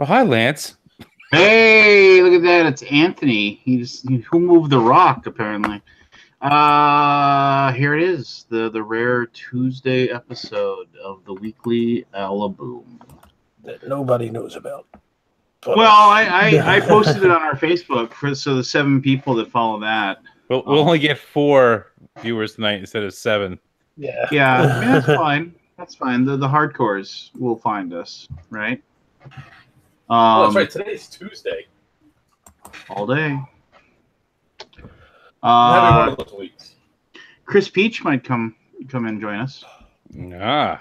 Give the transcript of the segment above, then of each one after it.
Oh, hi, Lance. Hey, look at that. It's Anthony. Who moved the rock, apparently. Here it is. The rare Tuesday episode of the weekly Alaboom. That nobody knows about. Well, I posted it on our Facebook so the 7 people that follow that. We'll only get 4 viewers tonight instead of 7. Yeah. Yeah, I mean, that's fine. That's fine. The hardcores will find us, right? That's right. Today's Tuesday. All day. Having one of those weeks. Chris Peach might come and join us. What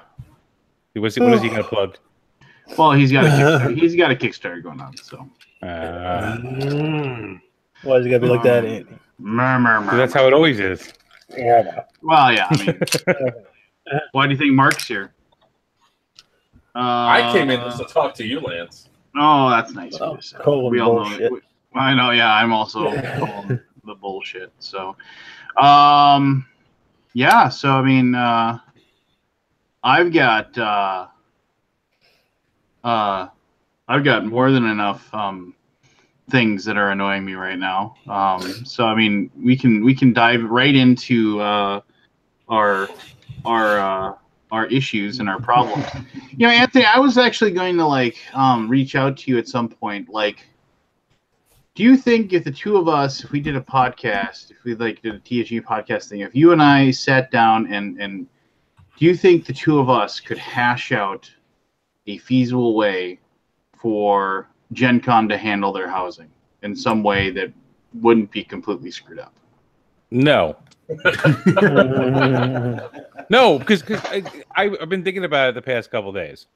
is he going to plug? Well, he's got a Kickstarter going on, so. Why is it gotta be like that, Andy? That's how it always is. Yeah. Well, yeah. I mean, why do you think Mark's here? I came in just to talk to you, Lance. Oh, that's nice. We all know. I know. Yeah, I'm also calling the bullshit. So, yeah. So I mean, I've got more than enough things that are annoying me right now. So I mean, we can dive right into our issues and our problems. You know, Anthony, I was actually going to reach out to you at some point. Do you think if the two of us, if we did a podcast, if we did a THG podcast thing, if you and I sat down and do you think the two of us could hash out a feasible way for Gen Con to handle their housing in some way that wouldn't be completely screwed up? No. No, because I've been thinking about it the past couple of days.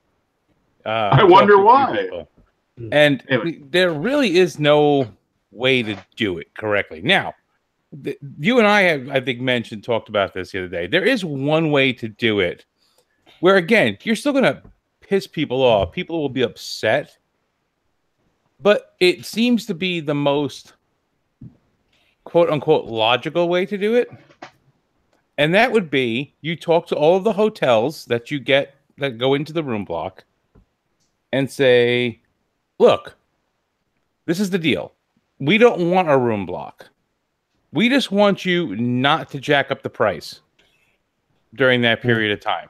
I wonder why. And there really is no way to do it correctly. Now, you and I have, I think, talked about this the other day. There is one way to do it where, again, you're still going to piss people off. People will be upset. But it seems to be the most quote-unquote logical way to do it. And that would be you talk to all of the hotels that you get that go into the room block and say, look, this is the deal. We don't want a room block. We just want you not to jack up the price during that period of time.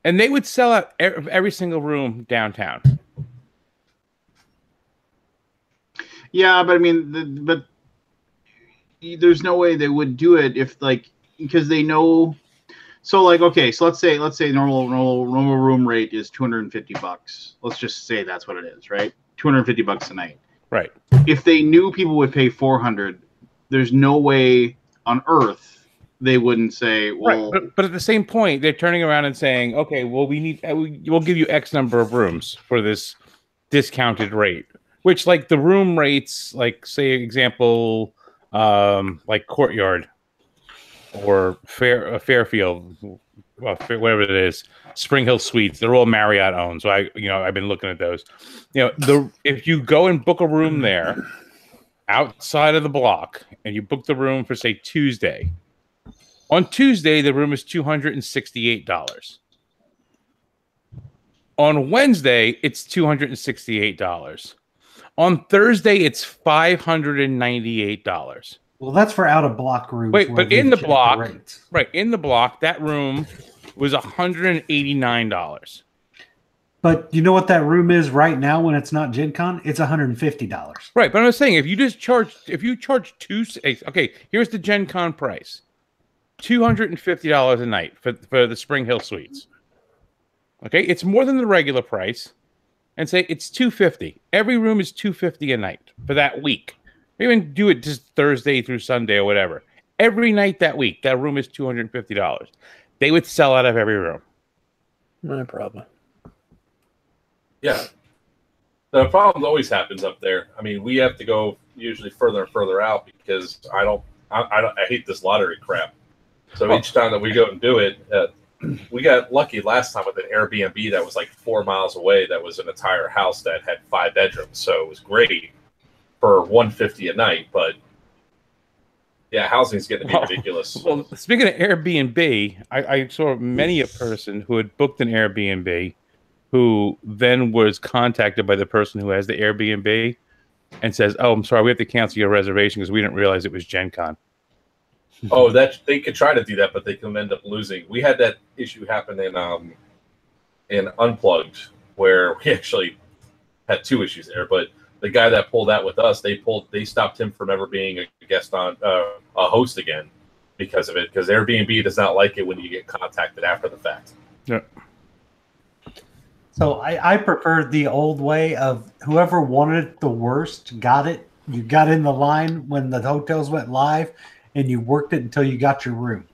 And they would sell out every single room downtown. Yeah, but I mean, but there's no way they would do it if because they know. So okay, so let's say normal room rate is $250. Let's just say that's what it is, right? $250 a night. Right. If they knew people would pay $400, there's no way on earth they wouldn't say, well. Right. But at the same point, they're turning around and saying, okay, well, we'll give you X number of rooms for this discounted rate. Which, the room rates, say, example, Courtyard or Fairfield, whatever it is, Spring Hill Suites, they're all Marriott owned. So I've been looking at those. If you go and book a room there outside of the block and you book the room for, say, Tuesday, on Tuesday, the room is $268. On Wednesday, it's $268. On Thursday, it's $598. Well, that's for out-of-block rooms. Wait, but in the block, in the block, that room was $189. But you know what that room is right now when it's not Gen Con? It's $150. Right, but I'm saying if you charge okay, here's the Gen Con price. $250 a night for the Spring Hill Suites. Okay, it's more than the regular price. And say it's $250. Every room is $250 a night for that week. Even do it just Thursday through Sunday or whatever. Every night that week, that room is $250. They would sell out of every room. No problem. Yeah. The problem always happens up there. I mean, we have to go usually further and further out because I hate this lottery crap. So each time that we go and do it, we got lucky last time with an Airbnb that was 4 miles away. That was an entire house that had 5 bedrooms, so it was great for $150 a night. But yeah, housing's getting to be ridiculous. Well, speaking of Airbnb, I saw many a person who had booked an Airbnb who then was contacted by the person who has the Airbnb and says, "Oh, I'm sorry, we have to cancel your reservation because we didn't realize it was Gen Con." Oh, that they could try to do that, but they can end up losing. We had that issue happen in Unplugged, where we actually had 2 issues there. But the guy that pulled out with us, they stopped him from ever being a guest on a host again because of it. Because Airbnb does not like it when you get contacted after the fact. Yeah. So I prefer the old way of whoever wanted it the worst got it. You got in the line when the hotels went live, and you worked it until you got your room.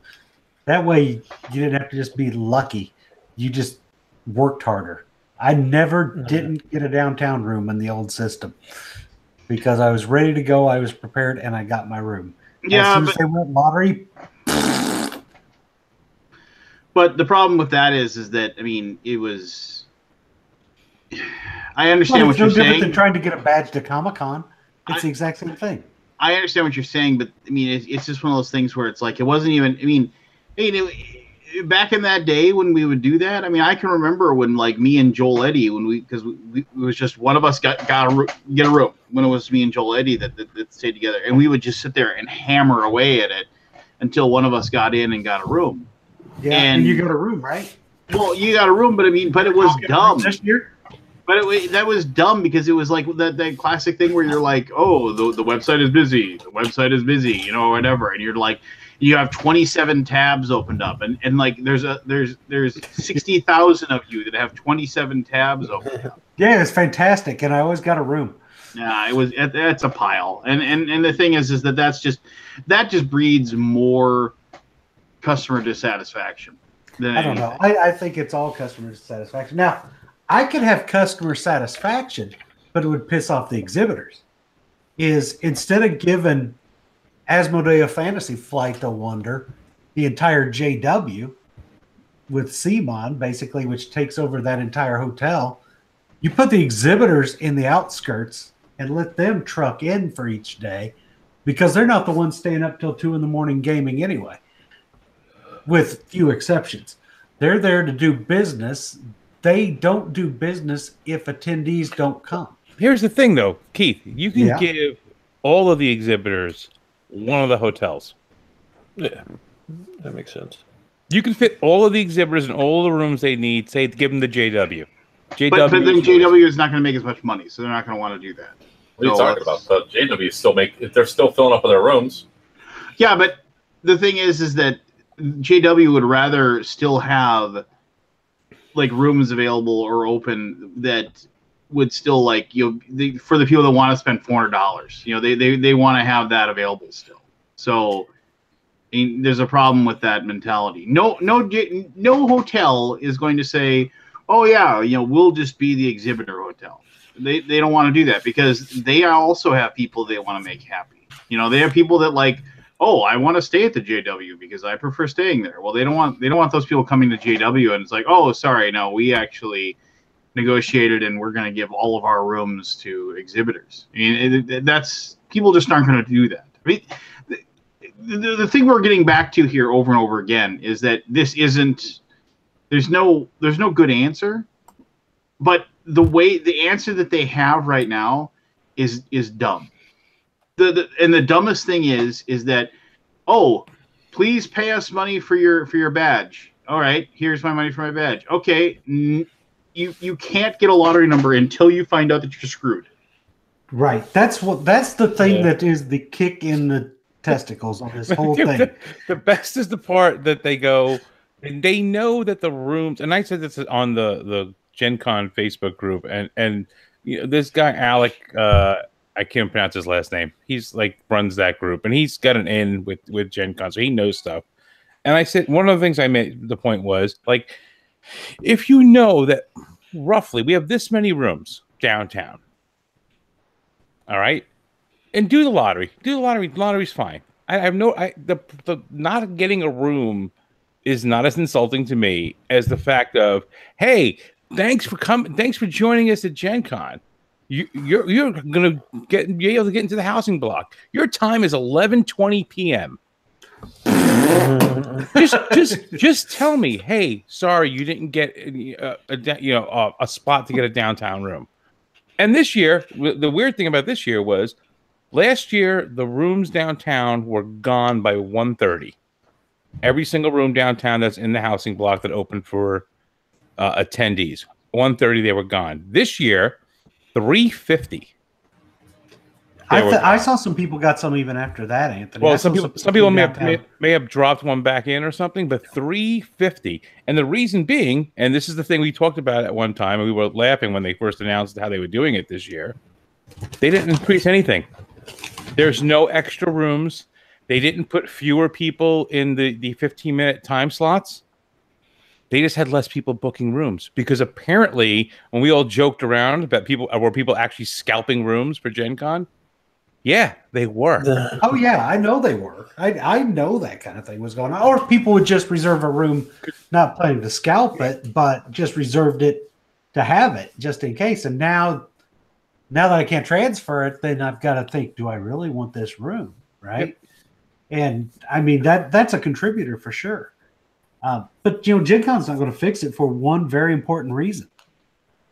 That way, you didn't have to just be lucky. You just worked harder. I never didn't get a downtown room in the old system because I was ready to go. I was prepared, and I got my room. Yeah, as soon as they went lottery. But the problem with that is that I mean, it was. I understand what you're saying. It's no different than trying to get a badge to Comic-Con. It's the exact same thing. I understand what you're saying, but I mean, it's just one of those things where it's like it wasn't even. I mean, back in that day when we would do that, I mean, I can remember when like me and Joel Eddy, because it was just one of us get a room when it was me and Joel Eddy that stayed together, and we would just sit there and hammer away at it until one of us got in and got a room. Yeah, and you got a room, right? Well, you got a room, but I mean, but it was dumb. This year? But that was dumb because it was like that classic thing where you're like, oh, the website is busy. The website is busy, you know, or whatever. And you're like, you have 27 tabs opened up. And like there's 60,000 of you that have 27 tabs open up. Yeah, it's fantastic. And I always got a room. Yeah, that's a pile. And the thing is that just breeds more customer dissatisfaction. I don't know. I think it's all customer dissatisfaction. Now, I could have customer satisfaction, but it would piss off the exhibitors. Is instead of giving Asmodea Fantasy Flight of Wonder the entire JW with CMON, basically, which takes over that entire hotel, you put the exhibitors in the outskirts and let them truck in for each day because they're not the ones staying up till 2 a.m. gaming anyway, with few exceptions. They're there to do business. They don't do business if attendees don't come. Here's the thing, though, Keith. You can give all of the exhibitors one of the hotels. Yeah, that makes sense. You can fit all of the exhibitors in all the rooms they need. Say, give them the JW. But then JW is not going to make as much money, so they're not going to want to do that. What are you talking about? The JW they're still filling up with their rooms. Yeah, but the thing is that JW would rather still have like rooms available or open that would still like for the people that want to spend $400. You know, they want to have that available still. So I mean, there's a problem with that mentality. No hotel is going to say, "Oh yeah, you know, we'll just be the exhibitor hotel." They don't want to do that because they also have people they want to make happy. You know, they have people that like, "Oh, I want to stay at the JW because I prefer staying there." Well, they don't want those people coming to JW and it's like, "Oh, sorry, no, we actually negotiated and we're going to give all of our rooms to exhibitors." I mean, that's people just aren't going to do that. I mean, the thing we're getting back to here over and over again is that this isn't. There's no good answer, but the answer that they have right now is dumb. And the dumbest thing is that, oh, please pay us money for your badge. All right, here's my money for my badge. Okay, you can't get a lottery number until you find out that you're screwed. Right. That's the thing that is the kick in the testicles on this whole thing. The best is the part that they go, and they know that the rooms, and I said this on the Gen Con Facebook group, and you know, this guy Alec, I can't pronounce his last name. He's like runs that group, and he's got an in with Gen Con, so he knows stuff. And I said one of the things I made the point was like, if you know that roughly we have this many rooms downtown, all right, and do the lottery. Do the lottery. The lottery's fine. The not getting a room is not as insulting to me as the fact of, hey, thanks for coming. Thanks for joining us at Gen Con. You're gonna be able to get into the housing block. Your time is 11:20 p.m. just tell me, hey, sorry, you didn't get a spot to get a downtown room. And this year, the weird thing about this year was, last year the rooms downtown were gone by 1:30. Every single room downtown that's in the housing block that opened for attendees, 1:30 they were gone. This year, 3:50. I saw some people got some even after that, Anthony. Well, some people may have dropped one back in or something, but 3:50. And the reason being, and this is the thing we talked about at one time, and we were laughing when they first announced how they were doing it this year. They didn't increase anything. There's no extra rooms. They didn't put fewer people in the 15-minute time slots. They just had less people booking rooms because apparently when we all joked around about were people actually scalping rooms for Gen Con? Yeah, they were. Oh, yeah, I know they were. I know that kind of thing was going on. Or people would just reserve a room, not planning to scalp it, but just reserved it to have it just in case. And now that I can't transfer it, then I've got to think, do I really want this room, right? Yep. And, I mean, that's a contributor for sure. But, Gen Con's not going to fix it for one very important reason.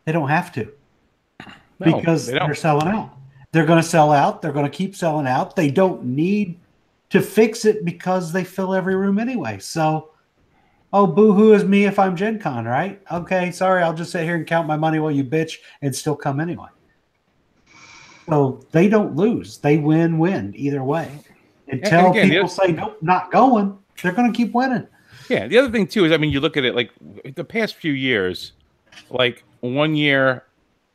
They don't have to. No, because they're selling out. They're going to sell out. They're going to keep selling out. They don't need to fix it because they fill every room anyway. So, boo-hoo is me if I'm Gen Con, right? Okay, sorry, I'll just sit here and count my money while you bitch and still come anyway. So they don't lose. They win either way. Until people say, nope, not going, they're going to keep winning. Yeah, the other thing, too, is, I mean, you look at it, like, the past few years, like, 1 year,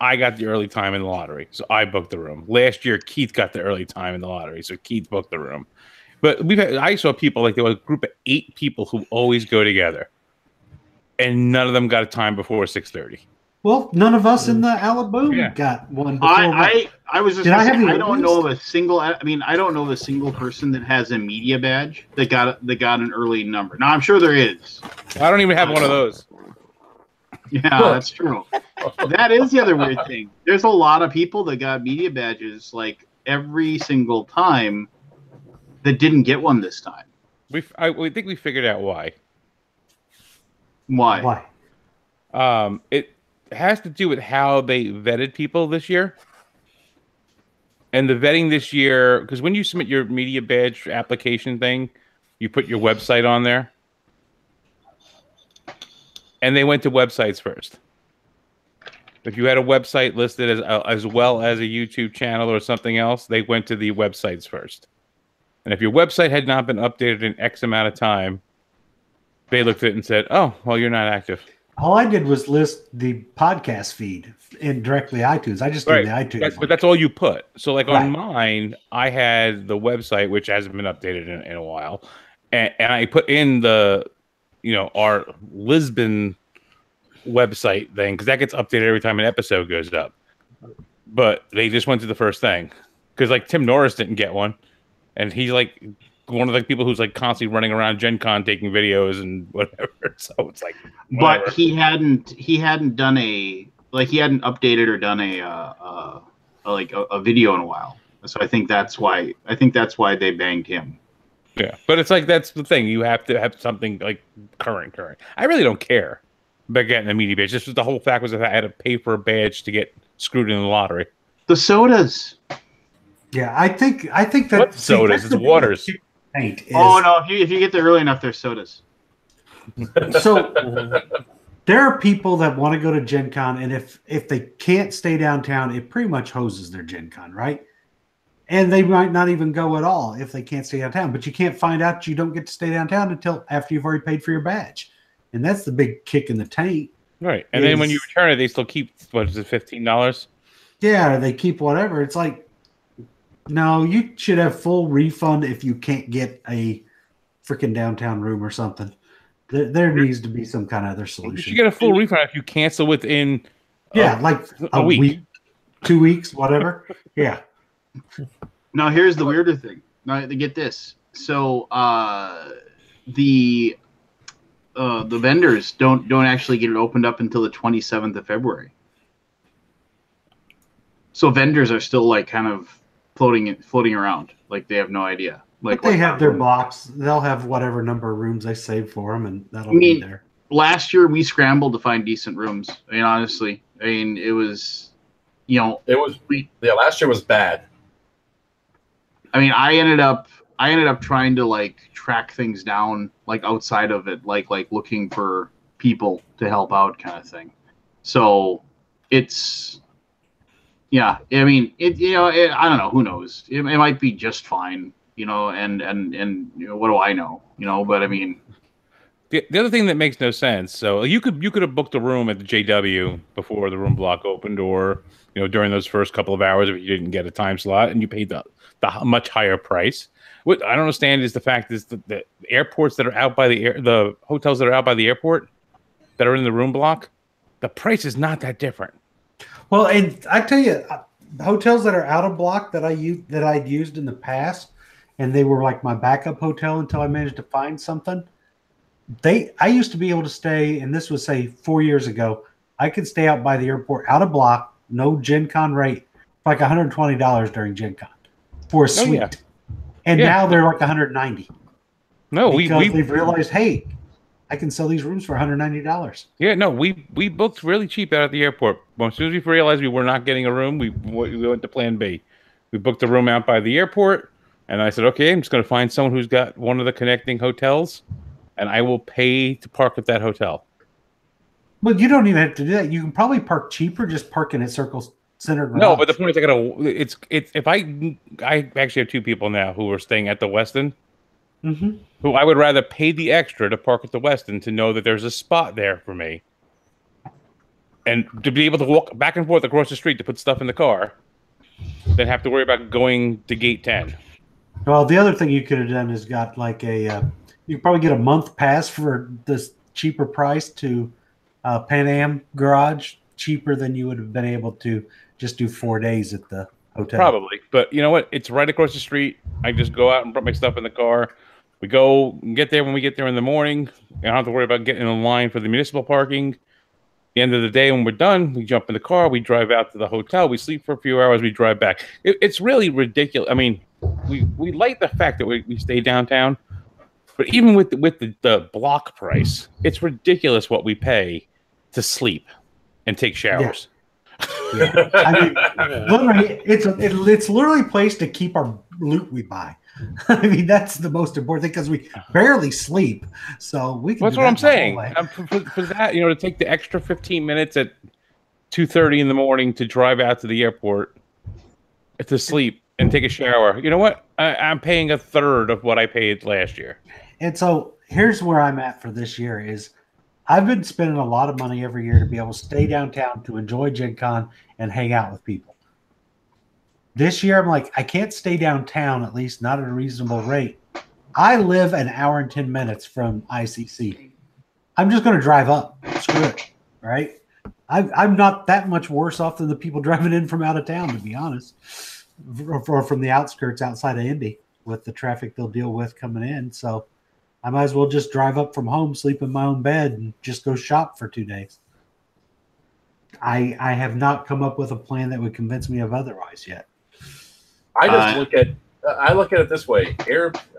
I got the early time in the lottery, so I booked the room. Last year, Keith got the early time in the lottery, so Keith booked the room. But I saw people, like, there was a group of 8 people who always go together, and none of them got a time before 6:30. Well, none of us in the Alaboom got one before. I was just I don't know of a single. I mean, I don't know of a single person that has a media badge that got an early number. Now, I'm sure there is. I don't even have one of those. Yeah, that's true. That is the other weird thing. There's a lot of people that got media badges like every single time that didn't get one this time. We think we figured out why. Why? It has to do with how they vetted people this year. And the vetting this year, because when you submit your media badge application thing, you put your website on there. And they went to websites first. If you had a website listed as well as a YouTube channel or something else, they went to the websites first. And if your website had not been updated in X amount of time, they looked at it and said, oh, well, you're not active. All I did was list the podcast feed in directly iTunes. I just did the iTunes. But that's all you put. So like on mine, I had the website, which hasn't been updated in a while. And I put in the, our Lisbon website thing, because that gets updated every time an episode goes up. But they just went to the first thing. Because like Tim Norris didn't get one. And he's like one of the people who's like constantly running around Gen Con taking videos and whatever. So it's like whatever. But he hadn't done he hadn't updated or done a video in a while. So I think that's why they banged him. Yeah. But it's like that's the thing. You have to have something like current. I really don't care about getting a media badge. This was the whole fact was that I had to pay for a badge to get screwed in the lottery. The sodas. Yeah, I think that what sodas? It's waters. Oh no! If you get there early enough, there's sodas. So there are people that want to go to Gen Con, and if they can't stay downtown, it pretty much hoses their Gen Con, right? And they might not even go at all if they can't stay downtown. But you can't find out you don't get to stay downtown until after you've already paid for your badge, and that's the big kick in the tank. Right, and then when you return it, they still keep what is it, $15? Yeah, they keep whatever. It's like. No, you should have full refund if you can't get a freaking downtown room or something. There needs to be some kind of other solution. You should get a full refund if you cancel within like a week, 2 weeks, whatever. Yeah. Now here's the weirder thing. Now get this. So the vendors don't actually get it opened up until the 27th of February. So vendors are still like kind of floating around, like they have no idea. Like But they have their room. blocks. They'll have whatever number of rooms they save for them, and that'll I mean, be there. last year we scrambled to find decent rooms. I mean, honestly, I mean, it was, you know, last year was bad. I mean, I ended up trying to like track things down like outside of it, like looking for people to help out, kind of thing. So it's, yeah. I mean, I don't know. Who knows? It might be just fine, and what do I know? But I mean, the other thing that makes no sense. So you could have booked a room at the JW before the room block opened, or during those first couple of hours if you didn't get a time slot and you paid the much higher price. What I don't understand is the fact is that the airports that are out by the hotels that are out by the airport that are in the room block, the price is not that different. Well, and I tell you, hotels that are out of block that I'd used in the past, and they were like my backup hotel until I managed to find something. I used to be able to stay, and this was say 4 years ago. I could stay out by the airport, out of block, no Gen Con rate, for like $120 during Gen Con for a suite. Yeah. And now they're like $190. No, because they've realized, hey, I can sell these rooms for $190. Yeah, no, we booked really cheap out at the airport. Well, as soon as we realized we were not getting a room, we went to Plan B. We booked a room out by the airport, and I said, okay, I'm just going to find someone who's got one of the connecting hotels, and I will pay to park at that hotel. Well, you don't even have to do that. You can probably park cheaper, just parking at Circle Center Garage. No, but the point is, if I actually have two people now who are staying at the Westin, who I would rather pay the extra to park at the Westin to know that there's a spot there for me, and to be able to walk back and forth across the street to put stuff in the car, than have to worry about going to gate 10. Well, the other thing you could have done is got like you could probably get a month pass for this cheaper price to Pan Am Garage, cheaper than you would have been able to just do 4 days at the hotel. Probably, but you know what? It's right across the street. I just go out and put my stuff in the car. We go and get there when we get there in the morning. I don't have to worry about getting in line for the municipal parking. At the end of the day, when we're done, we jump in the car, we drive out to the hotel, we sleep for a few hours, we drive back. It's really ridiculous. I mean, we like the fact that we stay downtown, but even with the block price, it's ridiculous what we pay to sleep and take showers. Yeah. I mean, literally, it's literally a place to keep our loot we buy. I mean, that's the most important thing because we barely sleep, so we can. That's what I'm saying. For that, to take the extra 15 minutes at 2:30 in the morning to drive out to the airport to sleep and take a shower. You know what? I'm paying a third of what I paid last year. And so here's where I'm at for this year is I've been spending a lot of money every year to be able to stay downtown to enjoy Gen Con and hang out with people. This year, I'm like, I can't stay downtown, at least not at a reasonable rate. I live an hour and 10 minutes from ICC. I'm just going to drive up. Screw it, right? I'm not that much worse off than the people driving in from out of town, to be honest, or from the outskirts outside of Indy with the traffic they'll deal with coming in. So I might as well just drive up from home, sleep in my own bed, and just go shop for 2 days. I have not come up with a plan that would convince me of otherwise yet. I just look at it this way.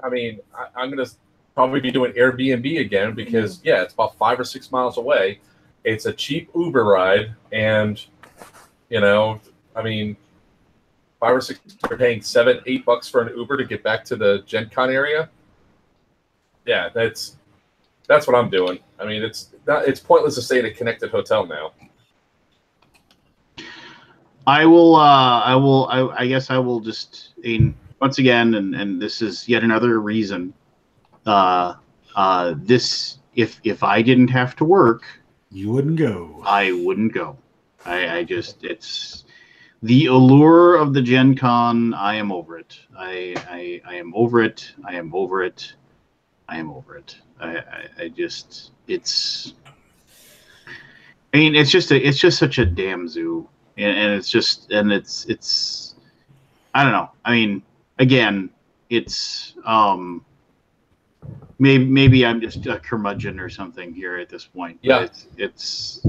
I'm going to probably be doing Airbnb again because it's about 5 or 6 miles away. It's a cheap Uber ride, and 5 or 6. You're paying $7-8 for an Uber to get back to the Gen Con area. Yeah, that's what I'm doing. I mean, it's pointless to stay in a connected hotel now. I guess I will just, once again, and this is yet another reason. If I didn't have to work, you wouldn't go. I wouldn't go. It's the allure of the Gen Con. I am over it. I am over it. I am over it. I am over it. It's just such a damn zoo. And it's I don't know. I mean, again, it's maybe I'm just a curmudgeon or something here at this point. Yeah, it's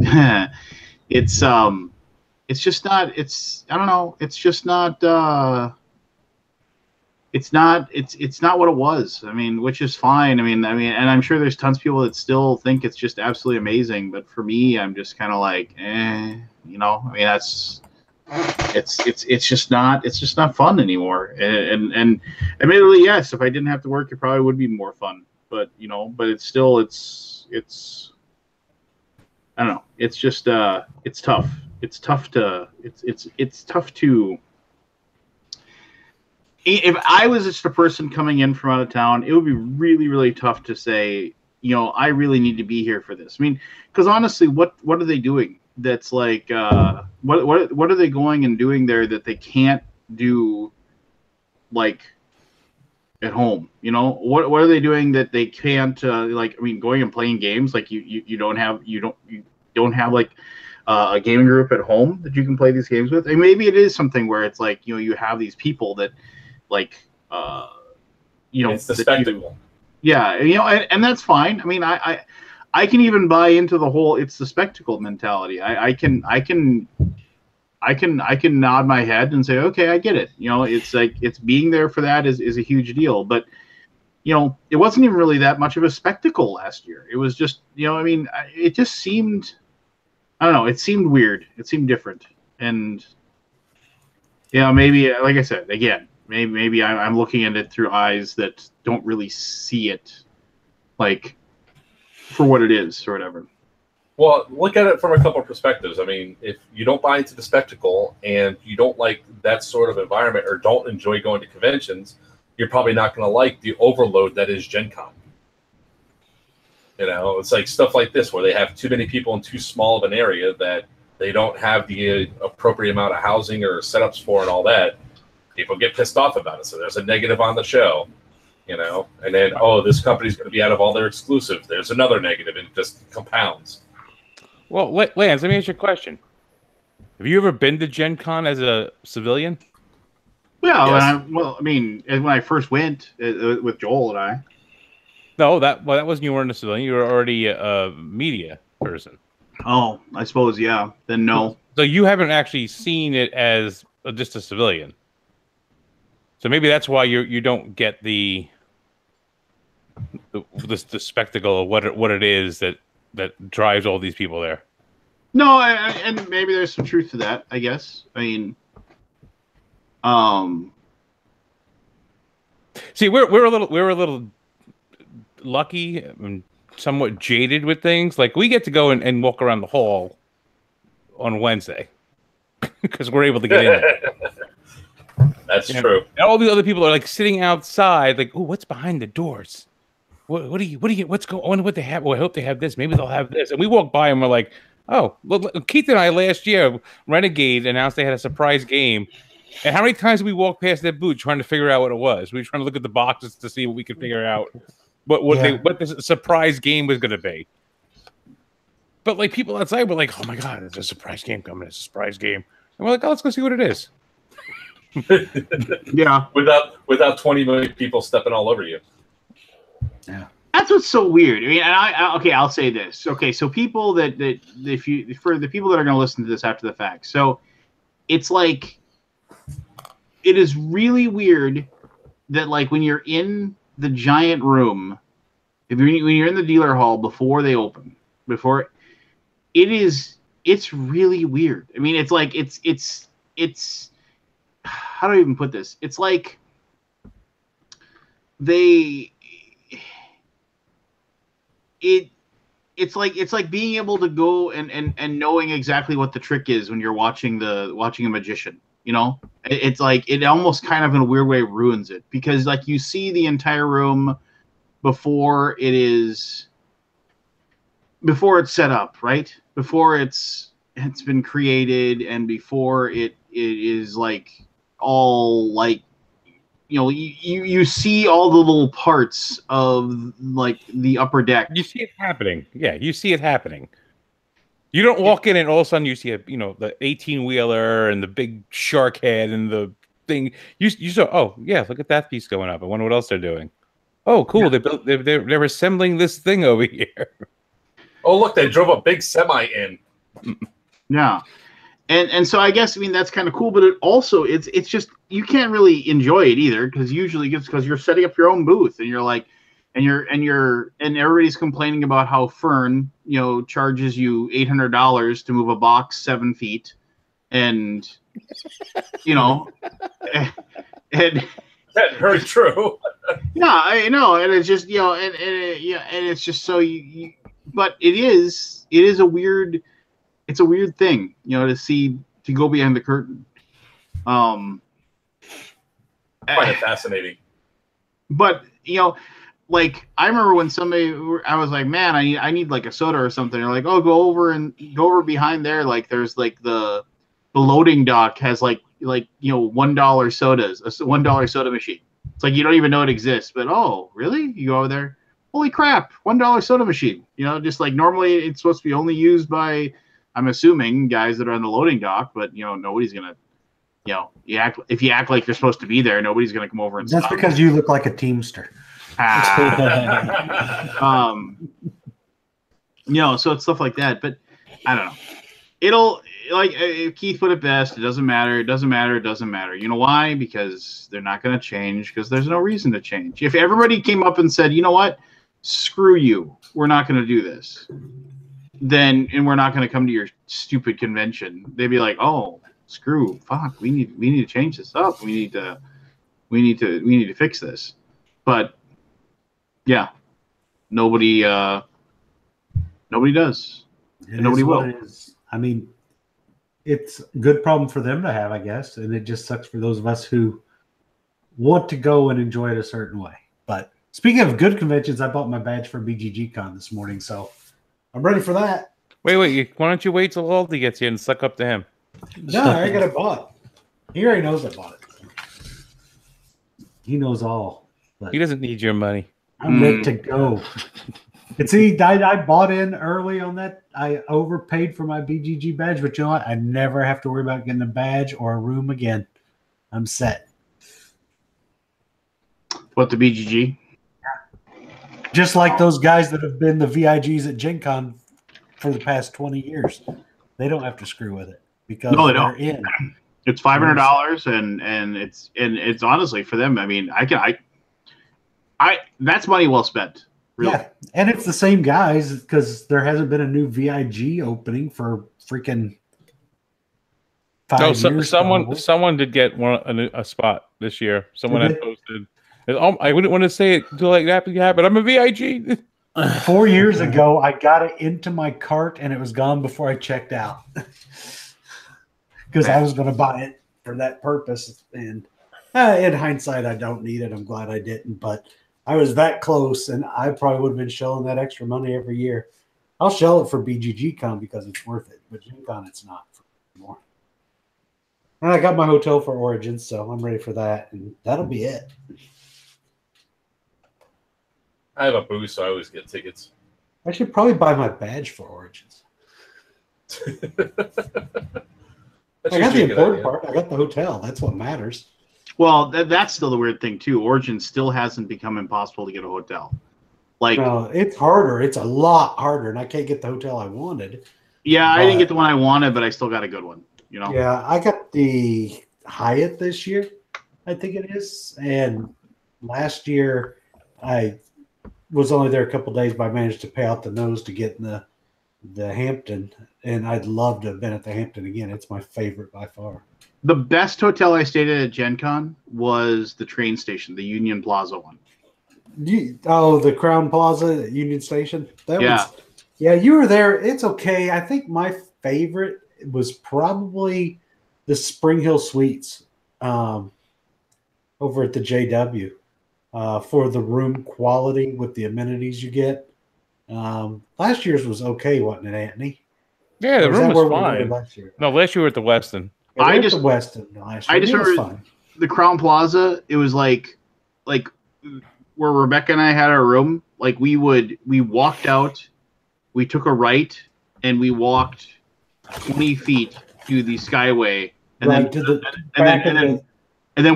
just not. It's I don't know. It's just not. it's not what it was. I mean, which is fine. I mean, and I'm sure there's tons of people that still think it's just absolutely amazing. But for me, I'm just kind of like, you know. I mean, that's it's just not fun anymore. And admittedly, yes, if I didn't have to work, it probably would be more fun. But you know, but it's still it's I don't know. It's just it's tough. It's tough to if I was just a person coming in from out of town, it would be really, really tough to say, you know, I really need to be here for this. I mean, because honestly, what are they doing? That's like, what are they going and doing there that they can't do, like, at home? You know, what are they doing that they can't, like? I mean, going and playing games, like you don't have like a gaming group at home that you can play these games with. And maybe it is something where it's like, you know, you have these people that, like, you know, it's the spectacle. Yeah, you know, and that's fine. I mean, I can even buy into the whole it's the spectacle mentality. I can nod my head and say, okay, I get it. You know, it's like it's being there for that is a huge deal. But you know, it wasn't even really that much of a spectacle last year. It was just, you know, I mean, it just seemed, I don't know, it seemed weird. It seemed different, and yeah, maybe like I said again. Maybe I'm looking at it through eyes that don't really see it, like, for what it is or whatever. Well, look at it from a couple of perspectives. I mean, if you don't buy into the spectacle and you don't like that sort of environment or don't enjoy going to conventions, you're probably not going to like the overload that is Gen Con. You know, it's like stuff like this where they have too many people in too small of an area that they don't have the appropriate amount of housing or setups for and all that. People get pissed off about it, so there's a negative on the show, you know. And then, oh, this company's going to be out of all their exclusives. There's another negative, and it just compounds. Well, Lance, let me ask you a question. Have you ever been to Gen Con as a civilian? Yeah, Yes. I mean, when I first went with Joel and I. No, that wasn't, you weren't a civilian. You were already a media person. Oh, I suppose, yeah. Then no. So you haven't actually seen it as just a civilian. So maybe that's why you don't get the spectacle of what it is that drives all these people there. No, and maybe there's some truth to that, I guess. I mean, see, we're a little lucky and somewhat jaded with things. Like, we get to go and walk around the hall on Wednesday because we're able to get in there. That's true. And all the other people are like sitting outside, like, oh, what's behind the doors? What do you what's going on? What they have? Oh, I hope they have this. Maybe they'll have this. And we walk by and we're like, oh, look, Keith and I last year, Renegade announced they had a surprise game. And how many times did we walk past that booth trying to figure out what it was? We were trying to look at the boxes to see what we could figure out what this surprise game was going to be. But like, people outside were like, oh my God, there's a surprise game coming. It's a surprise game. And we're like, oh, let's go see what it is. Yeah, without 20 million people stepping all over you. Yeah, that's what's so weird. I mean, and okay, I'll say this. Okay, so people for the people that are going to listen to this after the fact, so it's like, it is really weird that, like, when you're in the giant room, when you're in the dealer hall before they open, it's really weird. I mean, it's like it's how do I even put this? It's like it's like being able to go and knowing exactly what the trick is when you're watching a magician. You know, it's like it almost kind of in a weird way ruins it, because like you see the entire room before it's set up, right? Before it's been created, and before it is like all like, you know, you see all the little parts of like the upper deck. You see it happening. Yeah, you see it happening. You don't walk in and all of a sudden you see the 18-wheeler and the big shark head and the thing. You saw, oh yeah, look at that piece going up. I wonder what else they're doing. Oh, cool. Yeah. They're assembling this thing over here. Oh, look, they drove a big semi in. Yeah. And so I guess that's kind of cool, but it's just you can't really enjoy it either because usually it's because you're setting up your own booth and you're like, and everybody's complaining about how Fern charges you $800 to move a box 7 feet, and and That's very true. yeah, I know, and it's just and it's just so but it is a weird. It's a weird thing, to go behind the curtain. Quite fascinating. But like I remember when I was like, man, I need like a soda or something. They're like, oh, go over behind there. Like there's like the loading dock has like $1 sodas, a $1 soda machine. It's like you don't even know it exists, but oh, really? You go over there? Holy crap, $1 soda machine. Just like normally it's supposed to be only used by, I'm assuming, guys that are on the loading dock, but nobody's gonna, if you act like you're supposed to be there, nobody's gonna come over and. That's because you look like a Teamster. So it's stuff like that, but I don't know. It'll Keith put it best. It doesn't matter. It doesn't matter. It doesn't matter. You know why? Because they're not gonna change. Because there's no reason to change. If everybody came up and said, you know what, screw you, we're not gonna do this. And we're not going to come to your stupid convention. They'd be like, "Oh, fuck, we need to change this up. We need to fix this." But yeah, nobody does. And nobody will. I mean, it's a good problem for them to have, I guess, and it just sucks for those of us who want to go and enjoy it a certain way. But speaking of good conventions, I bought my badge for BGG Con this morning, so I'm ready for that. Wait. Why don't you wait till Aldi gets here and suck up to him? No, I already got it bought. He already knows I bought it. He knows all. He doesn't need your money. I'm ready to go. And see, I bought in early on that. I overpaid for my BGG badge, but you know what? I never have to worry about getting a badge or a room again. I'm set. What, the BGG? Just like those guys that have been the VIGs at Gen Con for the past 20 years. They don't have to screw with it because no, they they're don't. in. It's $500 and it's honestly for them. I mean, I that's money well spent. Really. Yeah, and it's the same guys because there hasn't been a new VIG opening for freaking 5 years. Someone did get a spot this year. Someone had posted. I wouldn't want to say it until like that happened. I'm a VIG. 4 years ago, I got it into my cart and it was gone before I checked out because I was going to buy it for that purpose. And in hindsight, I don't need it. I'm glad I didn't, but I was that close, and I probably would have been shelling that extra money every year. I'll shell it for BGG Con because it's worth it, but Gen Con it's not anymore. And I got my hotel for Origins, so I'm ready for that, and that'll be it. I have a booth, so I always get tickets. I should probably buy my badge for Origins. I got the important part. I got the hotel. That's what matters. Well, that's still the weird thing too. Origin still hasn't become impossible to get a hotel. Like, no, it's harder. It's a lot harder, and I can't get the hotel I wanted. Yeah, I didn't get the one I wanted, but I still got a good one. Yeah, I got the Hyatt this year, I think it is. And last year, I was only there a couple of days, but I managed to pay out the nose to get in the Hampton, and I'd love to have been at the Hampton again. It's my favorite by far. The best hotel I stayed at Gen Con was the train station, the Union Plaza one. The Crown Plaza at Union Station? Yeah, you were there. It's okay. I think my favorite was probably the Spring Hill Suites over at the JW for the room quality with the amenities you get. Last year's was okay, wasn't it, Anthony? Yeah, the room was fine. Last year we were at the Westin. Yeah, I just remember the Crown Plaza. It was like where Rebecca and I had our room. Like we walked out, we took a right, and we walked 20 feet to the Skyway, and then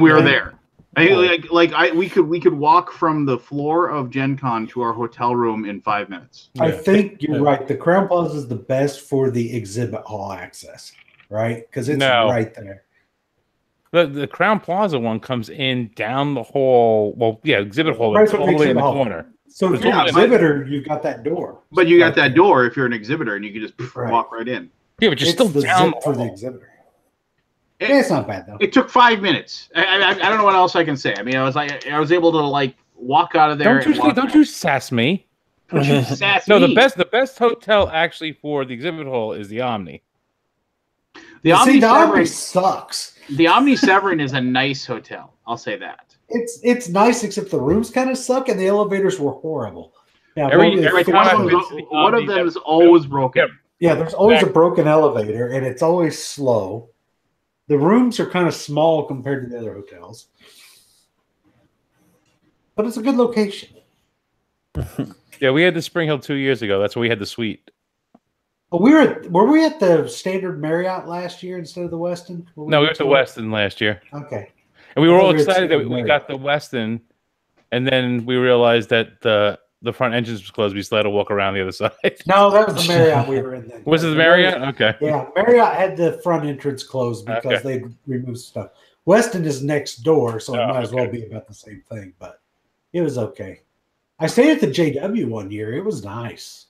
we were there. We could walk from the floor of Gen Con to our hotel room in 5 minutes. I think you're right. The Crown Plaza is the best for the exhibit hall access. right? Because it's No. right there. The Crown Plaza one comes in down the hall. Well, yeah, exhibit hall. Right It's from all the way in the exhibit hall. corner. So if It's you're all an in the- exhibitor, you've got that door. But you got right that there. door if you're an exhibitor, and you can just Right. walk right in. Yeah, but you're It's still the down zip for the hall. exhibitor. It- Yeah, it's not bad though. It took 5 minutes. I don't know what else I can say. I mean, I was able to like walk out of there. Don't you sass me. Don't you sass No, me. the best hotel actually for the exhibit hall is the Omni. The Omni the Omni Severn. sucks. The Omni Severn is a nice hotel. I'll say that. It's nice, except the rooms kind of suck and the elevators were horrible. Yeah, Every Like time one I've of been them, to the one of Omni, them is that- always broken. Yeah. there's always a Exactly. broken elevator and it's always slow. The rooms are kind of small compared to the other hotels, but it's a good location. Yeah, we had the Spring Hill 2 years ago. That's where we had the suite. Oh, were we at the Standard Marriott last year instead of the Westin? No, we were at the Westin last year. Okay. And we I were thought all we were at excited that Standard we Marriott. got the Westin, and then we realized that the front entrance was closed. We still had to walk around the other side. No, that was the Marriott we were in then. Was it the Marriott? Okay. Yeah, Marriott had the front entrance closed because they removed stuff. Weston is next door, so it Oh, might as well okay. be about the same thing, but it was okay. I stayed at the JW one year. It was nice.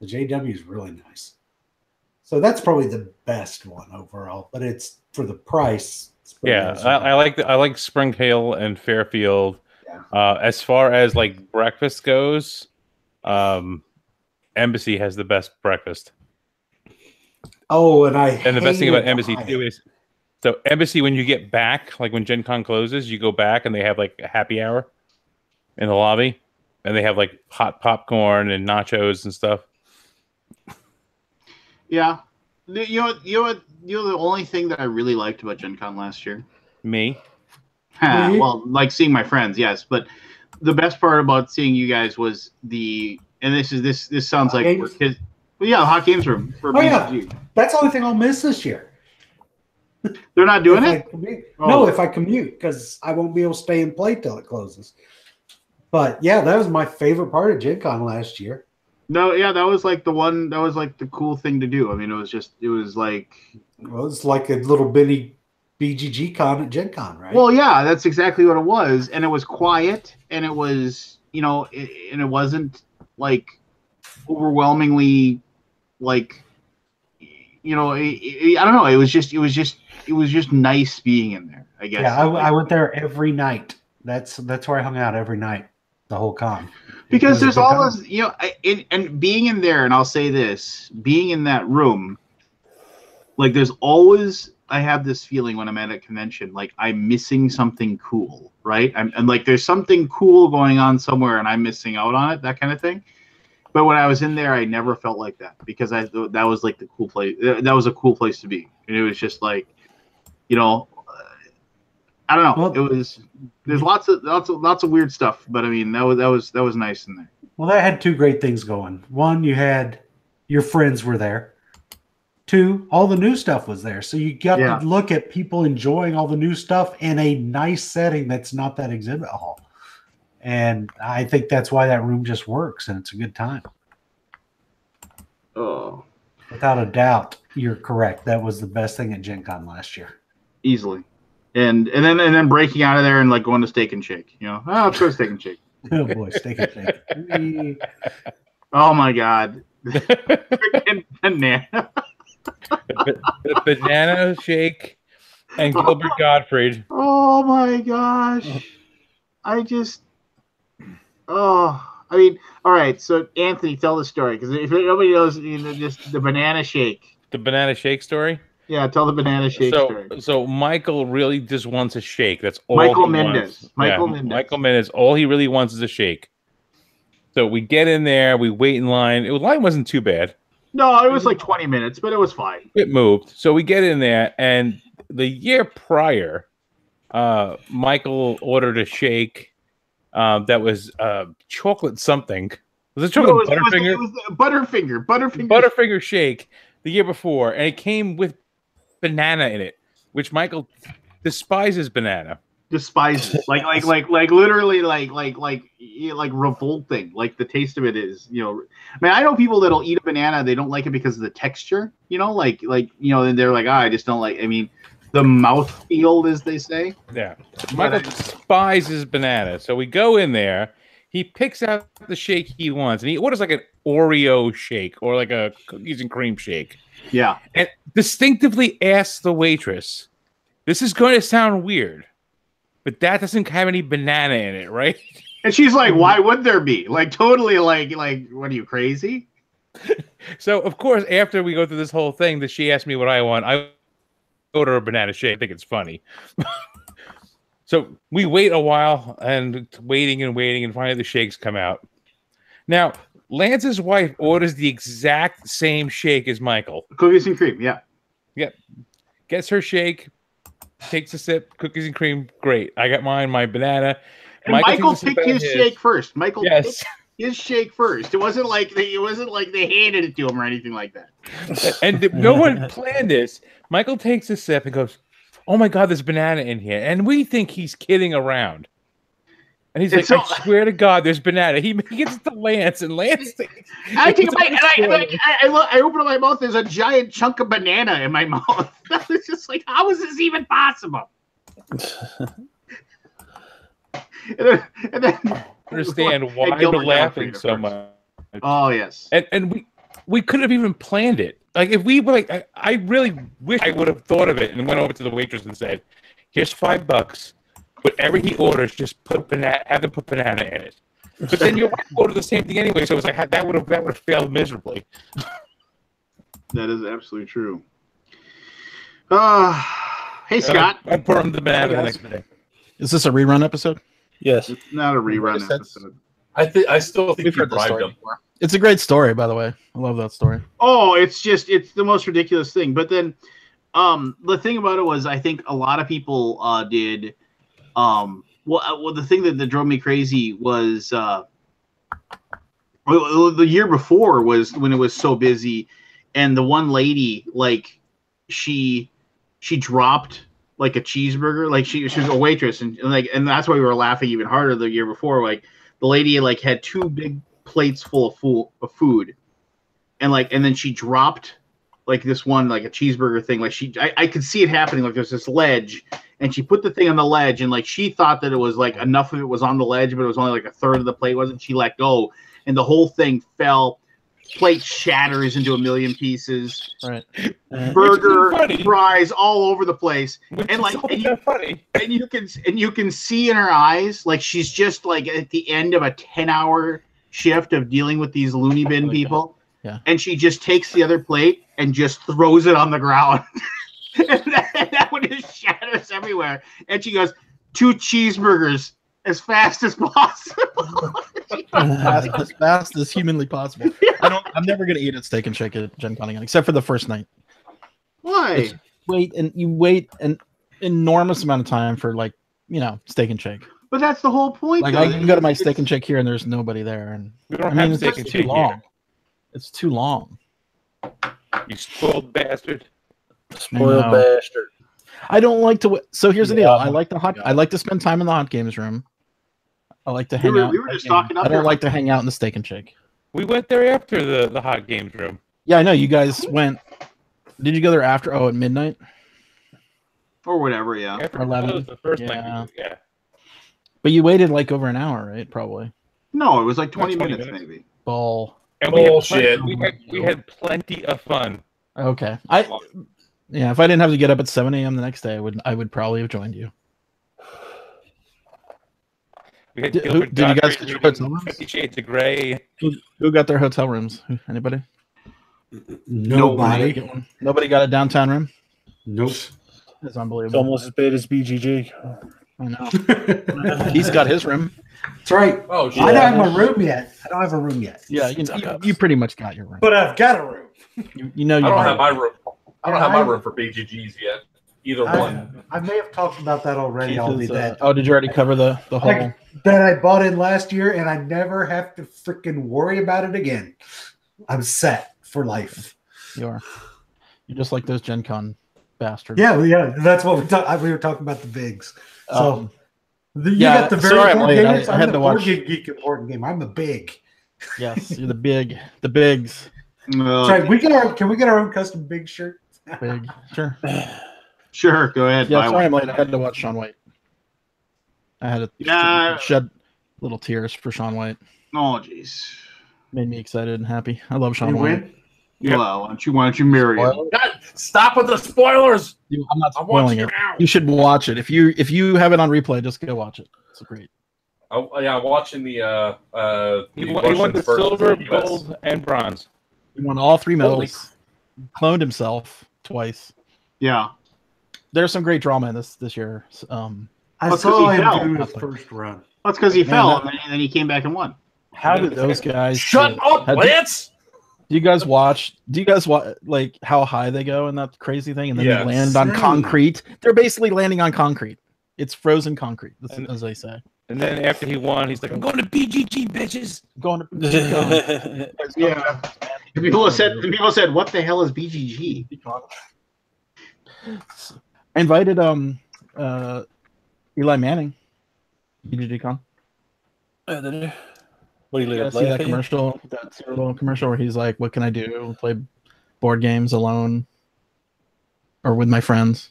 The JW is really nice. So that's probably the best one overall, but it's for the price. It's pretty Yeah, awesome. I like Spring Hill and Fairfield. Yeah. As far as like breakfast goes, Embassy has the best breakfast. Oh, and And the best thing about hated Embassy Hyatt. too is, so Embassy, when you get back, like when Gen Con closes, you go back and they have like a happy hour in the lobby, and they have like hot popcorn and nachos and stuff. Yeah. You know the only thing that I really liked about Gen Con last year? Me, Me? Well, like seeing my friends, yes. But the best part about seeing you guys was this sounds Hot like games? for kids. Well, yeah, the hot games room for Oh, yeah. BGG. That's the only thing I'll miss this year. They're not doing If I it? commute. Oh. No, if I commute, because I won't be able to stay and play till it closes. But yeah, that was my favorite part of Gen Con last year. No, yeah, that was like the cool thing to do. I mean, it was like, Well, it's like a little bitty BGG con at Gen Con, right? well, yeah, that's exactly what it was. And it was quiet, and it was, and it wasn't like overwhelmingly like, I don't know. It was just nice being in there, I guess. yeah, I went there every night. That's where I hung out every night, the whole con. Because It was there's a good always, and being in there, and I'll say this, being in that room, like there's always, I have this feeling when I'm at a convention, like I'm missing something cool, right? And like there's something cool going on somewhere, and I'm missing out on it, that kind of thing. But when I was in there, I never felt like that because that was like the cool place. That was a cool place to be, and it was just like, I don't know. Well, There's lots of weird stuff, but I mean that was nice in there. Well, that had two great things going. One, you had your friends were there. Two, all the new stuff was there. So you got Yeah. to look at people enjoying all the new stuff in a nice setting that's not that exhibit hall. And I think that's why that room just works and it's a good time. Oh, Without a doubt, you're correct. That was the best thing at Gen Con last year. easily, and then breaking out of there and like going to Steak and Shake. Let's go to Steak and Shake. Oh boy, steak and shake. Oh my God, freaking banana. the banana shake and Gilbert Gottfried. Oh my gosh, I mean, all right. So Anthony, tell the story because if nobody knows, just the banana shake. The banana shake story. Yeah, tell the banana shake story. So Michael really just wants a shake. That's all. Michael he Mendez. wants. Michael Yeah, Mendez. Michael Mendez. All he really wants is a shake. So we get in there. We wait in line. The line wasn't too bad. No, it was like 20 minutes, but it was fine. It moved. So we get in there, and the year prior, Michael ordered a shake that was chocolate something. Was it chocolate Butterfinger? It was Butterfinger. Butterfinger shake the year before, and it came with banana in it, which Michael despises banana. despises, like literally, like revolting. Like the taste of it is, I mean, I know people that'll eat a banana, they don't like it because of the texture, and they're like, I just don't like. I mean, the mouthfeel, as they say. Yeah, Michael despises banana, so we go in there. He picks out the shake he wants, and he orders like an Oreo shake or like a cookies and cream shake. Yeah, and distinctively asks the waitress, "This is going to sound weird, but that doesn't have any banana in it, right?" And she's like, "Why would there be? Like, totally, like, what are you, crazy?" So, of course, after we go through this whole thing, that she asked me what I want, I order a banana shake. I think it's funny. So we wait a while and waiting, and finally the shakes come out. Now, Lance's wife orders the exact same shake as Michael. Cookies and cream, yeah. Yep. Gets her shake, takes a sip, cookies and cream, great. I got mine, my banana. And Michael picked his shake first. Michael picked his shake first. It wasn't like they handed it to him or anything like that. And no one planned this. Michael takes a sip and goes, "Oh my God, there's banana in here." And we think he's kidding around. And he's like, "I swear to God, there's banana." He gets it to Lance, and Lance I take a bite, and I open up my mouth. There's a giant chunk of banana in my mouth. I was just like, how is this even possible? and then understand why we're laughing so much. Oh yes, and we could have even planned it. Like if we were like, I really wish I would have thought of it and went over to the waitress and said, "Here's $5. Whatever he orders, just put banana. Have them put banana in it." But then your wife ordered the same thing anyway, so it was like that would have failed miserably. That is absolutely true. Hey Scott, I burned the banana the next day. Is this a rerun episode? Yes, it's not a rerun episode. I still think you bribed him. It's a great story, by the way. I love that story. Oh, it's the most ridiculous thing. But then, the thing about it was, I think a lot of people did. Well, the thing that drove me crazy was the year before was when it was so busy, and the one lady, like, she dropped like a cheeseburger, like she was a waitress, and that's why we were laughing even harder the year before. Like the lady like had 2 big plates full of food, and then she dropped like this one, like a cheeseburger thing. Like I could see it happening. Like there's this ledge, and she put the thing on the ledge, and like she thought that it was like enough of it was on the ledge, but it was only like a third of the plate wasn't. She let go, and the whole thing fell. Plate shatters into a million pieces. Right. Burger, fries all over the place, and funny. And you can see in her eyes, like she's just like at the end of a 10-hour shift of dealing with these loony bin people. Yeah. And she just takes the other plate and just throws it on the ground. and that one just shatters everywhere. And she goes, 2 cheeseburgers as fast as possible. as fast as humanly possible. Yeah. I'm never gonna eat at Steak and Shake at Gen Con again, except for the first night. Why? You wait an enormous amount of time for Steak and Shake. But that's the whole point. Like I can go to my Steak and Shake here and there's nobody there, and we don't have Steak and Shake too long. It's too long. You spoiled bastard. Spoiled bastard. I don't like to. So here's the deal. I like to spend time in the hot games room. I like to hang out. We were just talking. I don't like to hang out in the Steak and Shake. We went there after the hot games room. Yeah, I know you guys went. Did you go there after? Oh, at midnight or whatever. Yeah, after 11. The first night. Yeah. But you waited like over an hour, right? Probably. No, it was like 20 minutes maybe. Ball. And bullshit. We had plenty of fun. Okay. Yeah, if I didn't have to get up at 7 a.m. the next day, I would probably have joined you. Did you guys get your hotel rooms? 50 Shades of Grey. Who got their hotel rooms? Anybody? Nobody. Nobody got a downtown room? Nope. That's unbelievable. It's almost as bad as BGG. I know. He's got his room. That's right. Oh, shit. I don't have a room yet. Yeah, you pretty much got your room. But I've got a room. You know you I don't have my room. I don't have my room for BGGs yet. Either one. I may have talked about that already. I'll be dead. Oh, did you already cover the whole? That I bought in last year, and I never have to freaking worry about it again. I'm set for life. You are. You're just like those Gen Con bastard. Yeah, that's what we were talking about the bigs. So you got the very sorry, important gamers. I had I'm to the watch. board geek important game. I'm the big. Yes, you're the bigs. Sorry, can we get our own custom big shirt? Big, sure. Sure, go ahead. Yeah, sorry I'm late. I had to watch Shaun White. I had to shed little tears for Shaun White. Oh, jeez. Made me excited and happy. I love Shaun You White. win? Yep. Well, why don't you marry him? God, stop with the spoilers. I'm not spoiling it. You should watch it. If you have it on replay, just go watch it. It's great. I'm watching the. He won the silver, gold, and bronze. He won all 3 medals. Cloned himself twice. Yeah. There's some great drama in this year. I saw him do his first run. That's because he fell, and then he came back and won. How did those guys shut up, Lance? Do you guys watch like how high they go in that crazy thing, and then they land on concrete? They're basically landing on concrete. It's frozen concrete, as they say. And then after he won, he's like, "I'm going to BGG, bitches." I'm going to BGG. Yeah. People said, "What the hell is BGG?" I invited Eli Manning. BGG Con. What do you see that commercial? That Super Bowl commercial where he's like, "What can I do? Play board games alone or with my friends?"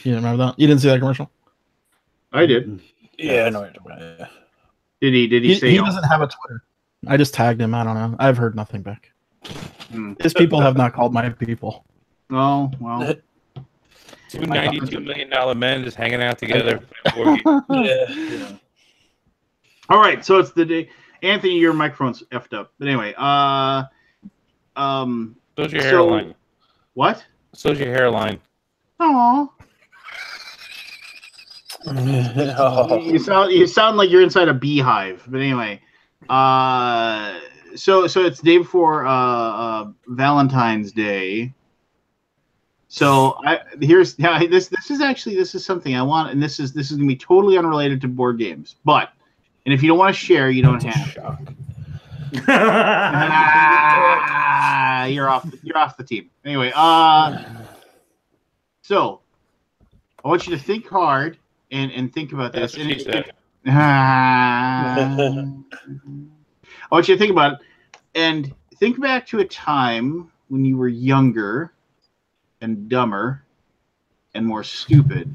You didn't remember that? You didn't see that commercial? I did. Yeah, I know what you're talking about. Did he say he doesn't have a Twitter? I just tagged him. I don't know. I've heard nothing back. His people have not called my people. Oh, well. Two $92 million men just hanging out together. Yeah. All right, so it's the day. Anthony, your microphone's effed up. But anyway, So's your hairline. What? So's your hairline. Aww. You sound like you're inside a beehive. But anyway, so it's the day before Valentine's Day. So this is something I want, and this is gonna be totally unrelated to board games. And if you don't want to share, you don't have. You're off the team. Anyway, so I want you to think hard and think about this. I want you to think about it and think back to a time when you were younger and dumber and more stupid.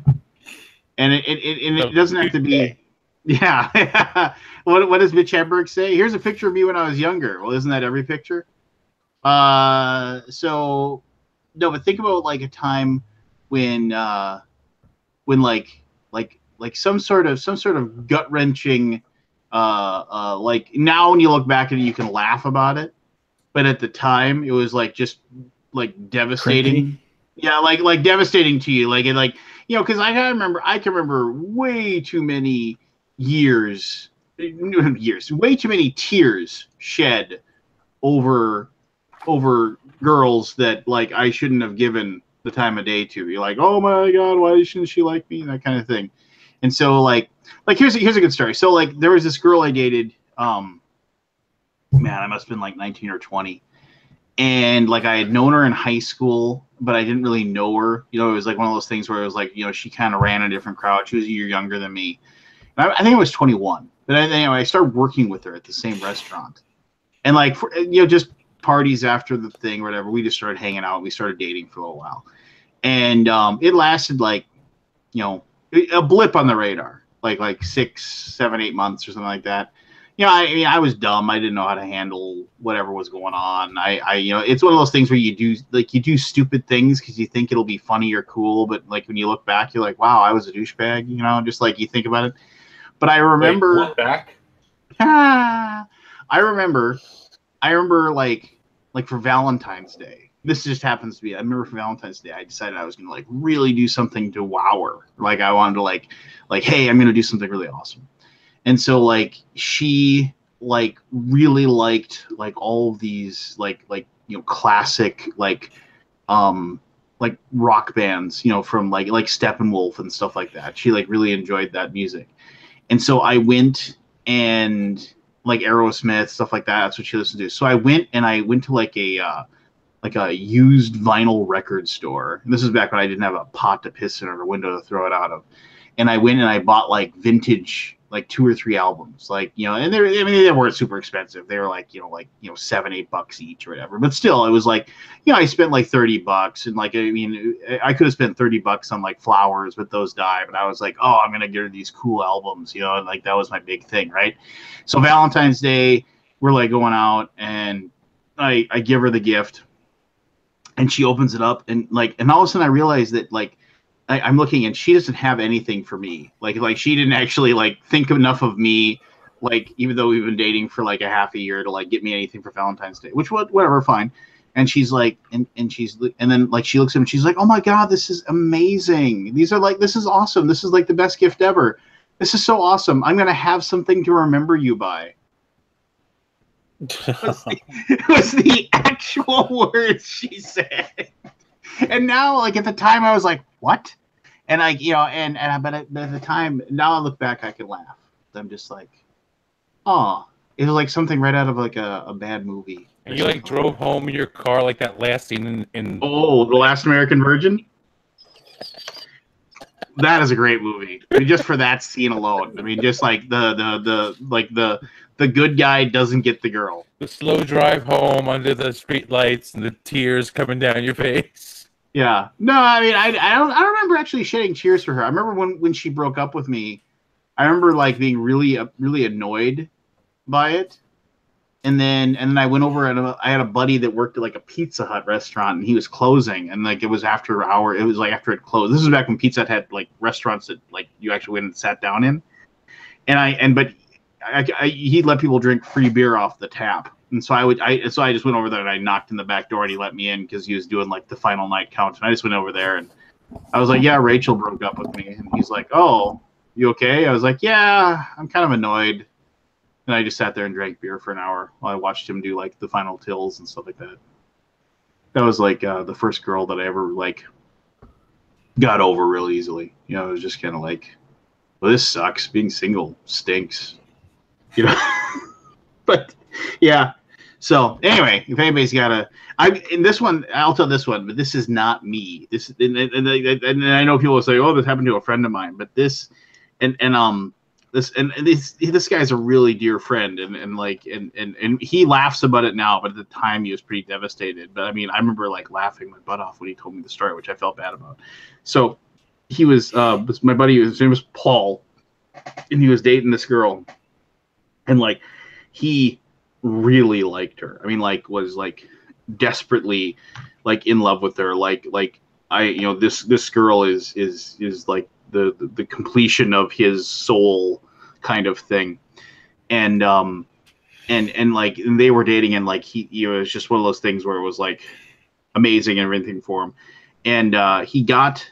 And it doesn't have to be. Yeah. What does Mitch Hedberg say? Here's a picture of me when I was younger. Well, isn't that every picture? So no, but think about like a time when like some sort of gut wrenching like now when you look back at it you can laugh about it, but at the time it was like just like devastating. Cranky. Yeah, like devastating to you, because I can remember way too many way too many tears shed over girls that like I shouldn't have given the time of day to. You're like, oh my god, why shouldn't she like me? That kind of thing. And so like here's a good story. So like there was this girl I dated. Man, I must have been like 19 or 20. And like I had known her in high school, but I didn't really know her. It was like one of those things where it was like, she kind of ran a different crowd. She was a year younger than me. And I think I was 21. But anyway, I started working with her at the same restaurant. And like, just parties after the thing or whatever, we just started hanging out. We started dating for a little while. And it lasted like, a blip on the radar, like 6, 7, 8 months or something like that. I was dumb. I didn't know how to handle whatever was going on. It's one of those things where you do stupid things because you think it'll be funny or cool, but like when you look back, you're like, wow, I was a douchebag. Just like you think about it. But I remember. Wait, look back. I remember like for Valentine's Day. This just happens to be. I remember for Valentine's Day, I decided I was gonna like really do something to wow her. Like I wanted to like, hey, I'm gonna do something really awesome. And so like she like really liked like all of these like classic like rock bands, from like Steppenwolf and stuff like that. She like really enjoyed that music. And so I went and like Aerosmith, stuff like that. That's what she listened to. So I went to like a a used vinyl record store. And this is back when I didn't have a pot to piss in or a window to throw it out of. And I went and I bought like vintage, like 2 or 3 albums, like, you know, and they weren't super expensive. They were like, you know, $7-8 each or whatever. But still, it was like, you know, I spent like $30, and like, I mean, I could have spent $30 on like flowers, but those die. But I was like, oh, I'm gonna get her these cool albums, you know, and like that was my big thing, right? So Valentine's Day, we're like going out, and I give her the gift, and she opens it up, and all of a sudden I realized that like I'm looking, and she doesn't have anything for me. Like she didn't actually like think enough of me, like, even though we've been dating for like a half a year, to like get me anything for Valentine's Day, which whatever, fine. And she's like, and then like she looks at him and she's like, oh my God, this is amazing. This is awesome. This is like the best gift ever. This is so awesome. I'm going to have something to remember you by. It was the actual words she said. And now, like, at the time, I was like, what? And I, you know, but at the time, now I look back, I can laugh. I'm just like, oh, it was like something right out of like a bad movie. And you like drove home in your car like that last scene in Oh, The Last American Virgin? That is a great movie. I mean, just for that scene alone. I mean, just like the good guy doesn't get the girl. The slow drive home under the street lights and the tears coming down your face. Yeah. No, I mean, I don't remember actually shedding tears for her. I remember when she broke up with me, I remember like being really annoyed by it. And then I went over and I had a buddy that worked at like a Pizza Hut restaurant, and he was closing, and like it was after it closed. This was back when Pizza Hut had like restaurants that like you actually went and sat down in. But he'd let people drink free beer off the tap. And so I just went over there and I knocked in the back door, and he let me in because he was doing like the final night count. And I just went over there and I was like, yeah, Rachel broke up with me. And he's like, oh, you okay? I was like, yeah, I'm kind of annoyed. And I just sat there and drank beer for an hour while I watched him do like the final tills and stuff like that. That was like the first girl that I ever like got over real easily. You know, it was just kind of like, well, this sucks. Being single stinks. You know? But yeah. So anyway, if anybody's got in this one, I'll tell this one, but this is not me. This and I know people will say, oh, this happened to a friend of mine, but this this guy's a really dear friend, and he laughs about it now, but at the time he was pretty devastated. But I mean, I remember like laughing my butt off when he told me the story, which I felt bad about. So he was my buddy, his name was Paul, and he was dating this girl, and like he really liked her. I mean, like was like desperately like in love with her. Like I, you know, this girl is like the completion of his soul kind of thing. And like they were dating, and like he, you know, it was just one of those things where it was like amazing and everything for him. And he got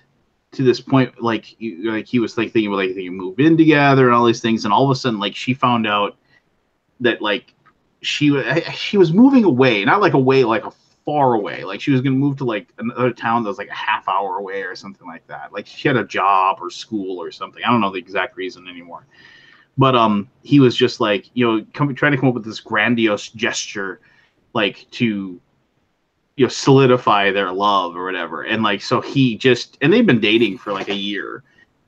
to this point, like he was like thinking about like they move in together and all these things, and all of a sudden like she found out that like she was moving away, not like away like a far away, like she was going to move to like another town that was like a half hour away or something like that. Like she had a job or school or something. I don't know the exact reason anymore. But he was just like, you know, trying to come up with this grandiose gesture, like to, you know, solidify their love or whatever. And like, so he just, and they've been dating for like a year,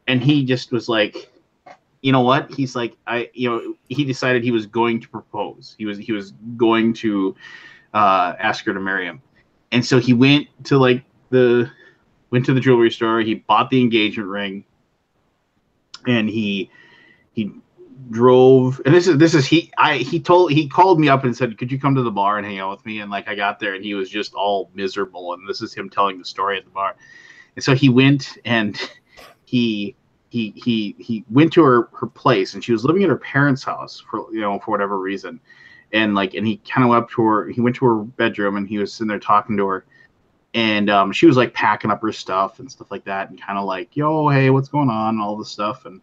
and he just was like, you know what? He's like, he decided he was going to propose. He was going to ask her to marry him. And so he went to the jewelry store. He bought the engagement ring, and he drove. And he called me up and said, could you come to the bar and hang out with me? And like I got there, and he was just all miserable. And this is him telling the story at the bar. And so he went, and he went to her place, and she was living at her parents' house for whatever reason. And he kind of went up to her. He went to her bedroom, and he was sitting there talking to her. And she was like packing up her stuff and stuff like that, and kind of like, yo, hey, what's going on? And all this stuff. And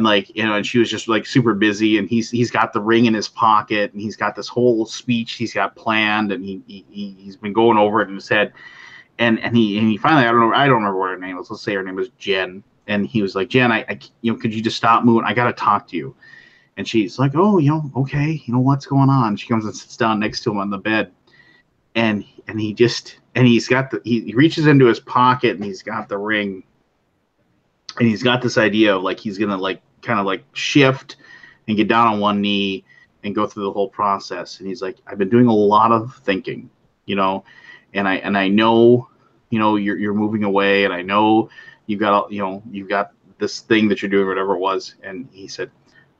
like, you know, and she was just like super busy. And he's got the ring in his pocket, and he's got this whole speech he's got planned, and he's been going over it in his head. And he finally, I don't remember what her name was. Let's say her name was Jen. And he was like, Jen, I could you just stop moving? I got to talk to you. And she's like, oh, you know, okay, you know, what's going on? She comes and sits down next to him on the bed. and he's got he reaches into his pocket and he's got the ring, and he's got this idea of like he's gonna like kind of like shift and get down on one knee and go through the whole process. And he's like, I've been doing a lot of thinking, and I know, you're moving away, and I know you've got this thing that you're doing, whatever it was. And he said,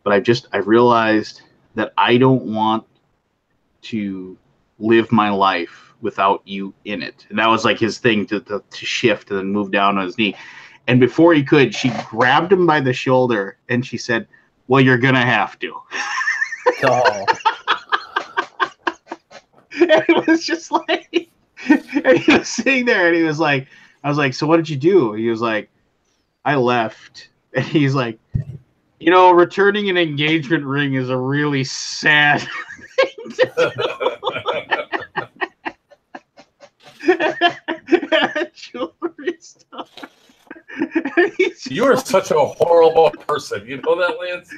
but I've realized that I don't want to live my life without you in it. And that was like his thing to shift and then move down on his knee. And before he could, she grabbed him by the shoulder and she said, well, you're going to have to. Oh. And it was just like, and he was sitting there and he was like, I was like, so what did you do? He was like, I left. And he's like, returning an engagement ring is a really sad thing to do. Jewelry stuff. You are such a horrible person. You know that, Lance?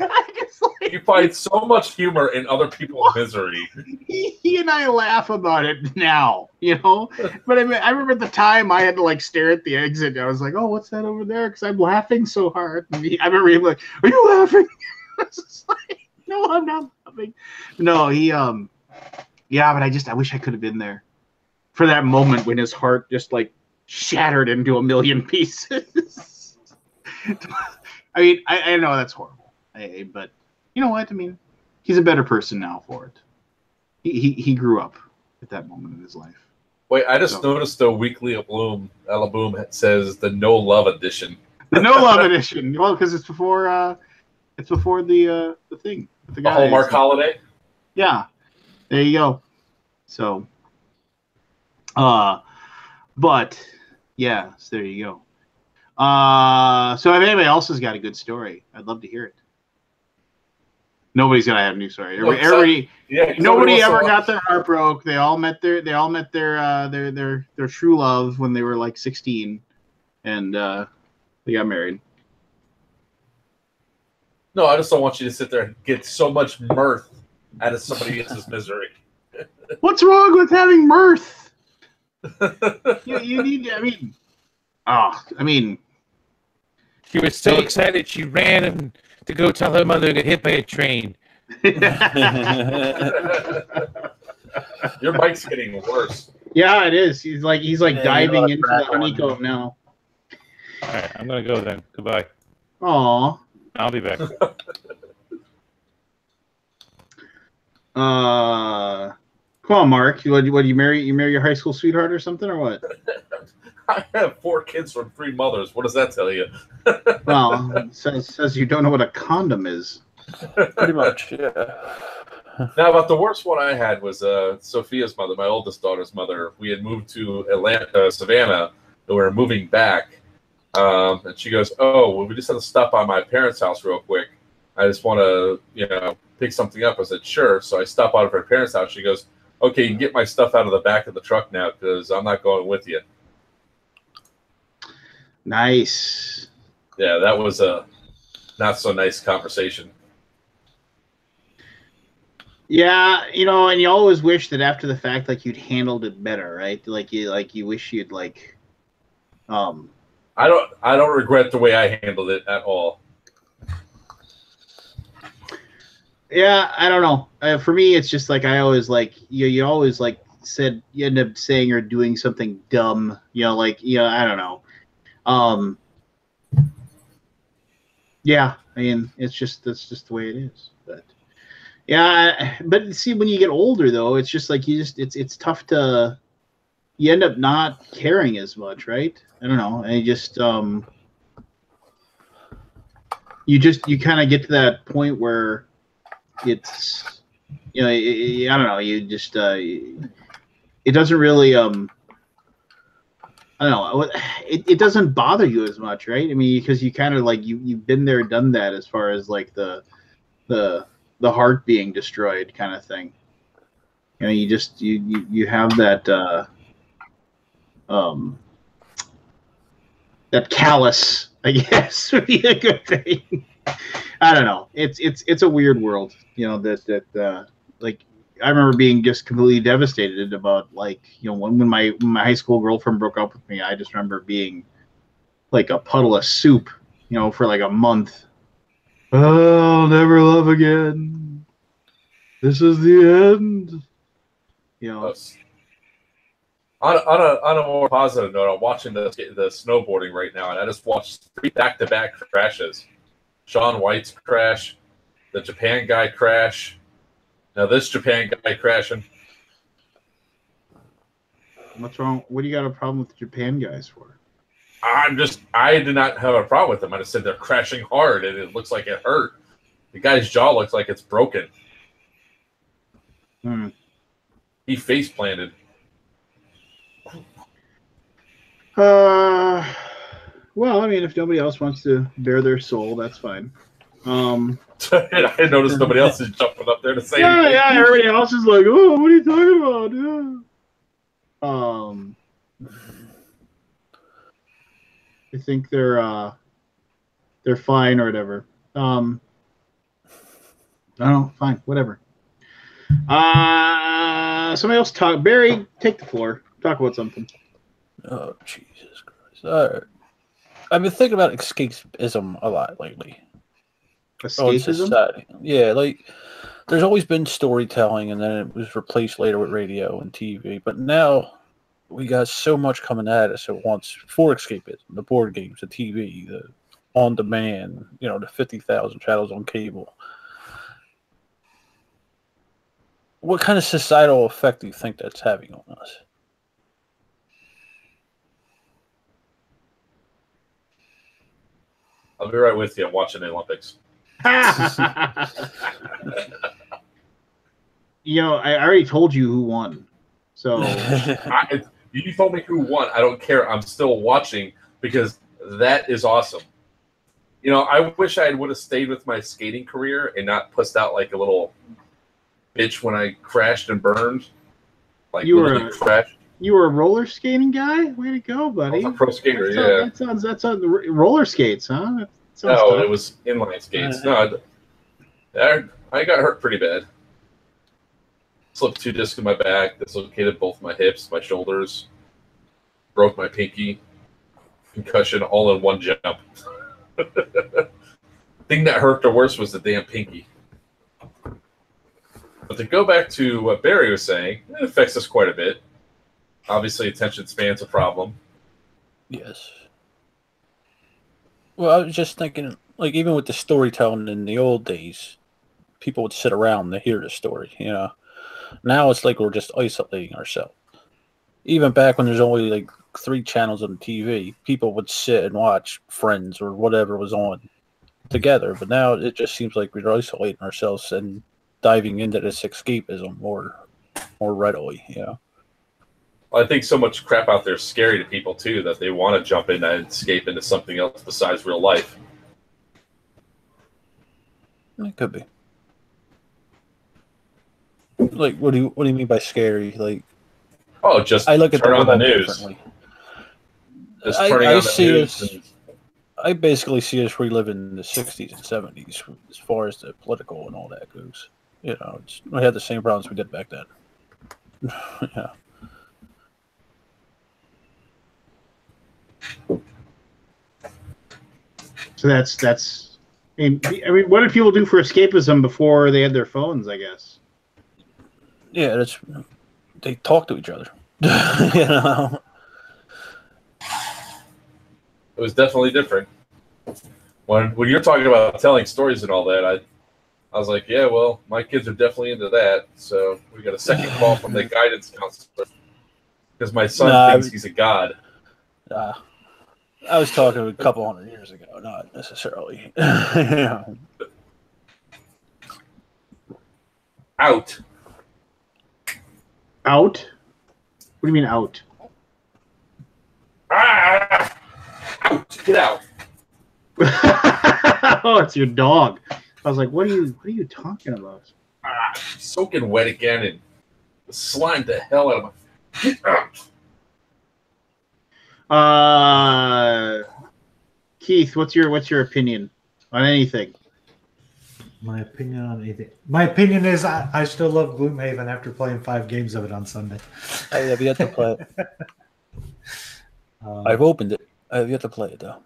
You find so much humor in other people's misery. He and I laugh about it now, But I remember at the time I had to like stare at the exit. I was like, "Oh, what's that over there?" Because I'm laughing so hard. And I remember him like, "Are you laughing?" I was just like, "No, I'm not laughing." No, yeah, but I wish I could have been there for that moment when his heart just like shattered into a million pieces. I mean, I know that's horrible, but you know what? I mean, he's a better person now for it. He grew up at that moment in his life. Wait, I just noticed the weekly Alaboom says the No Love edition. The No Love edition. Well, because it's before the thing. The Hallmark holiday. Yeah, there you go. So, but yeah, so there you go. So if anybody else has got a good story, I'd love to hear it. Nobody's gonna have a new story. Everybody, nobody ever got their heart broke. They all met their true love when they were like 16, and they got married. No, I just don't want you to sit there and get so much mirth out of somebody else's misery. What's wrong with having mirth? you need. I mean, she was so excited she ran to go tell her mother to get hit by a train. Your bike's getting worse. Yeah, it is. He's like diving into the honeycomb now. All right, I'm gonna go then. Goodbye. Aw. I'll be back. Come on, Mark. What you marry your high school sweetheart or something, or what? I have 4 kids from 3 mothers. What does that tell you? Well, it says you don't know what a condom is. Pretty much, yeah. Now, about the worst one I had was Sophia's mother, my oldest daughter's mother. We had moved to Savannah, and we were moving back. And she goes, "Oh, well, we just had to stop by my parents' house real quick. I just want to, pick something up." I said, "Sure." So I stopped out of her parents' house. She goes, "Okay, you can get my stuff out of the back of the truck now because I'm not going with you." Nice. Yeah, that was a not so nice conversation. Yeah, and you always wish that after the fact, like you'd handled it better, right? Like you wish you'd like. I don't regret the way I handled it at all. Yeah, I don't know. For me, it's just like I always like you always like said you end up saying or doing something dumb. I don't know. Yeah, I mean that's just the way it is. But yeah, but see, when you get older though, it's just like it's tough to. You end up not caring as much, right? I don't know. I just you kind of get to that point where it's I don't know. You just it doesn't really I don't know. It doesn't bother you as much, right? I mean, because you kind of like you've been there, done that, as far as like the heart being destroyed kind of thing. You just you have that that callous, I guess, would be a good thing. I don't know. It's a weird world, that like I remember being just completely devastated about like, you know, when my high school girlfriend broke up with me. I just remember being like a puddle of soup, you know, for like a month. Oh, I'll never love again. This is the end. You know. On a more positive note, I'm watching the snowboarding right now, and I just watched 3 back-to-back crashes. Shaun White's crash, the Japan guy crash. Now this Japan guy crashing. What's wrong? What do you got a problem with Japan guys for? I did not have a problem with them. I just said they're crashing hard, and it looks like it hurt. The guy's jaw looks like it's broken. He face planted. Well, I mean, if nobody else wants to bare their soul, that's fine. I noticed nobody else is jumping up there to say anything. Yeah, everybody else is like, oh, what are you talking about? Yeah. I think they're fine or whatever. I don't know, fine, whatever. Somebody else talk. Barry, take the floor. Talk about something. Oh, Jesus Christ. All right. I've been thinking about escapism a lot lately. Escapism? Yeah, like there's always been storytelling, and then it was replaced later with radio and TV. But now we got so much coming at us at once for escapism: the board games, the TV, the on-demand, you know, the 50,000 channels on cable. What kind of societal effect do you think that's having on us? I'll be right with you. I'm watching the Olympics. You know, I already told you who won. So you told me who won. I don't care. I'm still watching because that is awesome. You know, I wish I would have stayed with my skating career and not pussed out like a little bitch when I crashed and burned. Like you were crashed. You were a roller skating guy? Way to go, buddy! I was a pro skater. That sounds roller skates, huh? No, tough. It was inline skates. No, I got hurt pretty bad. Slipped 2 discs in my back, dislocated both my hips, my shoulders, broke my pinky, concussion all in one jump. Thing that hurt the worst was the damn pinky. But to go back to what Barry was saying, it affects us quite a bit. Obviously, attention span's a problem. Yes. Well, I was just thinking, like, even with the storytelling in the old days, people would sit around to hear the story, you know. Now it's like we're just isolating ourselves. Even back when there's only, like, 3 channels on the TV, people would sit and watch Friends or whatever was on together. But now it just seems like we're isolating ourselves and diving into this escapism more readily, you know. I think so much crap out there is scary to people, too, that they want to jump in and escape into something else besides real life. It could be. Like, what do you mean by scary? Like, just I look at turn the on the world news. differently. Just turning on the news. I basically see us reliving the 60s and 70s as far as the political and all that goes. You know, we had the same problems we did back then. Yeah. So that's. I mean, what did people do for escapism before they had their phones? I guess. Yeah, they talk to each other. You know. It was definitely different. When you're talking about telling stories and all that, I was like, yeah, well, my kids are definitely into that. So we got a second call from the guidance counselor because my son thinks he's a god. I was talking a couple hundred years ago, not necessarily. Yeah. Out. Out? What do you mean out? Out! Get out! Oh, it's your dog. I was like, what are you talking about? Soaking wet again and slimed the hell out of my. Get out! Keith, what's your opinion on anything? My opinion on anything. My opinion is I still love Gloomhaven after playing 5 games of it on Sunday. I have yet to play it. I've opened it. I have yet to play it though.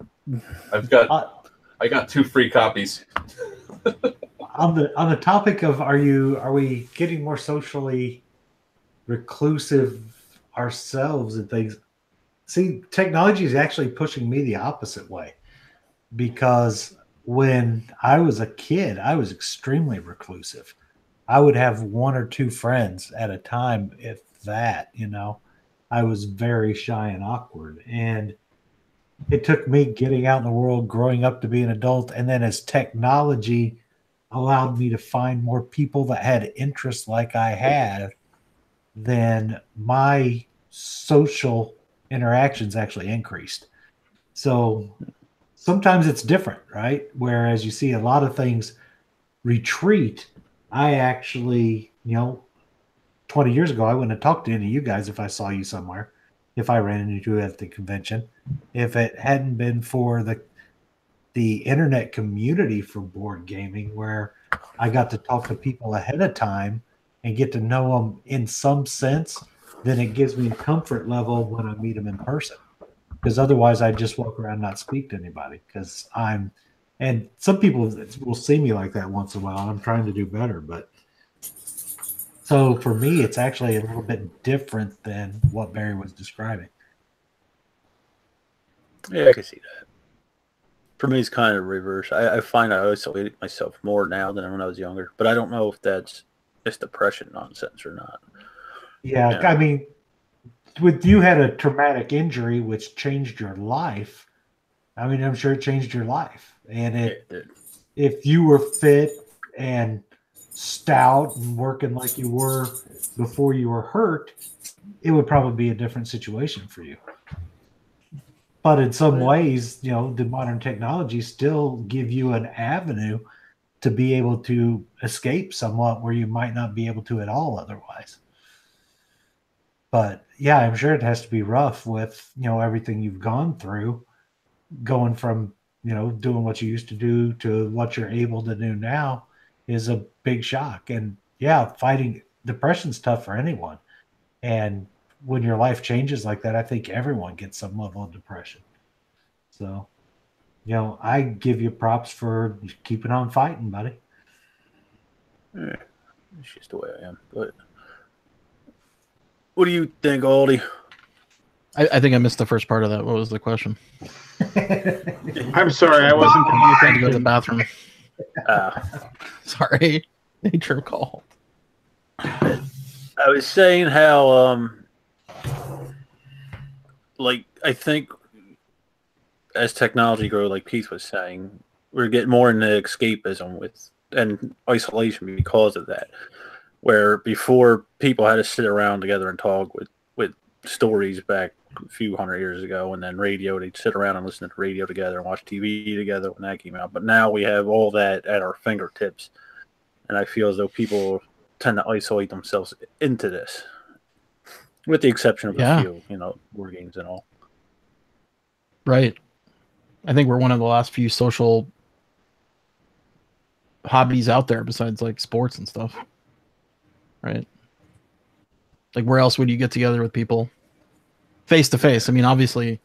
I got 2 free copies. On the topic of are we getting more socially reclusive ourselves and things? See, technology is actually pushing me the opposite way, because when I was a kid, I was extremely reclusive. I would have 1 or 2 friends at a time, if that, I was very shy and awkward. And it took me getting out in the world, growing up to be an adult. And then as technology allowed me to find more people that had interests like I had, then my social interactions actually increased. So sometimes it's different, right? Whereas you see a lot of things retreat. I actually, 20 years ago, I wouldn't have talked to any of you guys if I saw you somewhere, if I ran into you at the convention. If it hadn't been for the internet community for board gaming, where I got to talk to people ahead of time and get to know them in some sense, then it gives me a comfort level when I meet them in person. Because otherwise I just walk around and not speak to anybody, because and some people will see me like that once in a while, and I'm trying to do better. But so for me, it's actually a little bit different than what Barry was describing. Yeah, I can see that. For me, it's kind of reverse. I find I isolate myself more now than when I was younger, but I don't know if that's just depression nonsense or not. Yeah. I mean, with you had a traumatic injury which changed your life. I mean, I'm sure it changed your life. And if you were fit and stout and working like you were before you were hurt, it would probably be a different situation for you. But in some ways, the modern technology still give you an avenue to be able to escape somewhat where you might not be able to at all otherwise. But yeah, I'm sure it has to be rough with, everything you've gone through, going from, doing what you used to do to what you're able to do now is a big shock. And yeah, fighting depression's tough for anyone. And when your life changes like that, I think everyone gets some level of depression. So, I give you props for keeping on fighting, buddy. Yeah, it's just the way I am. But what do you think, Aldi? I think I missed the first part of that. What was the question? I'm sorry, I wasn't paying I had to go to the attention. bathroom. Sorry. Nature call. I was saying how, I think as technology grows, like Pete was saying, we're getting more into escapism and isolation because of that. Where before people had to sit around together and talk with stories back a few hundred years ago, and then radio, they'd sit around and listen to radio together and watch TV together when that came out. But now we have all that at our fingertips. And I feel as though people tend to isolate themselves into this, with the exception of a few, war games and all. Right. I think we're one of the last few social hobbies out there besides like sports and stuff. Right. Like, where else would you get together with people face to face? I mean, obviously,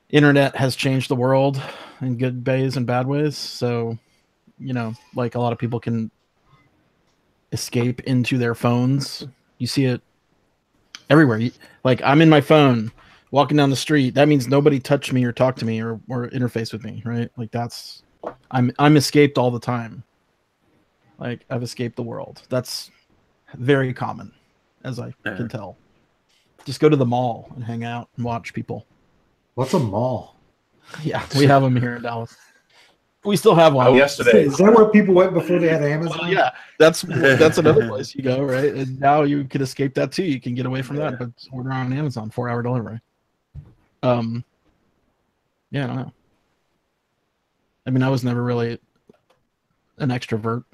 internet has changed the world in good ways and bad ways. So, like, a lot of people can escape into their phones. You see it everywhere. Like, I'm in my phone walking down the street. That means nobody touched me or talked to me or interface with me, right? Like, I'm escaped all the time. Like, I've escaped the world. That's very common, as I can tell. Just go to the mall and hang out and watch people. What's a mall? Yeah, we have them here in Dallas. We still have one. Yesterday. Is that where people went before they had Amazon? Well, yeah, that's another place you go, right? And now you can escape that too. You can get away from that, but order on Amazon, 4-hour delivery. Yeah, I don't know. I mean, I was never really an extrovert,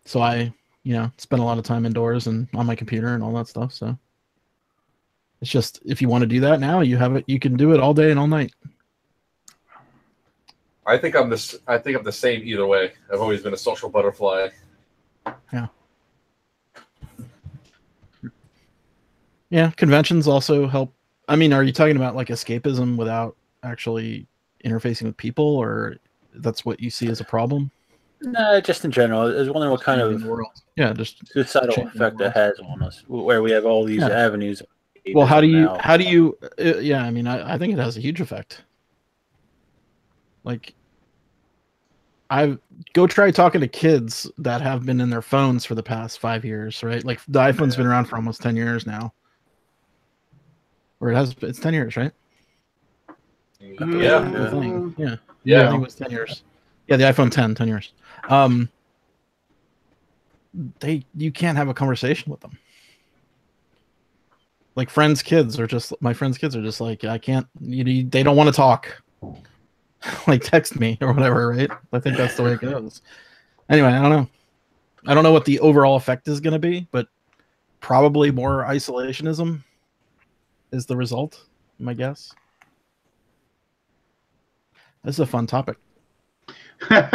so I spend a lot of time indoors and on my computer and all that stuff. So it's just, if you want to do that now, you have it. You can do it all day and all night. I think I'm the same either way. I've always been a social butterfly. Yeah. Yeah, conventions also help. I mean, are you talking about like escapism without actually interfacing with people, or that's what you see as a problem? No, just in general. I was wondering what kind Changing of the world. Yeah, just societal changing the effect it world. has on us, where we have all these Yeah. avenues. Well, how do now. you yeah, I mean, I think it has a huge effect. Like, go try talking to kids that have been in their phones for the past 5 years, right? Like the iPhone's been around for almost 10 years now. Or it's 10 years, right? Yeah. The thing. Yeah. Yeah. I think it was 10 years. Yeah, the iPhone 10 years. You can't have a conversation with them. Like my friends' kids are just like, I can't, they don't want to talk. Like text me or whatever, right? I think that's the way it goes. Anyway, I don't know. I don't know what the overall effect is going to be, but probably more isolationism is the result, my guess. This is a fun topic. Well,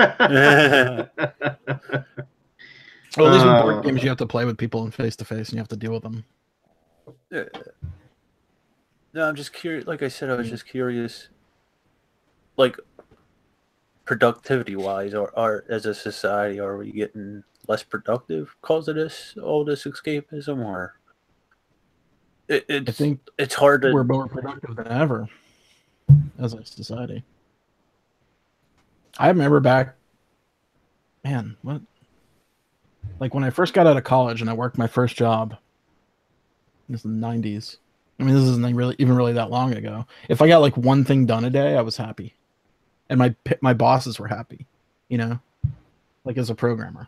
at least with board games, you have to play with people in face to face, and you have to deal with them. No, I'm just curious. Like I said, I was just curious. Like, productivity-wise, or as a society, are we getting less productive because of all this escapism, or I think it's hard to. We're more productive than ever as a society. I remember back, man, what? Like when I first got out of college and I worked my first job. This is the 90s. I mean, this isn't really that long ago. If I got like one thing done a day, I was happy, and my bosses were happy, like as a programmer.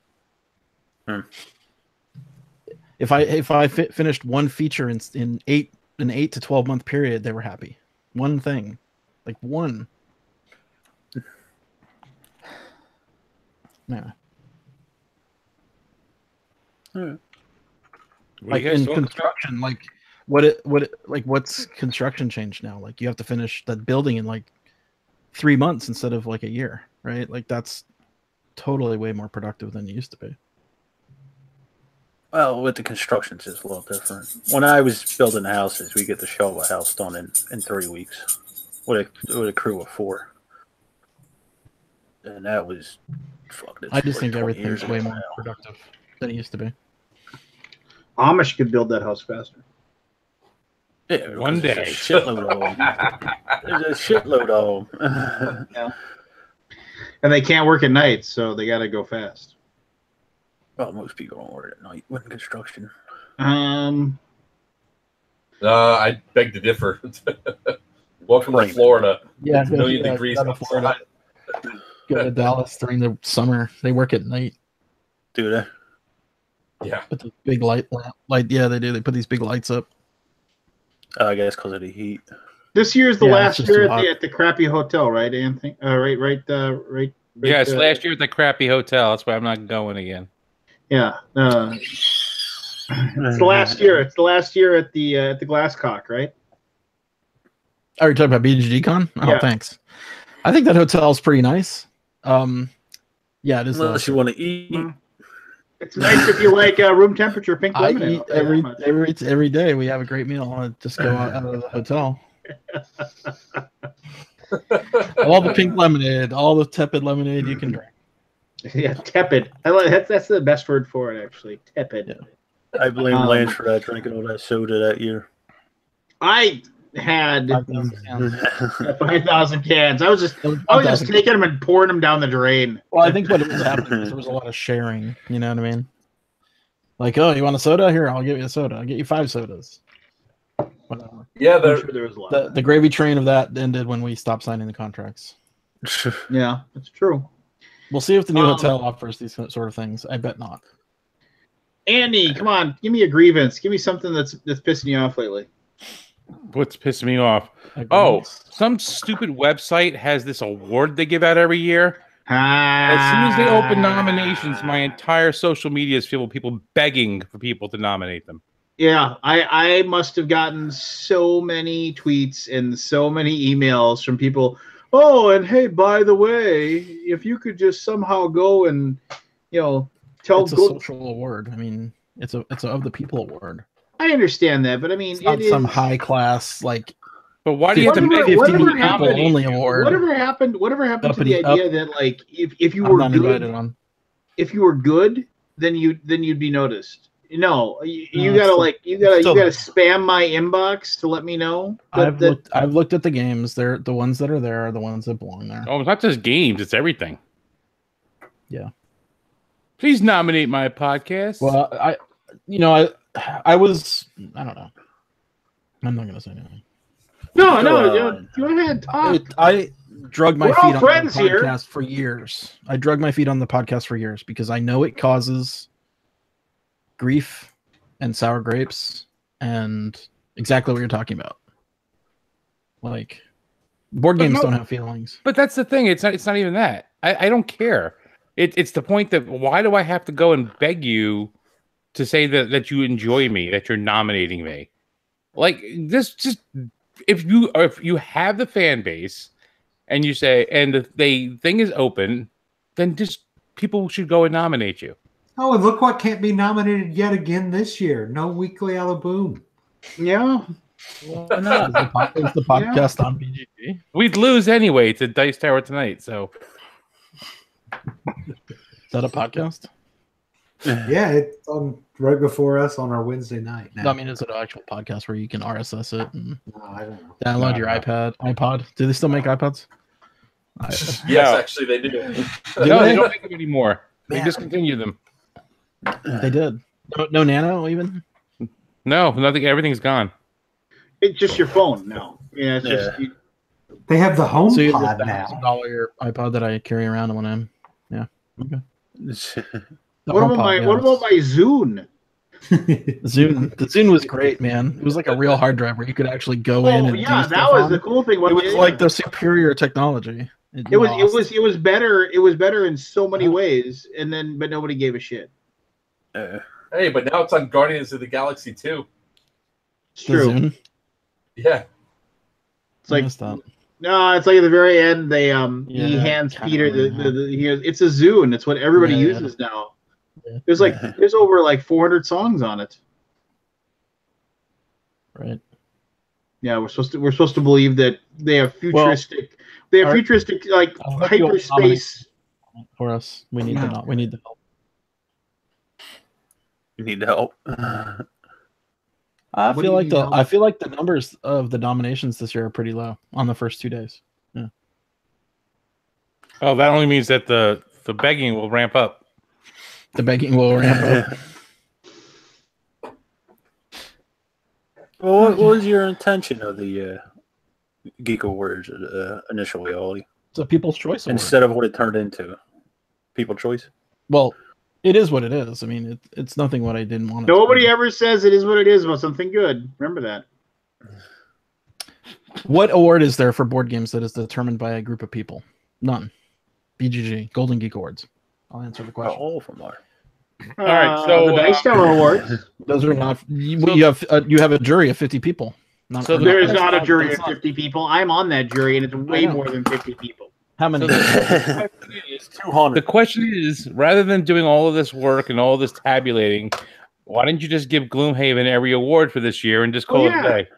If I finished one feature in an 8 to 12 month period, they were happy. One thing, like one. Yeah. Like in construction, like what's construction change now? Like you have to finish that building in like 3 months instead of like a year, right? Like that's totally way more productive than it used to be. Well, with the constructions, it's a little different. When I was building houses, we get to show a house done in 3 weeks with a crew of 4, and that was I just think everything's way more productive than it used to be. Amish could build that house faster. Yeah, one day. There's a shitload of them. There's a shitload of them. Yeah. And they can't work at night, so they got to go fast. Well, most people don't work at night with construction. I beg to differ. Welcome to Florida. Yeah, it's 1,000,000 degrees outside. Go to Dallas during the summer. They work at night. Do they? Yeah. Put the big light. Yeah, they do. They put these big lights up. I guess because of the heat. This year is the last year at the crappy hotel, right, Anthony? Right. Yeah, it's last year at the crappy hotel. That's why I'm not going again. Yeah. It's the last year. It's the last year at the Glasscock, right? Oh, you're talking about BGG-Con? Oh, yeah. Thanks. I think that hotel's pretty nice. Yeah, it is. Unless you want to eat. It's nice if you like room temperature pink lemonade. I eat every day. We have a great meal. I want to just go out of the hotel. All the pink lemonade, all the tepid lemonade you can drink. Yeah, tepid. I like that's the best word for it, actually. Tepid. Yeah. I blame Lance for that, drinking all that soda that year. I had 5,000 cans. I was just taking them and pouring them down the drain. Well, I think what was happening is there was a lot of sharing. You know what I mean? Like, oh, you want a soda? Here, I'll give you a soda. I'll get you 5 sodas. Whatever. Yeah, I'm sure there was a lot. The gravy train of that ended when we stopped signing the contracts. Yeah, that's true. We'll see if the new hotel offers these sort of things. I bet not. Andy, come on, give me a grievance. Give me something that's pissing you off lately. What's pissing me off? Oh, some stupid website has this award they give out every year. As soon as they open nominations, my entire social media is filled with people begging for people to nominate them. Yeah, I must have gotten so many tweets and so many emails from people. oh, and hey, by the way, if you could just somehow go and, tell. It's a social award. I mean, it's a of the people award. I understand that, but I mean, It's not some high class But why do you have to make 50 whatever people happened- only award? Whatever happened to the Uppity idea that like if you I'm were not good, invited on. if you were good, then you'd be noticed. No, you No, gotta still- you gotta still- spam my inbox to let me know. I've looked at the games. They're the ones that are there are the ones that belong there. Oh, it's not just games; it's everything. Yeah. Please nominate my podcast. Well, I don't know. I'm not gonna say anything. No, go ahead, talk. I drug my We're feet all on the friends here. podcast for years. I drug my feet on the podcast for years because I know it causes grief and sour grapes and exactly what you're talking about. Like board games don't have feelings. But that's the thing. It's not even that. I don't care. It's the point that why do I have to go and beg you to say that you enjoy me, that you're nominating me? Like this, just if you have the fan base and you say and the thing is open, then just people should go and nominate you. Oh, and look what can't be nominated yet again this year. No weekly Alaboom. Yeah. Why not? Is the podcast on BGG? We'd lose anyway to Dice Tower tonight. So Is that a podcast? Yeah, it's on right before us on our Wednesday night. Now. No, I mean, it's an actual podcast where you can RSS it and No, I don't know. download No, your no. iPod. Do they still make iPods? Yes, No. actually, they do. no, they? they don't make them anymore. They Man. discontinued them. They did. No nano even. No, nothing. Everything's gone. It's just your phone now. Yeah, it's Yeah. just They have the home So you pod have now. $1,000 iPod that I carry around when I'm. Yeah. Okay. The what HomePod, about my yeah, what about my Zune? Zune? The Zune was great, man. It was like a real hard drive where you could actually go in Oh and yeah, do that stuff was on. the cool thing. It was like the superior technology. it was better. It was better in so many ways, but nobody gave a shit. Hey, but now it's on Guardians of the Galaxy 2. It's true. Zune. Yeah. It's like missed that. no, it's like at the very end he Yeah, hands kinda Peter weird, it's a Zune. It's what everybody Yeah, yeah. uses now. Yeah. There's over like 400 songs on it. Right. Yeah, we're supposed to believe that they have futuristic Art- like I'll let you all hyperspace. For us, we need Yeah. the we need the help. You need help. I What feel do you like need help? I feel like the numbers of the nominations this year are pretty low on the first 2 days. Oh, that only means that the begging will ramp up. The begging will ramp up. Well, what was your intention of the Geek Awards initially, Ollie? It's a People's Choice Award. Instead of what it turned into? People choice? Well, it is what it is. I mean, it's nothing what I didn't want. Nobody ever says it is what it is about something good. Remember that. What award is there for board games that is determined by a group of people? None. BGG, Golden Geek Awards. I'll answer the question. All of them are. All right, so, the Dice Tower Awards. Those are not. You have a jury of 50 people. Not, So There is That's not a not- jury that's of not- 50 people. I'm on that jury, and it's way know. more than 50 people. How many? It's 200. The question is, rather than doing all of this work and all this tabulating, why didn't you just give Gloomhaven every award for this year and just call Oh, it yeah. a day?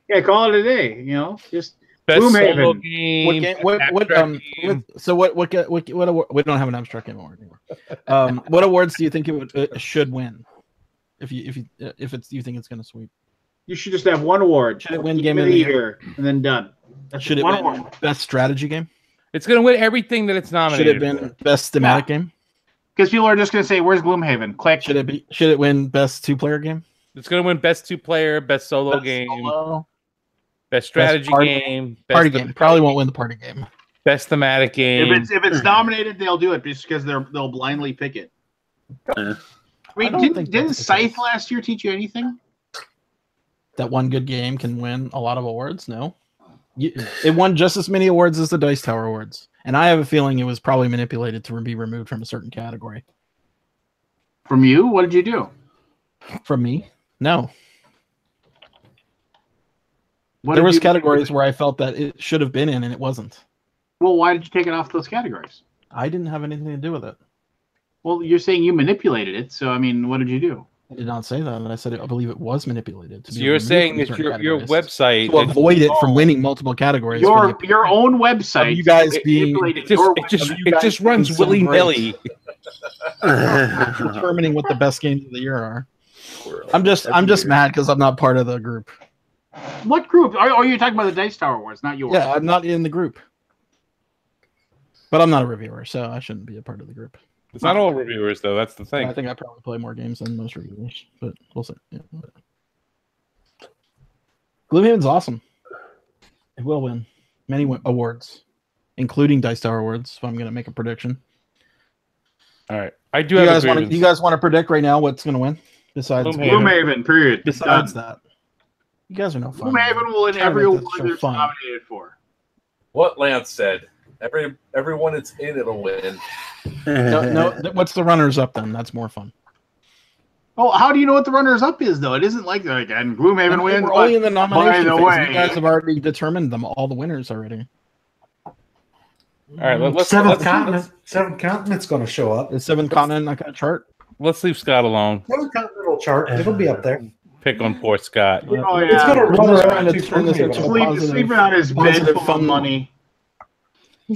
Yeah, call it a day. Just Best Gloomhaven. solo What game. game? What abstract game. so what award, we don't have an abstract game award anymore. What awards do you think it should win? If you think it's going to sweep? you should just have one award. Should it win Game of the Year? and then done. That's Should it one win award. best strategy game? It's going to win everything that it's Should nominated. it win best thematic game? Because people are just going to say, "Where's Gloomhaven?" Click. Should it win best 2-player game? It's going to win best 2-player, best solo Best game, solo? best strategy party- game, best Party game probably won't win the party game. best thematic game. If it's nominated, they'll do it just because they'll blindly pick it. Yeah. I mean, I don't think didn't that's the Scythe case. last year teach you anything? That one good game can win a lot of awards. No, it won just as many awards as the Dice Tower Awards, and I have a feeling it was probably manipulated to be removed from a certain category. From you? What did you do? From me, no. What There did was you- categories where I felt that it should have been in and it wasn't. Well, why did you take it off those categories? I didn't have anything to do with it. Well, you're saying you manipulated it. So, I mean, what did you do? I did not say that. I said I believe it was manipulated. To So be you're removed saying from that certain your categories. website to avoid it from winning multiple categories. Your own website. You guys being manipulated it your just website. it just runs being so willy nilly. determining what the best games of the year are. I'm just mad because I'm not part of the group. What group? Are you talking about the Dice Tower Wars, not yours? Yeah, I'm not in the group. But I'm not a reviewer, so I shouldn't be a part of the group. It's not all reviewers, though. That's the thing. I think I probably play more games than most reviewers, but we'll see. Yeah. Gloomhaven's awesome. It will win many awards, including Dice Tower Awards, if I'm going to make a prediction. All right. I do have a grievance. Do you guys want to predict right now what's going to win? Besides Gloomhaven, period. Besides that. You guys are no fun. Gloomhaven will win every award it's nominated for. What Lance said. Everyone it's in, it'll win. No, what's the runners up then? That's more fun. Oh, how do you know what the runners up is though? It isn't like that. And Gloomhaven wins. We're only in the nomination phase. Way, you guys have already determined all the winners already. All right, let's Seventh Continent's going to show up. Is Seventh Continent not got a chart? Let's leave Scott alone. Seventh Continental chart. It'll be up there. Pick on poor Scott. Oh, yeah. It's going to run around to turn this into a positive, sleeping on his bed positive full of money.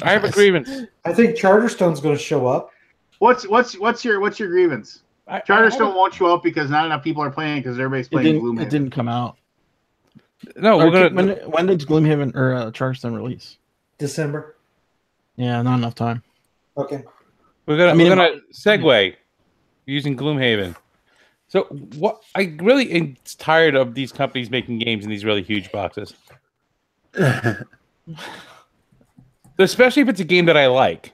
I have a grievance. I think Charterstone's going to show up. What's your grievance? Charterstone won't show up because not enough people are playing because everybody's playing Gloomhaven. It didn't come out. No, we're gonna. When did Gloomhaven or Charterstone release? December. Yeah, not enough time. Okay. We're gonna segue using Gloomhaven. So what? I really am tired of these companies making games in these really huge boxes. Especially if it's a game that I like.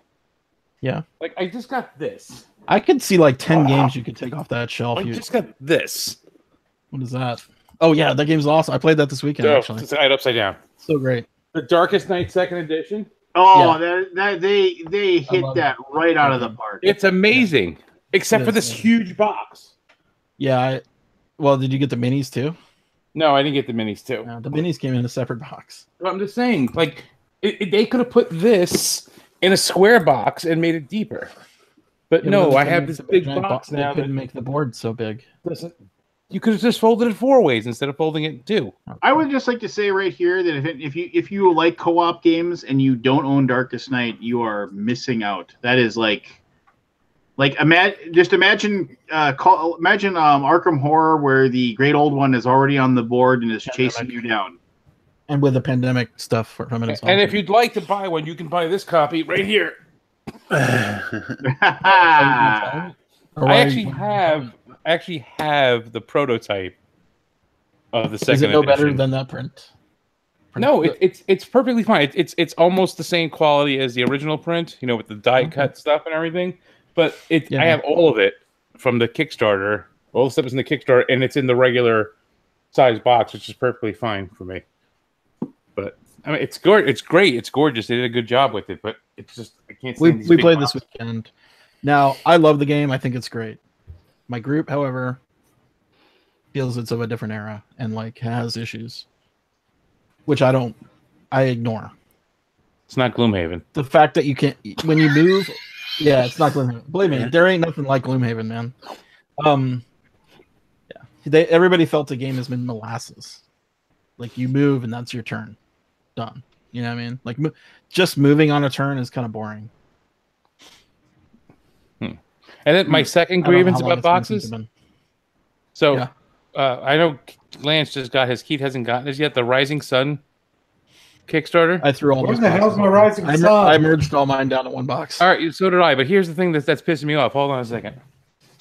Yeah. Like, I just got this. I could see like 10 games you could take off that shelf. I just got this. What is that? Oh, yeah, that game's awesome. I played that this weekend, actually. It's upside down. So great. The Darkest Night 2nd Edition. Oh, yeah. They hit that right out of the park. It's amazing. Except for this huge box. Yeah. Well, did you get the minis, too? No, I didn't get the minis, too. No, the minis came in a separate box. Well, I'm just saying, like... they could have put this in a square box and made it deeper. But no, I have this big box now. They couldn't make the board so big. You could have just folded it 4 ways instead of folding it 2. I would just like to say right here that if you like co-op games and you don't own Darkest Night, you are missing out. That is imagine Arkham Horror where the great old one is already on the board and is chasing you down. And with the pandemic stuff from it as well. And if you'd like to buy one, you can buy this copy right here. I actually have the prototype of the second. Is it no edition. better than that print? No, it's perfectly fine. It's almost the same quality as the original print, with the die cut stuff and everything. But I have all of it from the Kickstarter. All the stuff is in the Kickstarter, and it's in the regular size box, which is perfectly fine for me. But I mean, it's great. It's gorgeous. They did a good job with it, but it's just I can't. We played this weekend. Now I love the game. I think it's great. My group, however, feels it's of a different era and has issues, which I ignore. It's not Gloomhaven. The fact that you can't when you move, it's not Gloomhaven. Believe me, there ain't nothing like Gloomhaven, man. Everybody felt the game has been molasses. Like you move and that's your turn. Done. You know what I mean? Like just moving on a turn is kind of boring. And then my second grievance about boxes. So I know Lance just got his. Keith hasn't gotten his yet. The Rising Sun Kickstarter. I threw all. Where the hell's my Rising Sun? I merged all mine down to one box. All right, so did I. But here's the thing that's pissing me off. Hold on a second.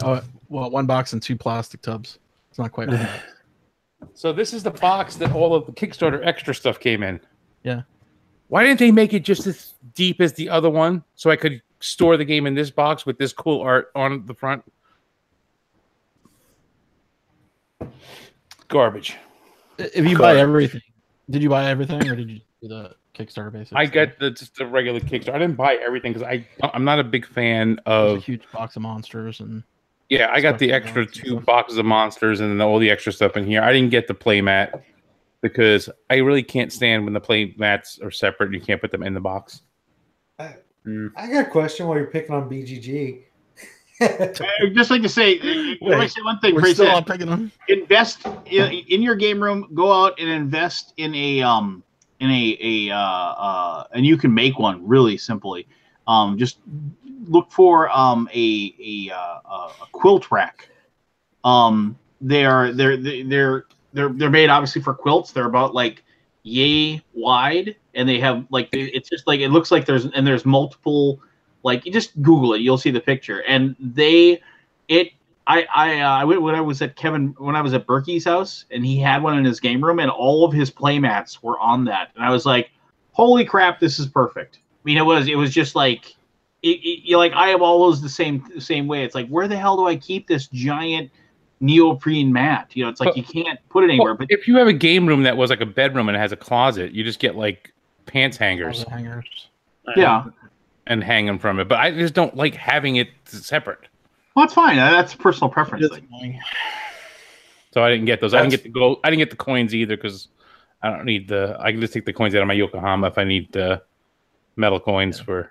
Oh well, one box and 2 plastic tubs. It's not quite. So this is the box that all of the Kickstarter extra stuff came in. Yeah. Why didn't they make it just as deep as the other one so I could store the game in this box with this cool art on the front? Garbage. If you buy everything, did you buy everything or did you do the Kickstarter basics? I got just the regular Kickstarter. I didn't buy everything because I'm not a big fan of a huge box of monsters and. Yeah, I got the extra 2 boxes of monsters and then all the extra stuff in here. I didn't get the playmat because I really can't stand when the playmats are separate and you can't put them in the box. I got a question while you're picking on BGG. I'd just like to say, let me say one thing. We're still on picking on. Invest in your game room. Go out and invest in and you can make one really simply. Just look for a quilt rack. They're made obviously for quilts. They're about like yay wide, and they have like it's just like it looks like there's multiple. Like you just Google it, you'll see the picture. And I went when I was at Berkey's house, and he had one in his game room, and all of his playmats were on that. And I was like, "Holy crap, this is perfect!" I mean, it was just like, you like I have all those the same way. It's like, where the hell do I keep this giant neoprene mat? You know, it's like you can't put it anywhere. But if you have a game room that was like a bedroom and it has a closet, you just get like pants hangers. Yeah. And hang them from it, but I just don't like having it separate. Well, that's fine. That's a personal preference thing. So I didn't get those. I didn't get the gold. I didn't get the coins either because I don't need the. I can just take the coins out of my Yokohama if I need the metal coins for.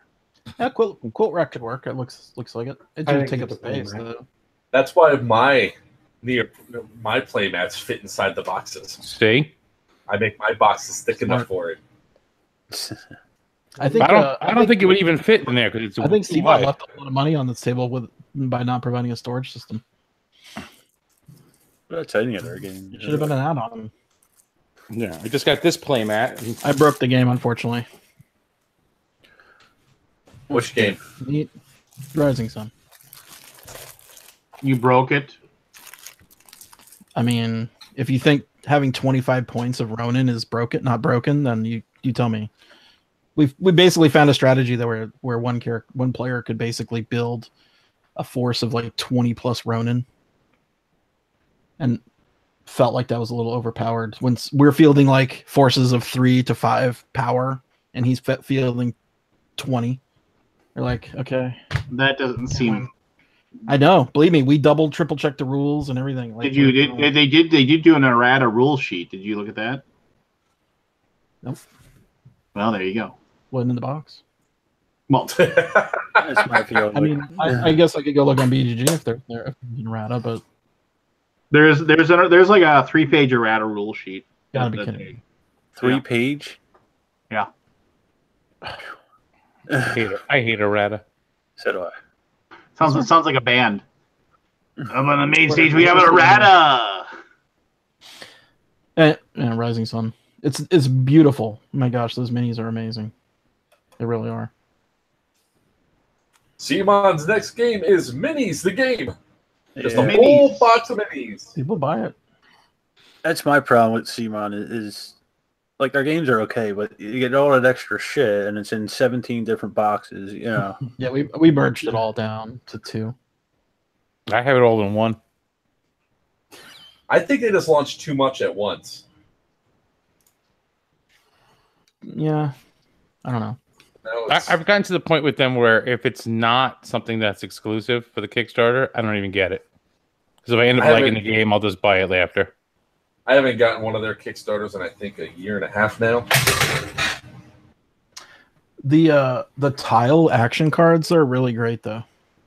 Yeah, quilt rack could work. It looks like it. It should take up space though. That's why my playmats fit inside the boxes. See, I make my boxes thick enough for it. I think I don't think it would even fit in there because it's. I think Steve left a lot of money on this table by not providing a storage system. That's any other game. It should have been an add-on. Yeah, I just got this playmat. I broke the game, unfortunately. Which game? Rising Sun. You broke it. I mean, if you think having 25 points of Ronin is not broken, then you tell me. We basically found a strategy that where one player could basically build a force of like 20 plus Ronin, and felt like that was a little overpowered. When we're fielding like forces of 3 to 5 power, and he's fielding 20, we're like, okay, that doesn't seem. I know. Believe me, we triple checked the rules and everything. Like, they did do an errata rule sheet. Did you look at that? Nope. Well, there you go. Wasn't in the box. Well, That's my feeling. I mean, I guess I could go look on BGG if they're in errata, but there's like a 3-page errata rule sheet. Gotta be kidding me. 3-page? Yeah. I hate errata. So do I. Sounds like a band. Up on the main stage, we have an errata. And Rising Sun. It's beautiful. Oh my gosh, those minis are amazing. They really are. Simon's next game is Minis, the game. Just a Minis. whole box of Minis. People buy it. That's my problem with Simon is like our games are okay, but you get all that extra shit and it's in 17 different boxes, you know. Yeah, we merged it all down to 2. I have it all in one. I think they just launched too much at once. Yeah. I don't know. I've gotten to the point with them where if it's not something that's exclusive for the Kickstarter, I don't even get it. Because if I end up liking the game, I'll just buy it after. I haven't gotten one of their Kickstarters in I think a year and a half now. The tile action cards are really great though.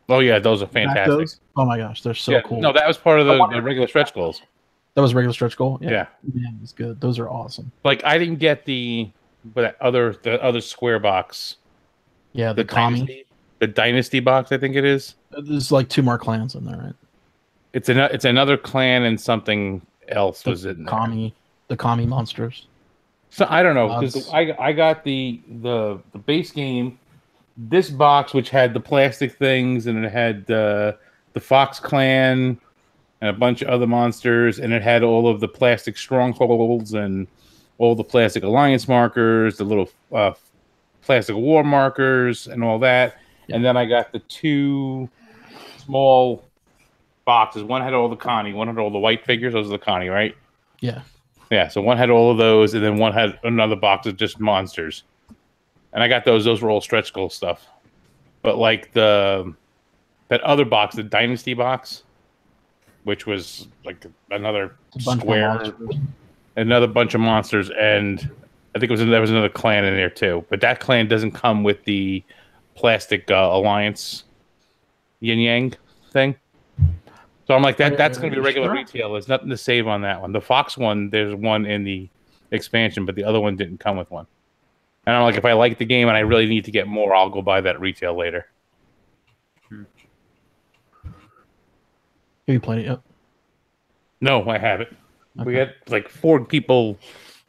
Oh yeah, those are fantastic. Oh my gosh, they're so cool. No, that was part of the regular stretch goals. That was regular stretch goal. Yeah, it's good. Those are awesome. Like I didn't get the other square box. Yeah, the Kami. The Dynasty box, I think it is. There's like 2 more clans in there, right? It's another clan and something else was in there. The Kami monsters. So I don't know because I got the base game, this box which had the plastic things and it had the Fox Clan and a bunch of other monsters and it had all of the plastic strongholds and all the plastic alliance markers, the little plastic war markers and all that. Yeah. And then I got the 2 small boxes. One had all the Connie, one had all the white figures. Those are the Connie, right? Yeah. Yeah, so one had all of those, and then one had another box of just monsters. And I got those. Those were all stretch goal stuff. But like that other box, the Dynasty box, which was like another square, another bunch of monsters, and I think there was another clan in there too, but that clan doesn't come with the plastic alliance yin yang thing. So I'm like that's going to be regular retail. There's nothing to save on that one. The Fox one, there's one in the expansion, but the other one didn't come with one. And I'm like, if I like the game and I really need to get more, I'll go buy that retail later. Have you played it yet? No, I haven't. Okay. We got like 4 people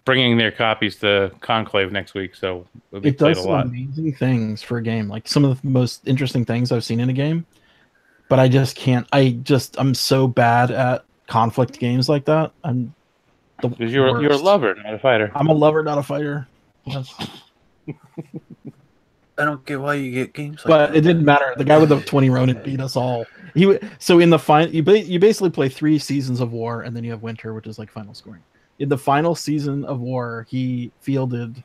bringing their copies to Conclave next week, so it does some amazing things for a game. Like some of the most interesting things I've seen in a game. But I just can't. I'm so bad at conflict games like that. Because you're a lover, not a fighter. I'm a lover, not a fighter. Yes. I don't get why you get games like but that. It didn't matter. The guy with the 20 Ronin beat us all. So in the final, you basically play 3 seasons of war, and then you have winter, which is like final scoring. In the final season of war, he fielded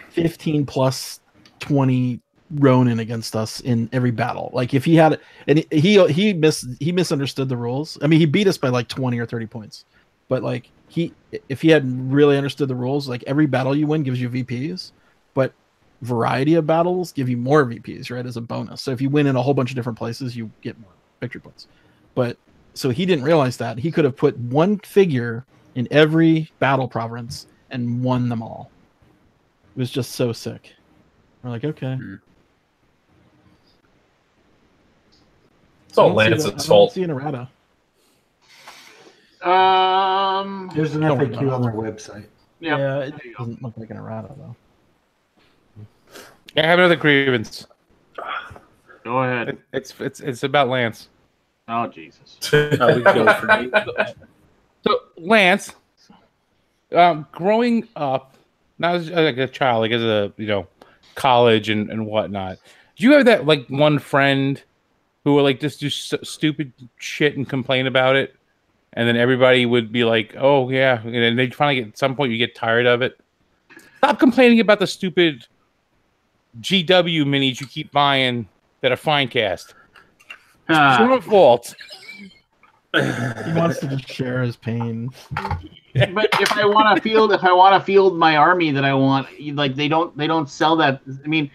15 plus 20 Ronin against us in every battle. Like if he had, and he misunderstood the rules. I mean, he beat us by like 20 or 30 points, but like if he had really understood the rules, like every battle you win gives you VPs, but variety of battles give you more VPs, right, as a bonus. So if you win in a whole bunch of different places, you get more victory points. But so he didn't realize that he could have put one figure in every battle province and won them all. It was just so sick. We're like, okay. It's all Lance's fault. See an errata. There's an FAQ on their website. Yeah, it doesn't look like an errata though. I have another grievance. Go ahead. It's about Lance. Oh Jesus. So Lance, growing up, not as like a child, like as a college and whatnot, do you have that like one friend who would like just do stupid shit and complain about it, and then everybody would be like, "Oh yeah," and then they finally at some point you get tired of it. Stop complaining about the stupid GW minis you keep buying that are fine cast. It's your own fault. He wants to just share his pain. But if I want to field my army that I want, like they don't sell that. I mean,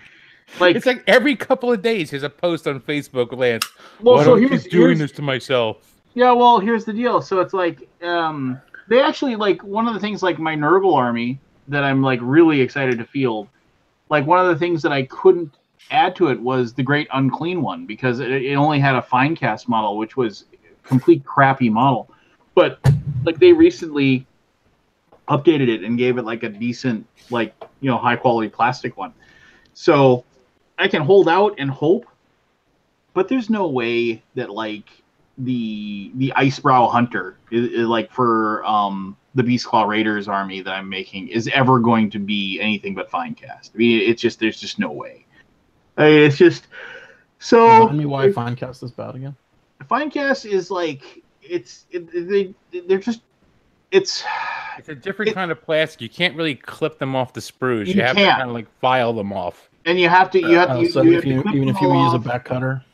like it's like every couple of days there's a post on Facebook, Lance. Well, why so do I keep doing this to myself? Yeah, well, here's the deal. So it's like they actually like one of the things like my Nurgle army that I'm like really excited to field. Like one of the things that I couldn't add to it was the Great Unclean one because it only had a fine cast model, which was a complete crappy model. But like they recently updated it and gave it like a decent, like high quality plastic one. So I can hold out and hope, but there's no way that like the Icebrow Hunter is like for the Beastclaw Raiders army that I'm making is ever going to be anything but fine cast. I mean, it's just there's just no way. I mean, it's just so. Remind me why fine cast is bad again. Fine cast is like it's a different kind of plastic. You can't really clip them off the sprues. You have to kind of like file them off. And you have to even if you use a back cutter.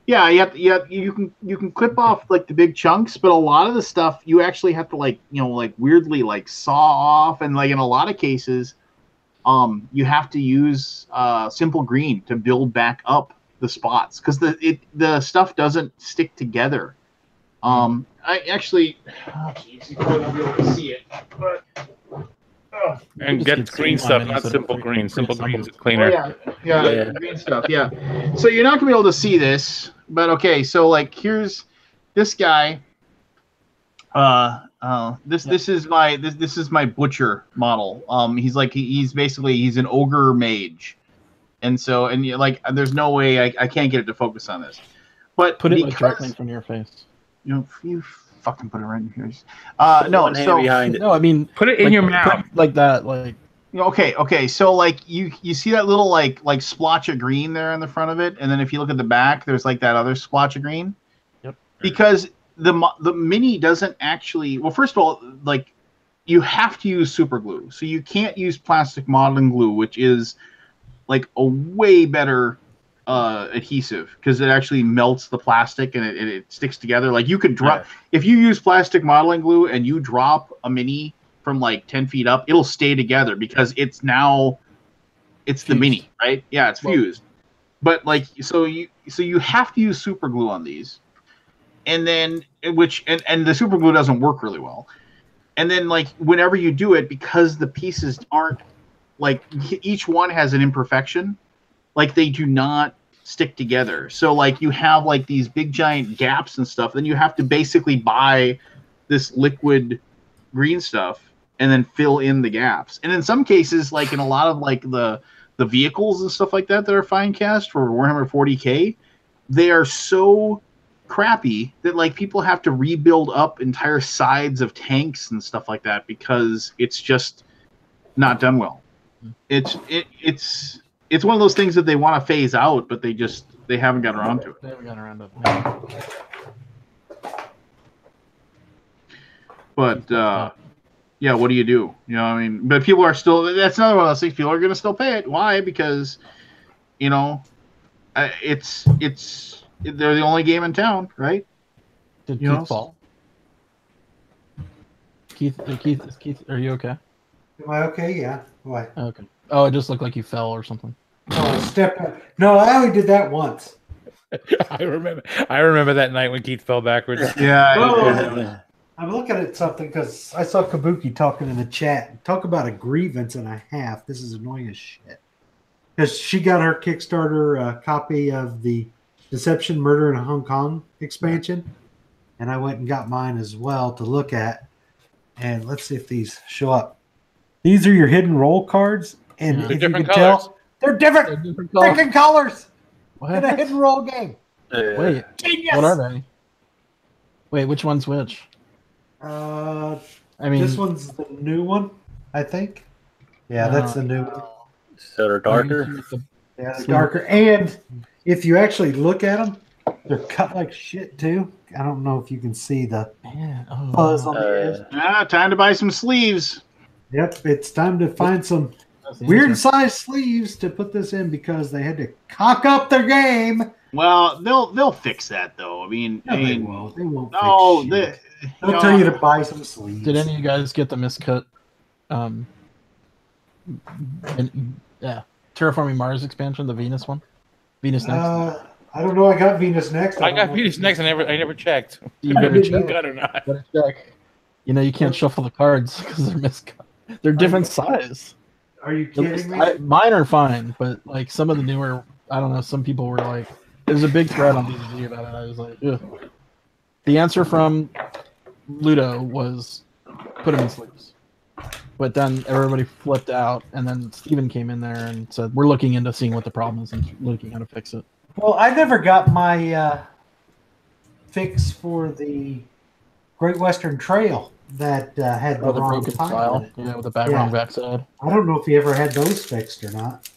Yeah, you can clip off like the big chunks, but a lot of the stuff you actually have to like weirdly like saw off, and like in a lot of cases, you have to use simple green to build back up the spots because the stuff doesn't stick together. I actually, you probably won't be able to see it, but. And get green stuff, not simple green. Simple green is cleaner. Oh, yeah, green stuff. Yeah. So you're not gonna be able to see this, but okay. So like, here's this guy. This is my butcher model. He's basically an ogre mage, and like there's no way I can't get it to focus on this. But put it directly in front of your face. You fucking put it right in here. No, so behind it. No, I mean put it in your mouth like that. Like okay. So like you see that little like splotch of green there in the front of it, and then if you look at the back, there's like that other splotch of green. Yep. Because the mini doesn't actually. Well, first of all, like you have to use super glue, so you can't use plastic modeling glue, which is like a way better adhesive because it actually melts the plastic and it sticks together. Like you could drop if you use plastic modeling glue and you drop a mini from like 10 feet up, it'll stay together because it's the mini, right? Yeah, it's fused. But like, so you have to use super glue on these, and then and the super glue doesn't work really well. And then like whenever you do it, because the pieces aren't like each one has an imperfection, like they do not stick together. So like you have like these big giant gaps and stuff. Then you have to basically buy this liquid green stuff and then fill in the gaps. And in some cases, like in a lot of like the vehicles and stuff like that are fine cast for Warhammer 40K, they are so crappy that like people have to rebuild up entire sides of tanks and stuff like that because it's just not done well. It's one of those things that they want to phase out, but they haven't gotten around to it. They haven't gotten around to it. But yeah, what do? You know, I mean, but people are still. That's another one of those things. People are going to still pay it. Why? Because, you know, they're the only game in town, right? Did You know? Keith fall? Keith, are you okay? Am I okay? Yeah. Why? Okay. Oh, it just looked like you fell or something. Oh, step up. No, I only did that once. I remember that night when Keith fell backwards. Yeah. I'm looking at something because I saw Kabuki talking in the chat. Talk about a grievance and a half. This is annoying as shit. Because she got her Kickstarter copy of the Deception, Murder in Hong Kong expansion. And I went and got mine as well to look at. And let's see if these show up. These are your hidden roll cards. And They're if you can different colors. tell, they're different freaking colors What? in a hidden roll game. Wait, Genius! what are they? Wait, which one's which? I I mean, this one's the new one, I think. Yeah, that's the new one. So they're darker. Yeah, they're darker. And if you actually look at them, they're cut like shit too. I don't know if you can see the fuzz on the edge. Time to buy some sleeves. Yep, it's time to find some weird size sleeves to put this in because they had to cock up their game. Well, they'll fix that though. I mean, No, they won't. They won't. no, fix shit. They'll tell you to buy some sleeves. Did any of you guys get the miscut? Terraforming Mars expansion, the Venus one, Venus Next. I don't know. I got Venus Next. I got Venus Next. I never checked. You better check. Got or not. Better check. You know you can't shuffle the cards because they're miscut. They're different size. Are you kidding me? Mine are fine, but like some of the newer, I don't know. Some people were like, "There's a big thread on DDG about it." I was like, ugh. The answer from Ludo was put them in sleeves. But then everybody flipped out, and then Steven came in there and said, we're looking into seeing what the problem is and looking how to fix it. Well, I never got my fix for the Great Western Trail that had the wrong broken tile in it. Yeah, with the wrong backside. I don't know if he ever had those fixed or not.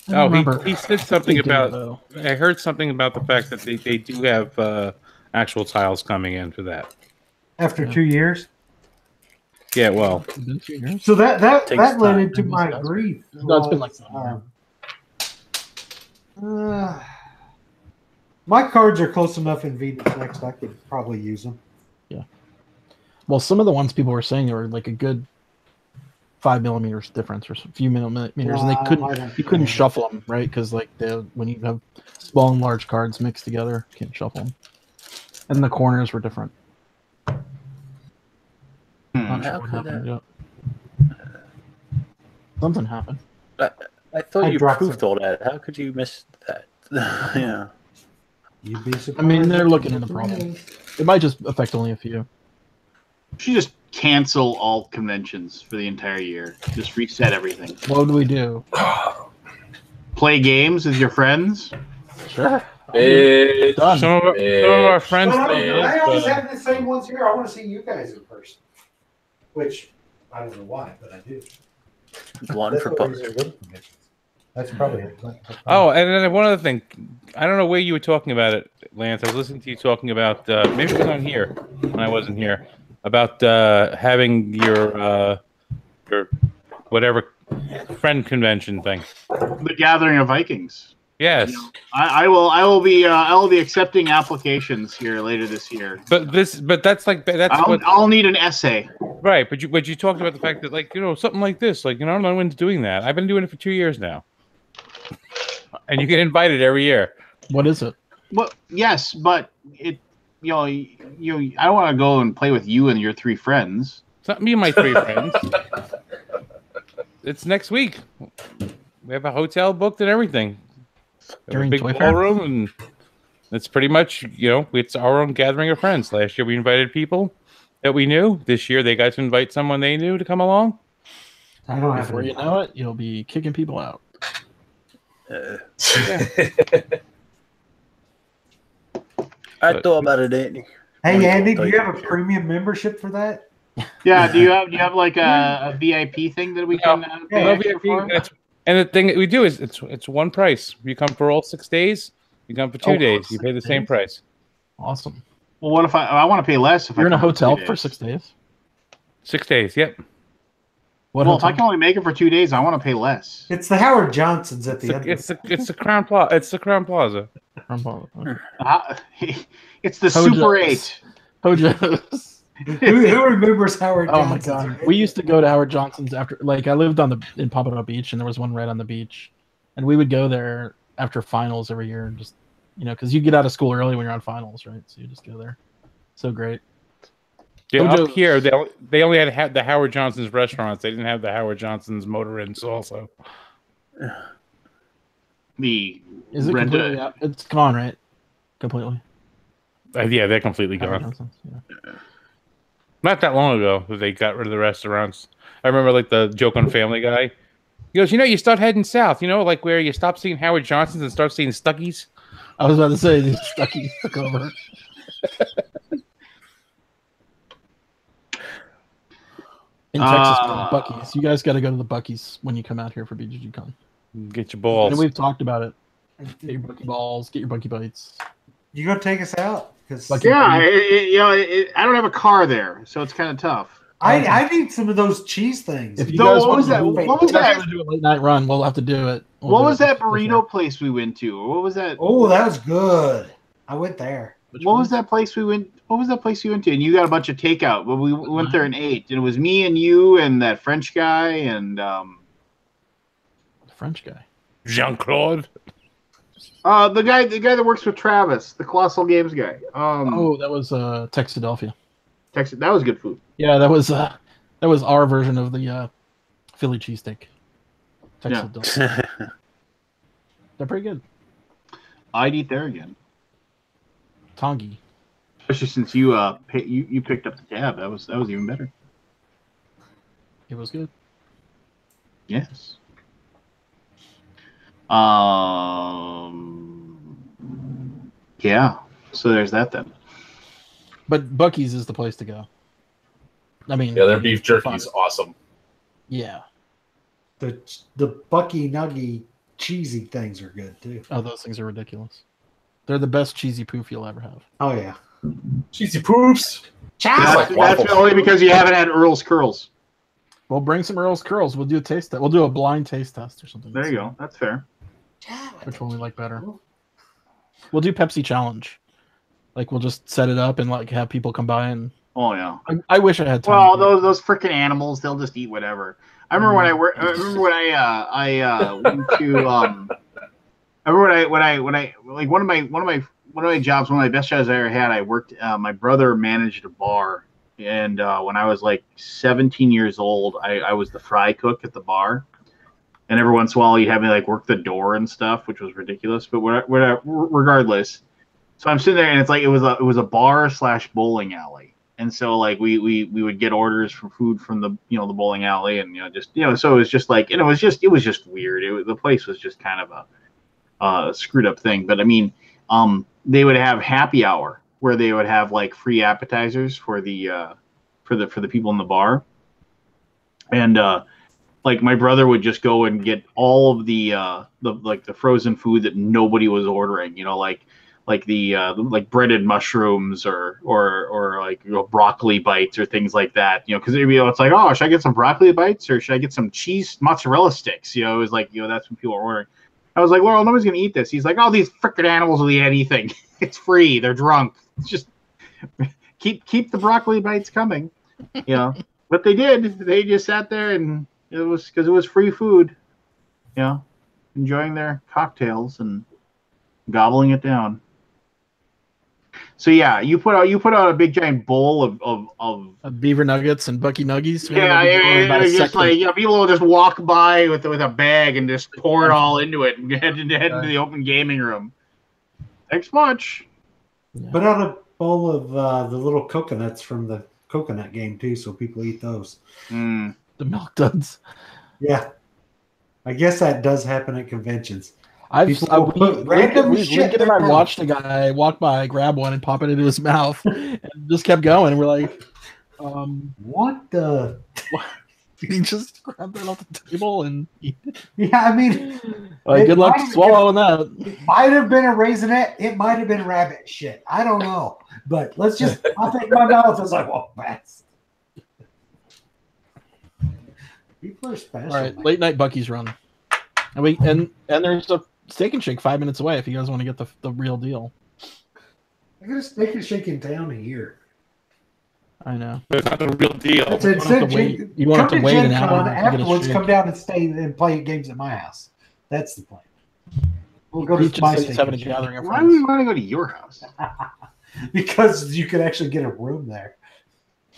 He said something about. I heard something about the fact that they do have actual tiles coming in for that. After 2 years? Yeah, well. So that led time. into my grief. No, it's been like my cards are close enough in Venus Next. I could probably use them. Yeah. Well, some of the ones people were saying were like a good 5 millimeters difference or a few millimeters, and you couldn't shuffle them, right? Because like when you have small and large cards mixed together, you can't shuffle them. And the corners were different. Not sure what happened yet. Something happened. I thought you dropped proved all that. How could you miss that? Yeah. You'd be surprised. I mean, they're looking into the problem. It might just affect only a few. You should just cancel all conventions for the entire year. Just reset everything. What would we do? Play games with your friends. Sure. Done. Some of our friends. I always have the same ones here. I want to see you guys in person. Which, I don't know why, but I do. One for both. That's probably it. Oh, and then one other thing. I don't know where you were talking about it, Lance. I was listening to you talking about, maybe it was on here when I wasn't here, about having your whatever friend convention thing. The Gathering of Vikings. Yes. I will be accepting applications here later this year. But that's I'll need an essay. Right, but you talked about the fact that something like this, I don't know when's doing that. I've been doing it for 2 years now, and you get invited every year. What is it? Well, yes, but I don't want to go and play with you and your 3 friends. It's not me and my 3 friends. It's next week. We have a hotel booked and everything. During a big Toy Fair? ballroom, and it's pretty much it's our own gathering of friends. Last year we invited people that we knew. This year they got to invite someone they knew to come along. I don't have Before you know it, you'll be kicking people out. I thought about it, Andy. Hey, Andy, do you have a premium membership for that? Yeah, do you have like a VIP thing that we can pay No extra VIP, for? and the thing that we do is it's one price. You come for all 6 days. You come for 2 days. You pay the same price. Awesome. Well, what if I want to pay less? If You're in a come for hotel 2 for days? 6 days? 6 days. Yep. What Well, if hotel? I can only make it for 2 days, I want to pay less. It's the Howard Johnsons at the end. It's the Crown Plaza. It's the Crown Plaza. It's the Hojo's. Super 8. Hojo's. Who remembers Howard Oh my Johnson's? god. We used to go to Howard Johnson's after, I lived in Pompano Beach, and there was one right on the beach, and we would go there after finals every year, and just because you get out of school early when you're on finals, right? So you just go there. So great. Yeah, Hojo's. up here they only had the Howard Johnson's restaurants. They didn't have the Howard Johnson's motor inns also. The Is it completely out? It's gone, right? Completely. Yeah, they're completely Howard gone. Johnson's, yeah. Not that long ago that they got rid of the restaurants. I remember the joke on Family Guy. He goes, you start heading south, where you stop seeing Howard Johnson's and start seeing Stuckies. I was about to say these Stuckies took over. In Texas, Buc-ee's. You guys got to go to the Buc-ee's when you come out here for BGG-Con. Get your balls. And we've talked about it. Get your Buc-ee balls. Get your Buc-ee bites. You gonna take us out? Yeah, I don't have a car there, so it's kind of tough. I need some of those cheese things. If you So guys what want was to that? do, What was that? do a late night run, we'll have to do it. What was that burrito place we went to? What was that? Oh, that was good. I went there. What was that place we went? What was that place you went to? And you got a bunch of takeout. But we went there and ate. And it was me and you and that French guy and The French guy. Jean-Claude. the guy that works with Travis, the Colossal Games guy. That was Texadelphia. Texas. That was good food. Yeah, that was our version of the Philly cheesesteak. Texadelphia. They're pretty good. I'd eat there again, Tongi. especially since you you picked up the tab. That was even better. It was good. Yes. Yeah. So there's that then. But Buc-ee's is the place to go. I mean, Yeah, their beef jerky is awesome. Yeah. The Bucky Nuggy cheesy things are good too. Oh, those things are ridiculous. They're the best cheesy poof you'll ever have. Oh yeah. Cheesy poofs. That's only because you haven't had Earl's Curls. We'll bring some Earl's Curls. We'll do a taste test. We'll do a blind taste test or something. There you go. That's fair. Which one we like better? We'll do Pepsi challenge. We'll just set it up and have people come by and. Oh yeah. I wish I had time. Well, those freaking animals, they'll just eat whatever. I remember when I went to I remember one of my jobs, one of my best jobs I ever had. I worked. My brother managed a bar, and when I was 17 years old, I was the fry cook at the bar. And every once in a while, you'd have me work the door and stuff, which was ridiculous. But regardless, so I'm sitting there, and it's it was a bar / bowling alley. And so we would get orders for food from the the bowling alley, and so it was just and it was just weird. The place was just kind of a screwed up thing. But I mean, they would have happy hour where they would have free appetizers for the people in the bar, and my brother would just go and get all of the frozen food that nobody was ordering. The breaded mushrooms or broccoli bites or things like that. Because it's oh, should I get some broccoli bites or should I get some cheese mozzarella sticks? It was that's what people are ordering. I was like, well, nobody's gonna eat this. He's like, oh, these frickin' animals will eat anything. It's free. They're drunk. It's just keep the broccoli bites coming. You know, but they did. They just sat there, and it was because it was free food. You know, enjoying their cocktails and gobbling it down. So yeah, you put out a big giant bowl of Beaver nuggets and Bucky nuggies. yeah, it's just like people will just walk by with a bag and just pour it all into it and head into the open gaming room. Thanks much. Yeah. Put out a bowl of the little coconuts from the coconut game too, so people eat those. The milk duds. Yeah, I guess that does happen at conventions. Lincoln and I watched a guy walk by, grab one, and pop it into his mouth, and just kept going. And we're like, "What the?" He just grabbed it off the table and eat it. Yeah, I mean, good luck swallowing that. It might have been a raisinette. It might have been rabbit shit. I don't know. But let's just. I think my mouth was like, "Well, that's." People are special. All right, late night Bucky's run, and there's a Steak and Shake 5 minutes away if you guys want to get the real deal. I got a Steak and Shake in town here. I know. It's not a real deal. You want to wait an hour afterwards. Come down and stay and play games at my house. That's the plan. We'll go to my having a gathering of friends. Why do we want to go to your house? Because you could actually get a room there.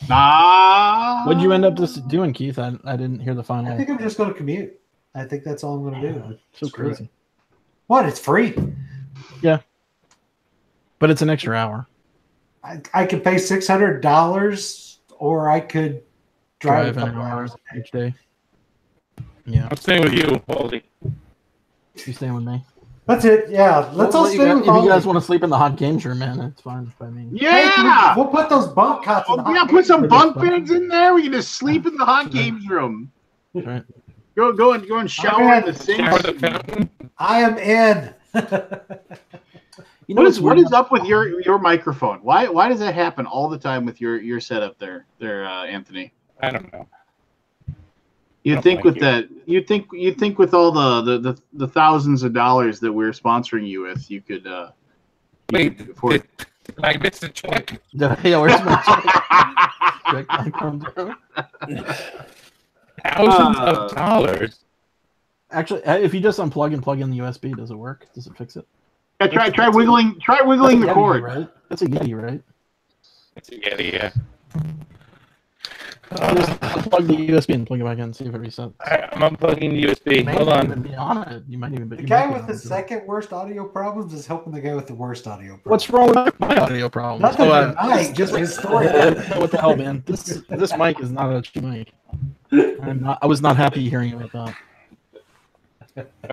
What did you end up just doing, Keith? I didn't hear the final. I think I'm just going to commute. I think that's all I'm going to do. So crazy. What? It's free. Yeah. But it's an extra hour. I could pay $600, or I could drive an hour each day. Yeah. I'm staying with you, Baldy. You staying with me? That's it. Yeah. Let's all stay with If you guys want to sleep in the hot games room, man, it's fine by me. Yeah. We'll put those bunk cots in the hot put some bunk beds in there. We can just sleep in the hot games room. Right. Go and shower in the sink. I am in. You know what is up with your microphone? Why does that happen all the time with your setup there, Anthony? I don't know. You'd think with all the thousands of dollars that we're sponsoring you with, you could wait. Did I miss a check? Yeah, where's my check? Thousands of dollars. Actually, if you just unplug and plug in the USB, does it work? Does it fix it? Yeah, try wiggling the cord. Right? That's a Yeti, right? It's a Yeti, yeah. Just unplug the USB and plug it back in and see if it resets. I'm unplugging the USB. Hold on. Be on it. You might even be. The guy with the second worst audio problems is helping the guy with the worst audio problems. What's wrong with my audio problems? Nothing just his story. What the hell, man? This mic is not a cheap mic. I was not happy hearing about that.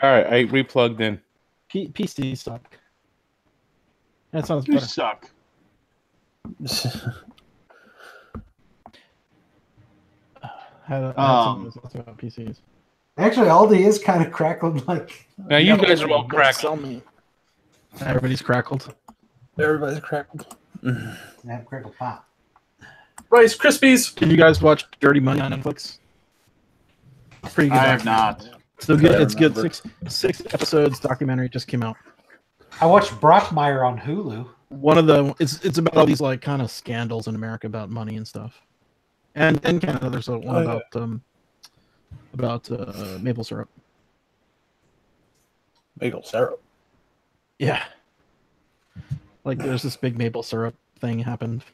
All right, I replugged in. PCs suck. That sounds You better. suck. Had some about PCs. Actually, Aldi is kind of crackled. Like Now you guys are all cracked. Sell me. Everybody's crackled. Everybody's crackled. Snap, crackle, pop. Rice Krispies. Did you guys watch Dirty Money on Netflix? It's pretty good. I have not. So good. It's good. Six episodes. Documentary just came out. I watched Brockmire on Hulu. One of the it's about all these like kind of scandals in America about money and stuff. And in Canada, there's one about maple syrup. Maple syrup. Yeah. Like there's this big maple syrup thing happened.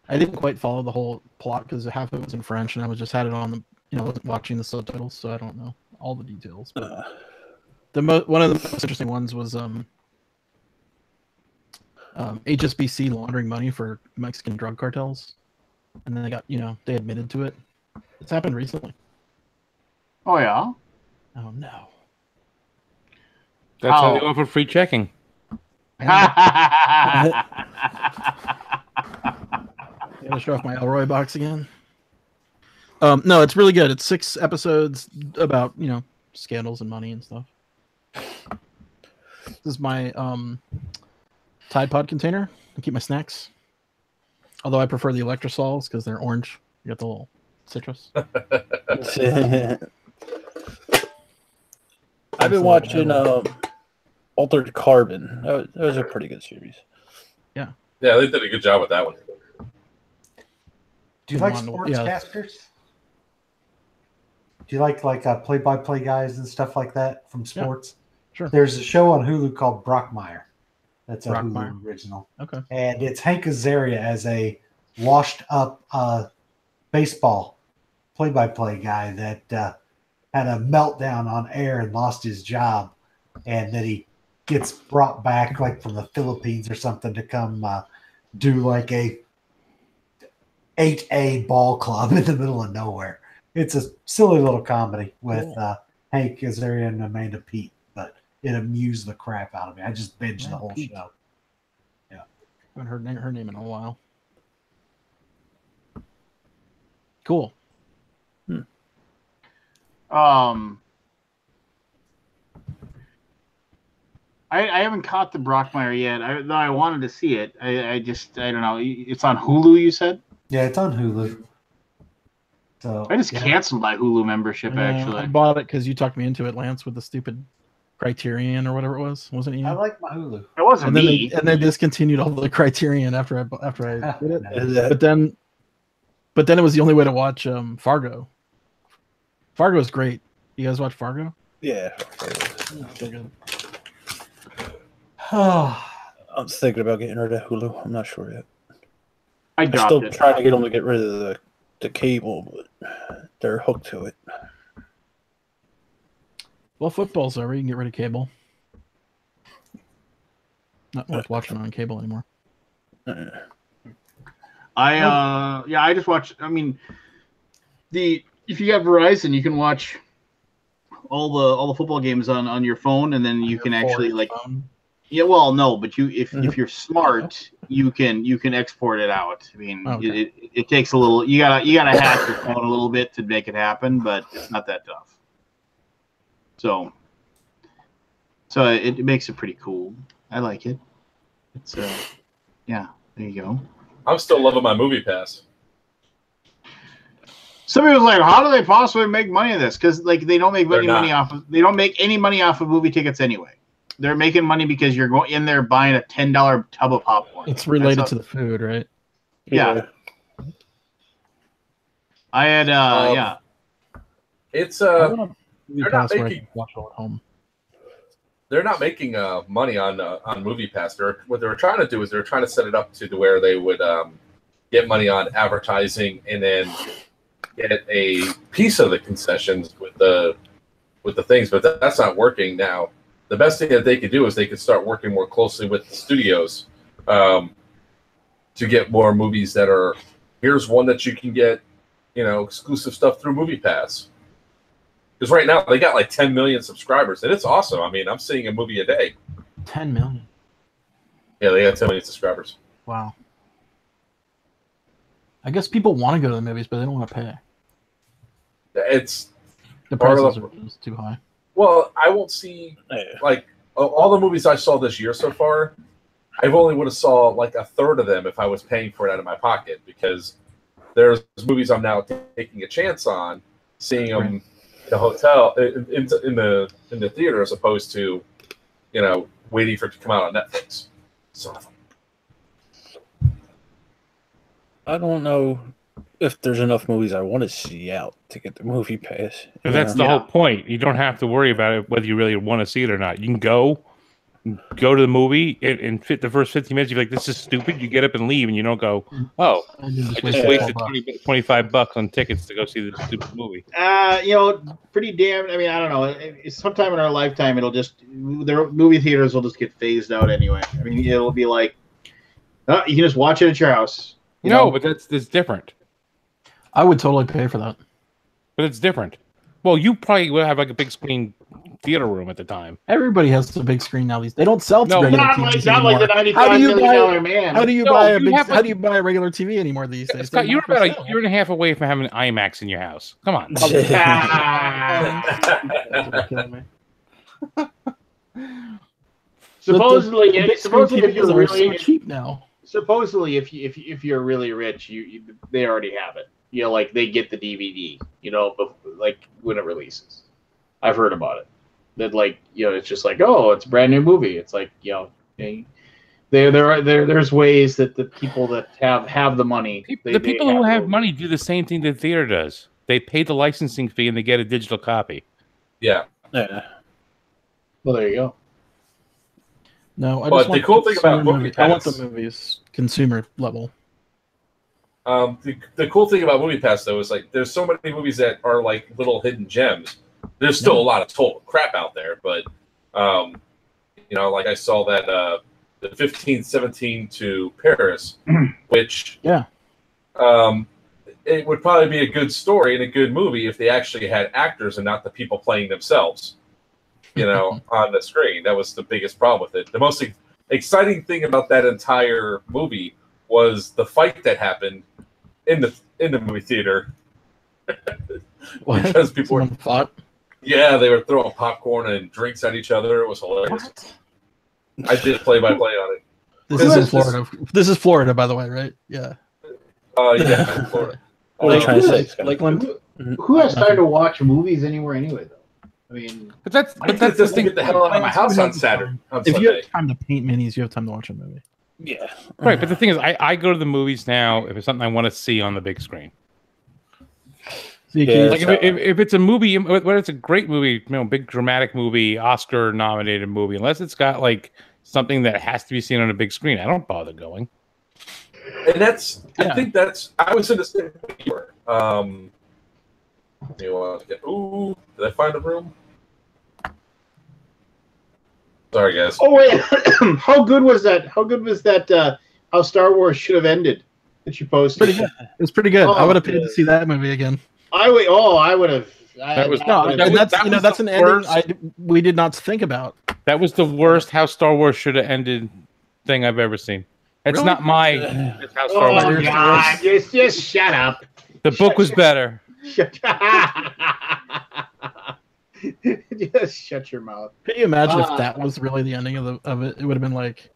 I didn't quite follow the whole plot because half of it was in French, and I just had it on wasn't watching the subtitles, so I don't know all the details. But one of the most interesting ones was HSBC laundering money for Mexican drug cartels, and then they admitted to it. It's happened recently. Oh yeah. Oh no. That's how they offer free checking. I'm gonna show off my Elroy box again. No, it's really good. It's 6 episodes about scandals and money and stuff. This is my Tide Pod container. I keep my snacks. Although I prefer the Electrosols because they're orange. You got the little citrus. I've been watching Altered Carbon. That was a pretty good series. Yeah, they did a good job with that one. Do you like sportscasters? Do you like play-by-play guys and stuff like that from sports? Yeah, sure. There's a show on Hulu called Brockmire. That's a Brockmire. Hulu original. Okay. And it's Hank Azaria as a washed-up baseball play-by-play guy that had a meltdown on air and lost his job, and that he gets brought back like from the Philippines or something to come do like a 8A ball club in the middle of nowhere. It's a silly little comedy with Hank Azaria and Amanda Peet, but it amused the crap out of me. I just binged the whole show. Yeah, I haven't heard her name in a while. Cool. I haven't caught the Brockmire yet. Though I wanted to see it. I don't know. It's on Hulu, you said? Yeah, it's on Hulu. So I just canceled my Hulu membership. Actually, I bought it because you talked me into it, Lance, with the stupid Criterion or whatever it was. Wasn't it you? I like my Hulu. It wasn't me. And they discontinued all the Criterion after I did it. But then it was the only way to watch Fargo. Fargo is great. You guys watch Fargo? Yeah. So good. I'm thinking about getting rid of Hulu. I'm not sure yet. I'm still trying to get them to get rid of the cable, but they're hooked to it. Well, football's over. You can get rid of cable. Not worth watching on cable anymore. I just watch. I mean, if you got Verizon, you can watch all the football games on your phone, and then you can actually phone. Yeah, well, no, but if you're smart, you can export it out. I mean, it takes a little. You gotta hack your phone a little bit to make it happen, but it's not that tough. So it makes it pretty cool. I like it. It's yeah. There you go. I'm still loving my movie pass. Somebody was like, "How do they possibly make money of this?" Because they don't make any money off of movie tickets anyway. They're making money because you're going in there buying a $10 tub of popcorn. It's related to the food, right? Yeah. I had yeah. It's they're not making watch it at home. They're not making money on MoviePass. What they were trying to do is they're trying to set it up to where they would get money on advertising and then get a piece of the concessions with the things, but that's not working now. The best thing that they could do is they could start working more closely with the studios to get more movies that are. Here's one that you can get, exclusive stuff through MoviePass. Because right now they got like 10 million subscribers, and it's awesome. I mean, I'm seeing a movie a day. 10 million. Yeah, they got 10 million subscribers. Wow. I guess people want to go to the movies, but they don't want to pay. It's the prices are just too high. Well, I won't see like all the movies I saw this year so far. I've only would have saw like a third of them if I was paying for it out of my pocket, because there's movies I'm now taking a chance on seeing them in the hotel in the theater as opposed to waiting for it to come out on Netflix. So I don't know if there's enough movies I want to see out to get the movie pass. But that's the whole point. You don't have to worry about it whether you really want to see it or not. You can go to the movie and fit the first 15 minutes. You're like, this is stupid. You get up and leave, and you don't go, oh, I just wasted $25 on tickets to go see this stupid movie. Pretty damn. I mean, I don't know. Sometime in our lifetime, the movie theaters will just get phased out anyway. I mean, it'll be like, you can just watch it at your house. But that's different. I would totally pay for that. But it's different. Well, you probably will have like a big screen theater room at the time. Everybody has a big screen now. They don't sell regular TVs not anymore. like the $95 million man. How do you buy a regular TV anymore these days? Scott, you're about a year and a half away from having an IMAX in your house. Come on. Supposedly, if you're really cheap now. Supposedly, if you're really rich, they already have it. Like they get the DVD. Like when it releases. I've heard about it. That like it's just like, oh, it's a brand new movie. It's like there's ways that the people that have the money, the people who have money do the same thing that theater does. They pay the licensing fee and they get a digital copy. Yeah. Well, there you go. No, I But just want the cool thing about movie. I want the MoviePass- movies consumer level. The cool thing about MoviePass though is like there's so many movies that are like little hidden gems. There's still a lot of total crap out there, but like I saw that the 1517 to Paris, which it would probably be a good story and a good movie if they actually had actors and not the people playing themselves, on the screen. That was the biggest problem with it. The most exciting thing about that entire movie was the fight that happened in the movie theater. Because people were fought. Yeah, they were throwing popcorn and drinks at each other. It was hilarious. What? I did play-by-play on it. This is in Florida. This is Florida, by the way, right? Yeah. Yeah, in Florida. What are you trying to say, Scott? Lakeland? Who has time to watch movies anywhere anyway, though? I mean, But that's the thing. Get the hell out of my house on Saturday. On If Sunday. you have time to paint minis, you have time to watch a movie. Yeah. right. But the thing is, I go to the movies now if it's something I want to see on the big screen. Yeah, Like if it's a movie, whether it's a great movie, big dramatic movie, Oscar nominated movie, unless it's got like something that has to be seen on a big screen, I don't bother going. And I think I was in the same way. Did I find a room? Sorry, guys. oh wait, how good was that? How good was that? How Star Wars should have ended that you posted? Pretty good. It was pretty good. Oh, I would have paid to see that movie again. I would have. That's an ending we did not think about. That was the worst how Star Wars should have ended thing I've ever seen. It's Really? not my. It's how Star Oh Wars. God! Just shut up. The book was better. Just shut your mouth. Could you imagine if that was really the ending of it? It would have been like.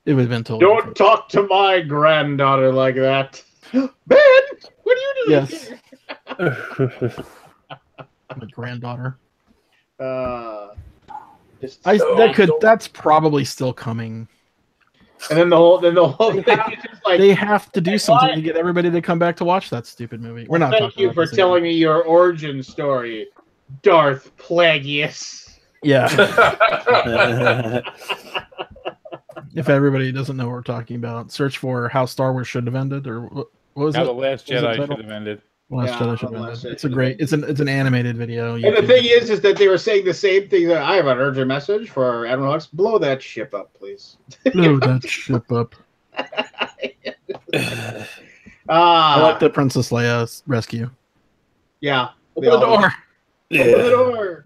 It would have been totally. Don't talk to my granddaughter like that, Ben. What are you doing? Yes. Here? My granddaughter. That's probably still coming. and then the whole thing is just like They have to do something to get everybody to come back to watch that stupid movie. We're not. Thank talking you about for this telling me your origin story, Darth Plagueis. Yeah. If everybody doesn't know what we're talking about, search for how Star Wars should have ended, or what was How it? The Last What was the Jedi title? should have ended. Last Yeah, Jedi should The have Last ended. Jedi It's a great. It's an animated video. And the thing is that they were saying the same thing. That I have an urgent message for Admiral Hux. Blow that ship up, please. blow that ship up. I like the Princess Leia's rescue. Yeah. Open the door. Open the door.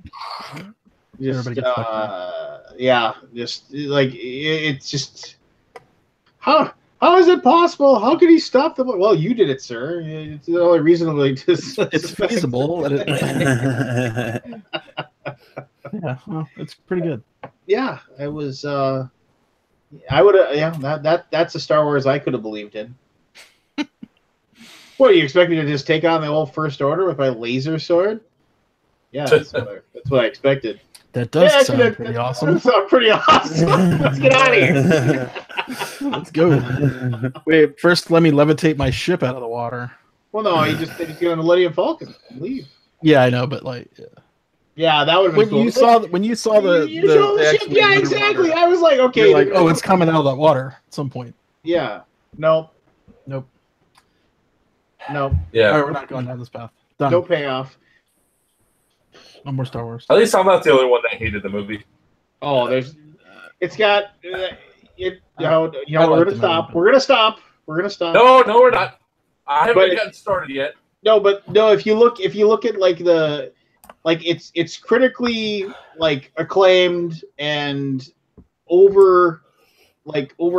Everybody Just, gets fucked yeah. Just like it's just how is it possible? How could he stop the? Well, you did it, sir. It's the only reasonably It's feasible. That yeah, well, it's pretty good. Yeah, it was. I would have. Yeah, that's a Star Wars I could have believed in. What, are you expect me to just take on the old First Order with my laser sword? Yeah, that's what I expected. That does Yeah, sound pretty awesome. That sounds pretty awesome. Let's get out of here. Let's go. Wait, first let me levitate my ship out of the water. Well, no, he's going to the Millennium Falcon. Leave. Yeah, I know, but like, Yeah, that would have been when cool. you saw the You saw the ship. X-Wing Yeah, underwater, exactly. I was like, okay. you're like, oh, it's coming out of that water at some point. Yeah. No. Nope. No. Yeah. All right, we're not going down this path. Done. No payoff. No more Star Wars. At least I'm not the only one that hated the movie. Oh, it's got it. I We're like gonna the stop. movie. We're gonna stop. We're gonna stop. No, we're not. I haven't But- gotten started yet. No, but no. If you look at like it's critically like acclaimed and over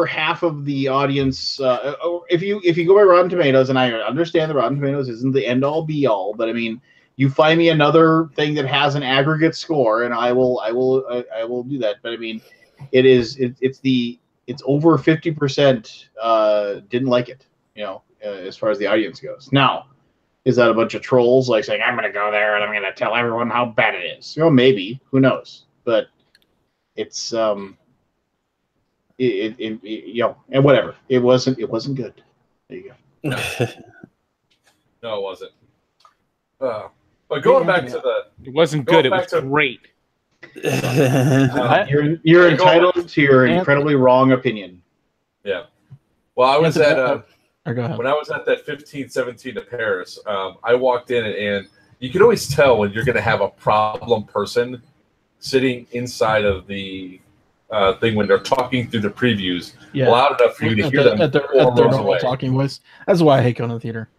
half of the audience. If you go by Rotten Tomatoes, and I understand that Rotten Tomatoes isn't the end all be all, but I mean, you find me another thing that has an aggregate score, and I will do that. But I mean, it's over 50% didn't like it. As far as the audience goes. Now, Is that a bunch of trolls like saying, I'm going to go there and I'm going to tell everyone how bad it is? Well, maybe. Who knows? But it's, and whatever. It wasn't good. There you go. No, it wasn't. But going back to the... It wasn't good. It was great. You're entitled to your incredibly wrong opinion. Yeah. Well, I was at... go ahead. When I was at that 15-17 to Paris, I walked in and you can always tell when you're going to have a problem person sitting inside of the thing when they're talking through the previews loud enough for you to hear them at their normal talking voice. That's why I hate going to the theater.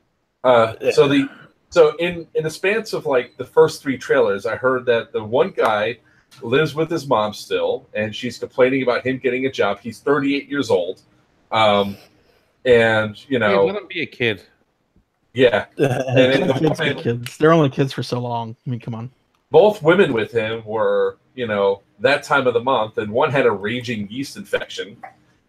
So in the spans of like the first 3 trailers, I heard that the one guy lives with his mom still, and she's complaining about him getting a job. He's 38 years old. And Hey, let him be a kid. Yeah. And kids. They're only kids for so long. I mean, come on. Both women with him were, that time of the month, and one had a raging yeast infection.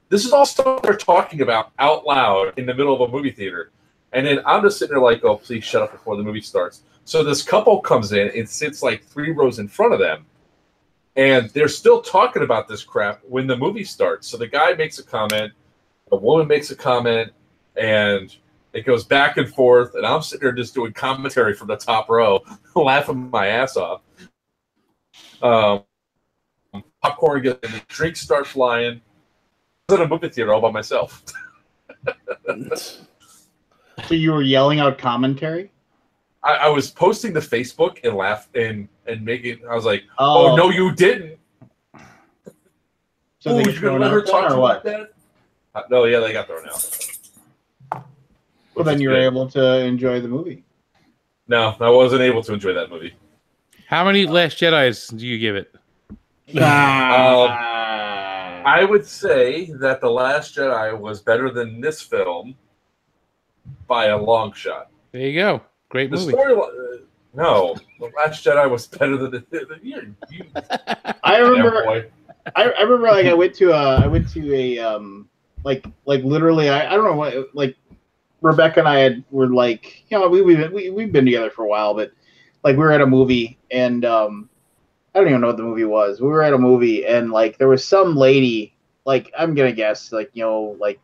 This is all stuff they're talking about out loud in the middle of a movie theater. And then I'm just sitting there like, oh, please shut up before the movie starts. So this couple comes in and sits like 3 rows in front of them. And they're still talking about this crap when the movie starts. So the guy makes a comment, the woman makes a comment, and it goes back and forth. And I'm sitting there just doing commentary from the top row, laughing my ass off. Popcorn gets, the drinks start flying. I was in a movie theater all by myself. So you were yelling out commentary? I was posting to Facebook and laughing and making. I was like, "Oh no, you didn't!" So you're gonna let her talk about that? No, yeah, they got thrown out. Well, then you were able to enjoy the movie. No, I wasn't able to enjoy that movie. How many Last Jedis do you give it? I would say that The Last Jedi was better than this film by a long shot. There you go. Great movie. No, The Last Jedi was better than you. I remember. I remember, like I went to a like literally I don't know what, like Rebecca and I were like, we've been together for a while, but like we were at a movie and I don't even know what the movie was. We were at a movie and like there was some lady, like I'm gonna guess like like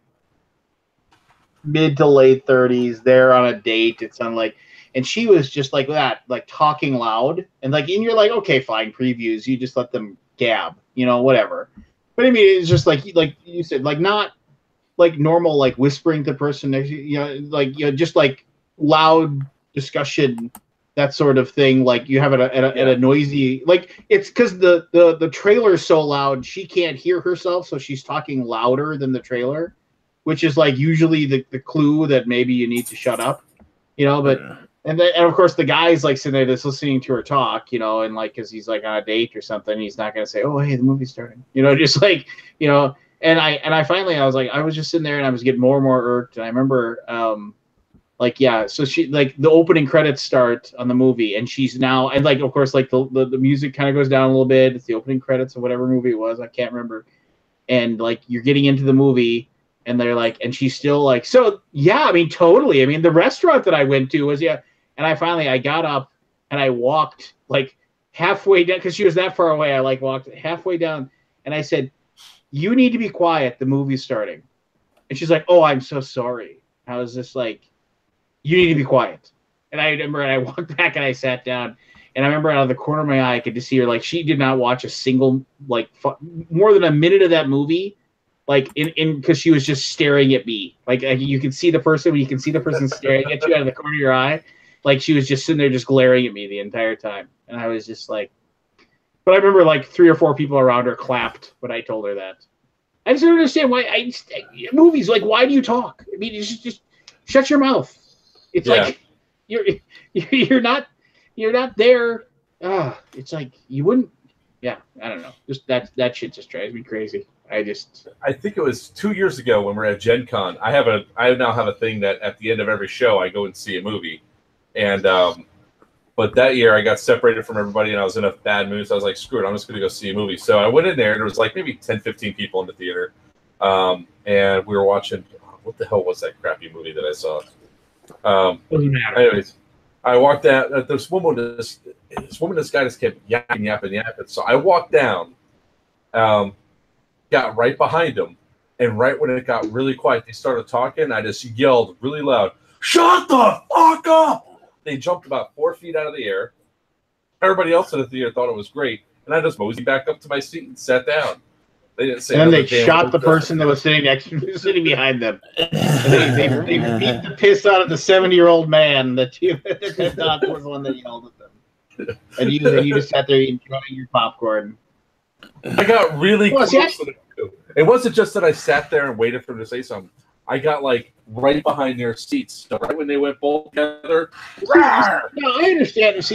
mid to late 30s, there on a date. It's on like, and she was just like that, like talking loud, and like, and you're like, okay, fine, previews, you just let them gab, whatever. But I mean, it's just like you said, like not like normal, like whispering to the person next to you, just like loud discussion, that sort of thing. Like you have it at a noisy, like it's because the trailer is so loud, she can't hear herself, so she's talking louder than the trailer, which is like usually the clue that maybe you need to shut up, but. And of course the guy's like sitting there just listening to her talk, and like, cause he's like on a date or something, he's not going to say, oh, hey, the movie's starting, just like, and I finally, I was like, I was just sitting there and I was getting more and more irked. And I remember, so she, like the opening credits start on the movie and she's now, and like, of course, like the music kind of goes down a little bit. It's the opening credits of whatever movie it was. I can't remember. And like, you're getting into the movie. And they're like, and she's still like, so yeah, I mean, totally. I mean, the restaurant that I went to was, and I got up and I walked like halfway down because she was that far away. I like walked halfway down and I said, you need to be quiet. The movie's starting. And she's like, oh, I'm so sorry. I was just like, you need to be quiet. And I remember, and I walked back and I sat down and I remember out of the corner of my eye, I could just see her, like, she did not watch a single, like more than a minute of that movie. Like because she was just staring at me. Like you can see the person when you can see the person staring at you out of the corner of your eye. Like she was just sitting there just glaring at me the entire time. And I was just like, but I remember like 3 or 4 people around her clapped when I told her that. I just don't understand why movies, like, why do you talk? I mean, you just shut your mouth. It's like you're not there. It's like you wouldn't. Yeah, I don't know. Just that shit just drives me crazy. I think it was 2 years ago when we were at Gen Con. I now have a thing that at the end of every show I go and see a movie. And but that year I got separated from everybody and I was in a bad mood. So I was like, screw it, I'm just going to go see a movie. So I went in there and there was like maybe 10, 15 people in the theater. And we were watching, what the hell was that crappy movie that I saw? Doesn't matter. Anyways, I walked out. This woman, this guy just kept yapping. So I walked down, got right behind him, and right when it got really quiet, they started talking. I just yelled really loud, "Shut the fuck up!" They jumped about 4 feet out of the air. Everybody else in the theater thought it was great, and I just moseyed back up to my seat and sat down. They didn't say. And then they shot the person that was sitting behind them. They beat the piss out of the 70-year-old man that thought was the one that yelled at them. And you just sat there enjoying your popcorn. I got really close to them too. It wasn't just that I sat there and waited for them to say something. I got like right behind their seats. So right when they went both together. No, I understand.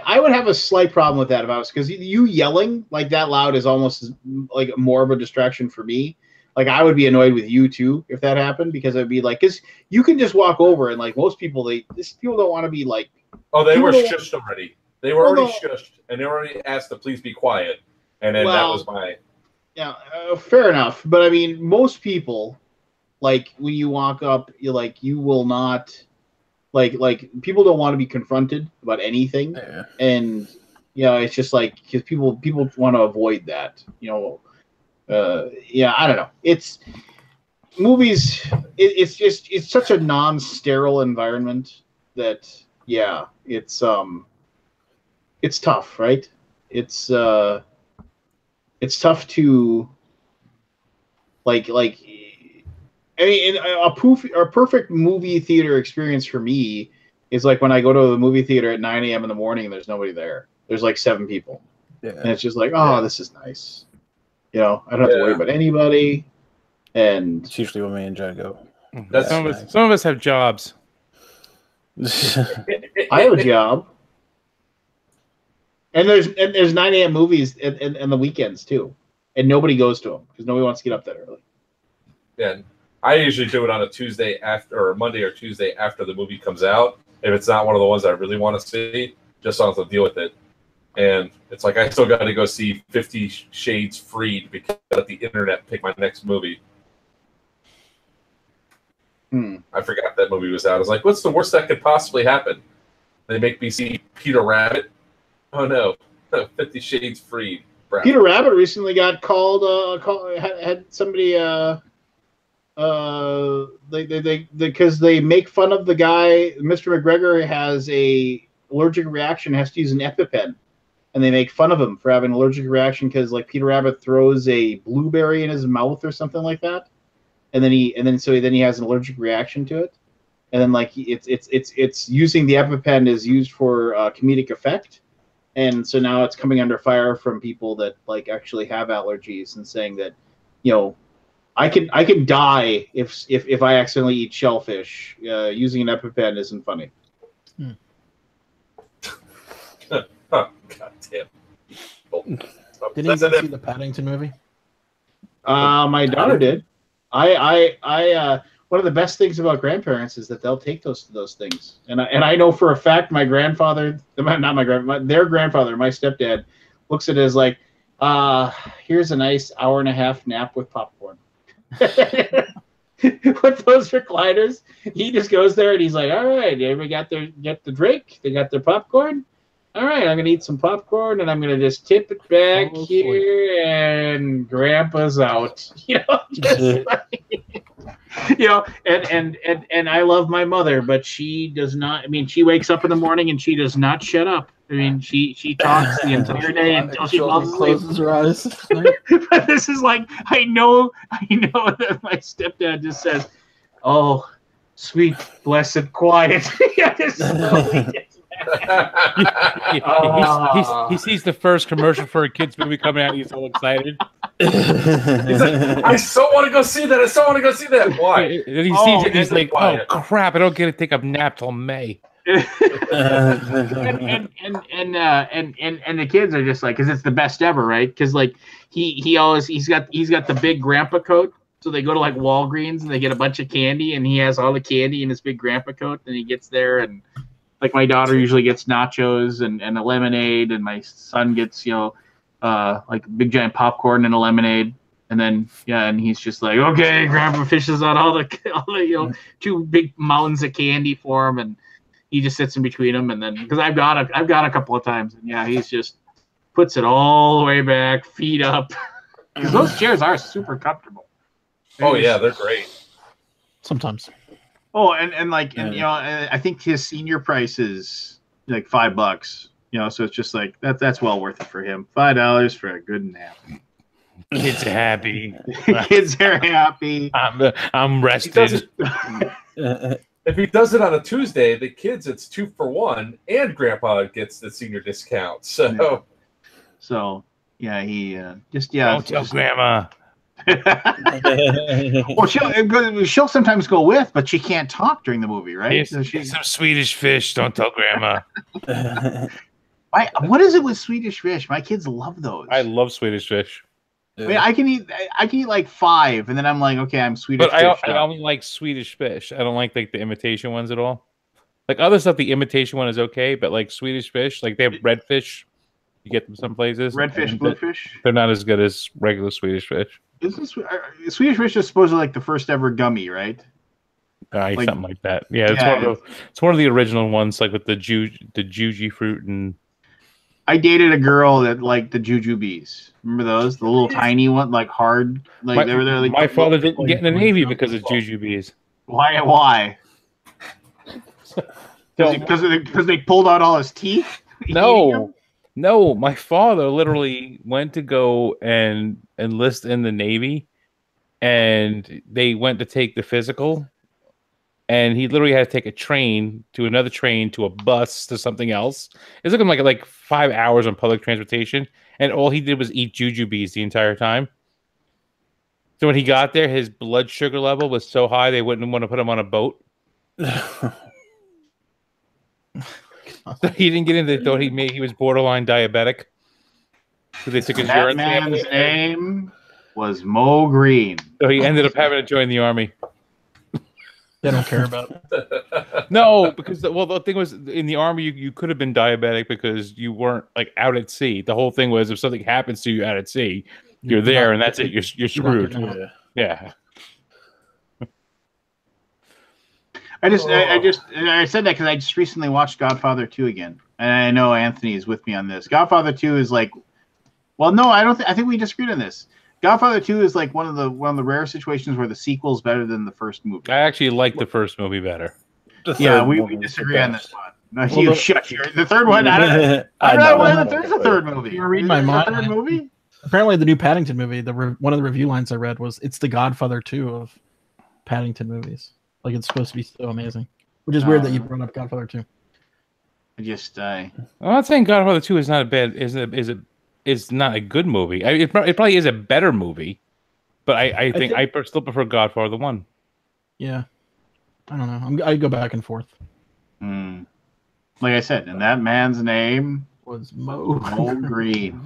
I would have a slight problem with that if I was, because you yelling like that loud is almost like more of a distraction for me. Like I would be annoyed with you too if that happened, because it'd be like, because you can just walk over and like most people, people don't want to be like. Oh, they were shushed already. They were already shushed, and they were already asked to please be quiet, and then that was my. Yeah, fair enough. But I mean, most people. Like when you walk up, you will not like people don't want to be confronted about anything, and it's just like because people want to avoid that. I don't know. It's movies. It's such a non-sterile environment that it's tough, right? It's tough to like. I mean, a perfect movie theater experience for me is like when I go to the movie theater at 9 a.m. in the morning and there's nobody there. There's like 7 people. Yeah. And it's just like, this is nice. I don't have to worry about anybody. And it's usually when me and Jen go. Some of us have jobs. I have a job. And there's 9 a.m. movies and the weekends too. And nobody goes to them because nobody wants to get up that early. Yeah. I usually do it on a Tuesday or Monday or Tuesday after the movie comes out. If it's not one of the ones I really want to see, just so I don't have to deal with it. And it's like I still got to go see 50 Shades Freed because I let the internet pick my next movie. I forgot that movie was out. I was like, what's the worst that could possibly happen? They make me see Peter Rabbit. Oh no, 50 Shades Freed. Brad. Peter Rabbit recently got called. Had somebody. Because they make fun of the guy. Mr. McGregor has a allergic reaction, has to use an EpiPen, and they make fun of him for having an allergic reaction because like Peter Rabbit throws a blueberry in his mouth or something like that, and then he has an allergic reaction to it, and then like it's using the EpiPen is used for comedic effect, and so now it's coming under fire from people that like actually have allergies and saying that I can die if I accidentally eat shellfish. Using an EpiPen isn't funny. Oh, God damn. Did you go see the Paddington movie? My daughter did. I one of the best things about grandparents is that they'll take those things. And I know for a fact my grandfather, not my grandfather, their grandfather, my stepdad, looks at it as like, here's a nice hour-and-a-half nap with popcorn. With those recliners, he just goes there and he's like, all right, everybody get the drink, they got their popcorn. All right, I'm gonna eat some popcorn and I'm gonna just tip it back here and grandpa's out. And I love my mother, but she does not. I mean, she wakes up in the morning and she does not shut up. I mean, she talks the entire day until she closes her eyes. But this is like, I know that my stepdad just says, "Oh, sweet, blessed quiet." He sees the first commercial for a kids movie coming out. He's so excited. He's like, I so want to go see that. I so want to go see that. Why? And he sees it. He's like, "Oh crap! I don't get to take a nap till May." And the kids are just like, because it's the best ever, right? Because like he's got the big grandpa coat, so they go to like Walgreens and they get a bunch of candy, and he has all the candy in his big grandpa coat. And he gets there, and like my daughter usually gets nachos and a lemonade, and my son gets like big giant popcorn and a lemonade. And then and he's just like, okay, grandpa fishes out all the 2 big mountains of candy for him, and he just sits in between them, and then because I've gone a couple of times, and yeah, he's just puts it all the way back, feet up, because those chairs are super comfortable. Oh yeah, they're great. Sometimes. Oh, and like, and you know, I think his senior price is like $5. You know, so it's just like that's well worth it for him. $5 for a good nap. Kids are happy. Kids are happy. I'm rested. If he does it on a Tuesday, the kids it's 2 for 1, and Grandpa gets the senior discount. So, yeah, he Don't tell Grandma. Well, she'll sometimes go with, but she can't talk during the movie, right? Here's So some Swedish fish. Don't tell Grandma. what is it with Swedish fish? My kids love those. I love Swedish fish. I mean, I can eat like 5, and then I'm like, okay, I'm Swedish But fish. I only like Swedish fish. I don't like the imitation ones at all. Like other stuff, the imitation one is okay, but like Swedish fish, like they have red fish. You get them some places. Redfish, bluefish. They're not as good as regular Swedish fish. Isn't Swedish fish is supposedly like the first ever gummy, right? Something like that. Yeah, it's one of the original ones, like with the juji fruit and. I dated a girl that liked the jujubes. Remember those? The little tiny one, like hard. Like they were there. Like my father didn't get in the Navy because of jujubes. Why? Because they pulled out all his teeth. No. My father literally went to go and enlist in the Navy, and they went to take the physical. And he literally had to take a train to another train to a bus to something else. It took him like 5 hours on public transportation, and all he did was eat jujubes the entire time. So when he got there, his blood sugar level was so high they wouldn't want to put him on a boat. So he didn't get into. They thought he was borderline diabetic. So they took his urine sample. That man's name was Mo Green. So he ended up having to join the army. They don't care about it. No, because the thing was in the army you could have been diabetic because you weren't like out at sea. The whole thing was if something happens to you out at sea, you're there and that's it. You're screwed. Yeah. I said that because I just recently watched Godfather 2 again, and I know Anthony is with me on this. Godfather 2 is like, well, no, I don't. I think we disagreed on this. Godfather 2 is like one of the rare situations where the sequel is better than the first movie. I actually like the first movie better. Yeah, we disagree on this one. No, you shut the third one. I don't know whether there's a third movie. You're reading my mind. Third movie? Apparently, the new Paddington movie. One of the review lines I read was, "It's the Godfather 2 of Paddington movies." Like it's supposed to be so amazing, which is weird that you brought up Godfather 2. I'm not saying Godfather 2 is not a bad. Is not a good movie. It probably is a better movie, but I think I still prefer Godfather 1. Yeah, I don't know. I go back and forth. Like I said, and that man's name was Mo Green.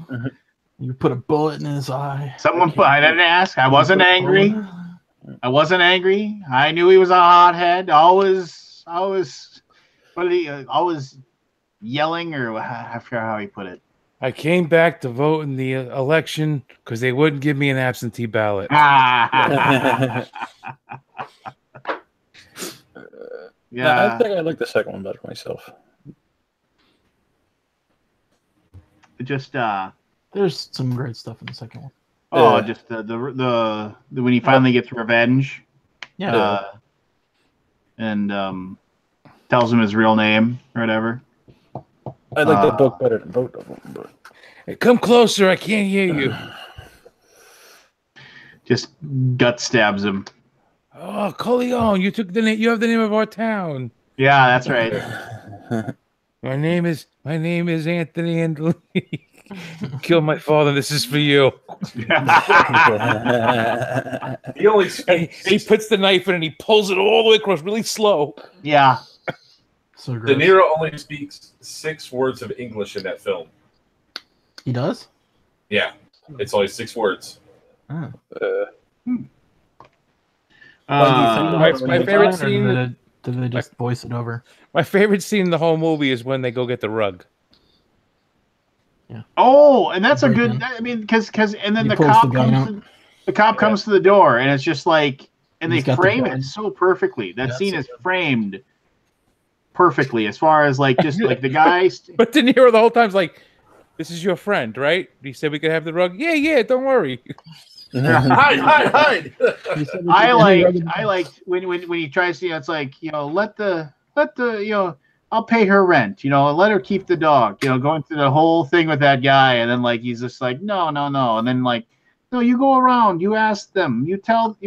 You put a bullet in his eye. I didn't ask. I wasn't angry. I knew he was a hothead. Always yelling, or I forgot how he put it. I came back to vote in the election because they wouldn't give me an absentee ballot. Yeah, I think I like the second one better myself. There's some great stuff in the second one. Oh, just the when he finally gets revenge. Yeah. And tells him his real name or whatever. I like the book better than both of them. But... Hey, come closer, I can't hear you. Just gut stabs him. Oh, Corleone, you have the name of our town. Yeah, that's right. My name is Anthony Andolini. Kill my father. This is for you. He puts the knife in and he pulls it all the way across, really slow. Yeah. So De Niro only speaks 6 words of English in that film. He does? Yeah, it's only 6 words. Oh. My favorite scene. Did they just voice it over? My favorite scene in the whole movie is when they go get the rug. Yeah. Oh, and that's a good. I mean, because and then the cop comes to the door, and it's just like, and they frame it so perfectly. That scene is framed perfectly as far as like just like the guys. But De Niro the whole time's like, "This is your friend, right? He said we could have the rug. Yeah, don't worry." Hide. I liked when he tries to, it's like, let the I'll pay her rent, let her keep the dog, going through the whole thing with that guy, and then like he's just like no, and then like no, you go around, you ask them, you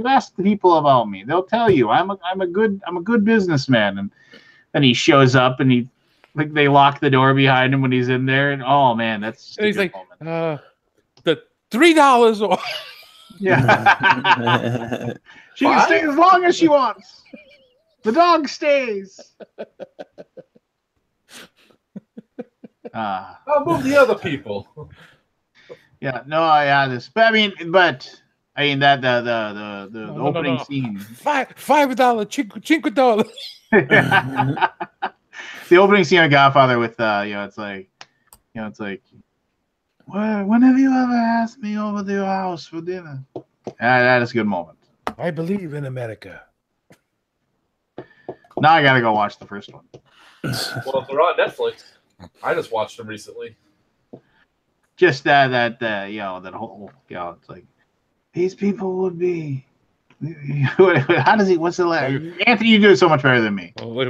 ask the people about me, they'll tell you I'm a good businessman, and then he shows up and they lock the door behind him when he's in there, and oh man, that's just And he's like, moment. the $3 off. Yeah. She can stay as long as she wants. The dog stays. I'll move the other people. Yeah, no, but I mean that the opening scene. $5, cinco dollars. The opening scene of Godfather with it's like when have you ever asked me over to your house for dinner? That is a good moment. I believe in America. Now I gotta go watch the first one. Well, if they're on Netflix, I just watched them recently. Just that whole it's like these people would be. How does he? What's the last? Anthony, you do it so much better than me. Which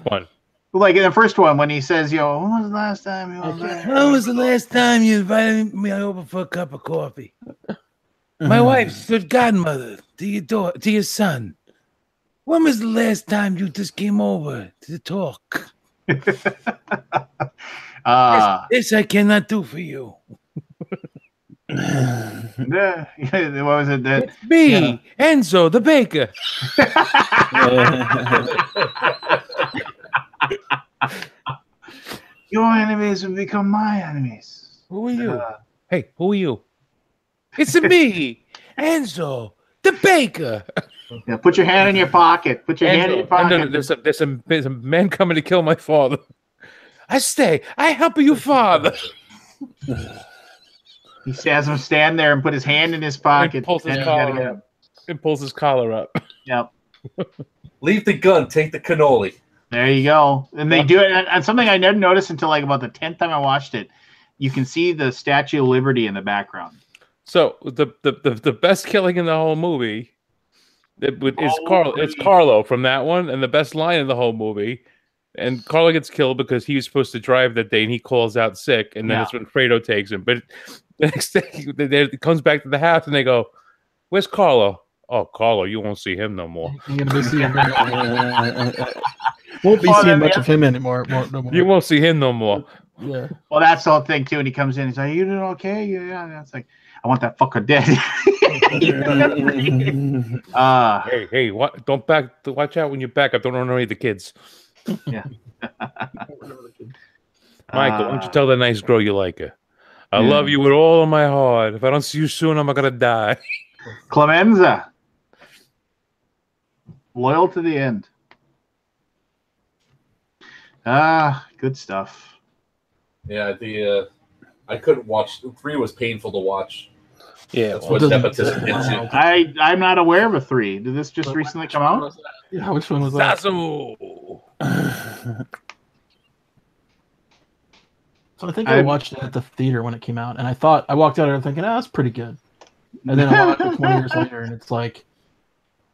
one? Like in the first one, when he says, when was the last time you were there? When was the last time you invited me over for a cup of coffee? My wife's good godmother to your son. When was the last time you just came over to talk? This I cannot do for you. What was it? It's me, Enzo, the baker. Your enemies will become my enemies. Who are you? Hey, who are you? It's me, Enzo, the baker. Yeah, put your hand in your pocket. Put your hand in your pocket. There's a man coming to kill my father. I stay. I help you, father. He has him stand there and put his hand in his pocket. And pulls his collar up. Yep. Leave the gun. Take the cannoli. There you go. And they do it. And something I never noticed until like about the 10th time I watched it. You can see the Statue of Liberty in the background. So the best killing in the whole movie it's Carlo from that one, and the best line in the whole movie. And Carlo gets killed because he was supposed to drive that day, and he calls out sick, and then it's when Fredo takes him. But the next day, it comes back to the house, and they go, "Where's Carlo?" "Oh, Carlo, you won't see him no more." You're gonna be seeing won't be seeing much of him anymore. No more. You won't see him no more. Yeah. Well, that's the whole thing too. And he comes in, he's like, "You doing okay?" Yeah. It's like, I want that fucker dead. Hey, what? Don't back. Watch out when you back up. Don't run away the kids. Yeah. Michael, why don't you tell that nice girl you like her? I love you with all of my heart. If I don't see you soon, I'm gonna die. Clemenza. Loyal to the end. Good stuff. Yeah, I couldn't watch. 3 was painful to watch. Yeah, that's what nepotism gets you. I'm not aware of a 3. Did this just recently come out? Yeah, which one was that? Sasu. So I think I watched it at the theater when it came out, and I walked out of there thinking, that's pretty good. And then I watched it 20 years later, and it's like,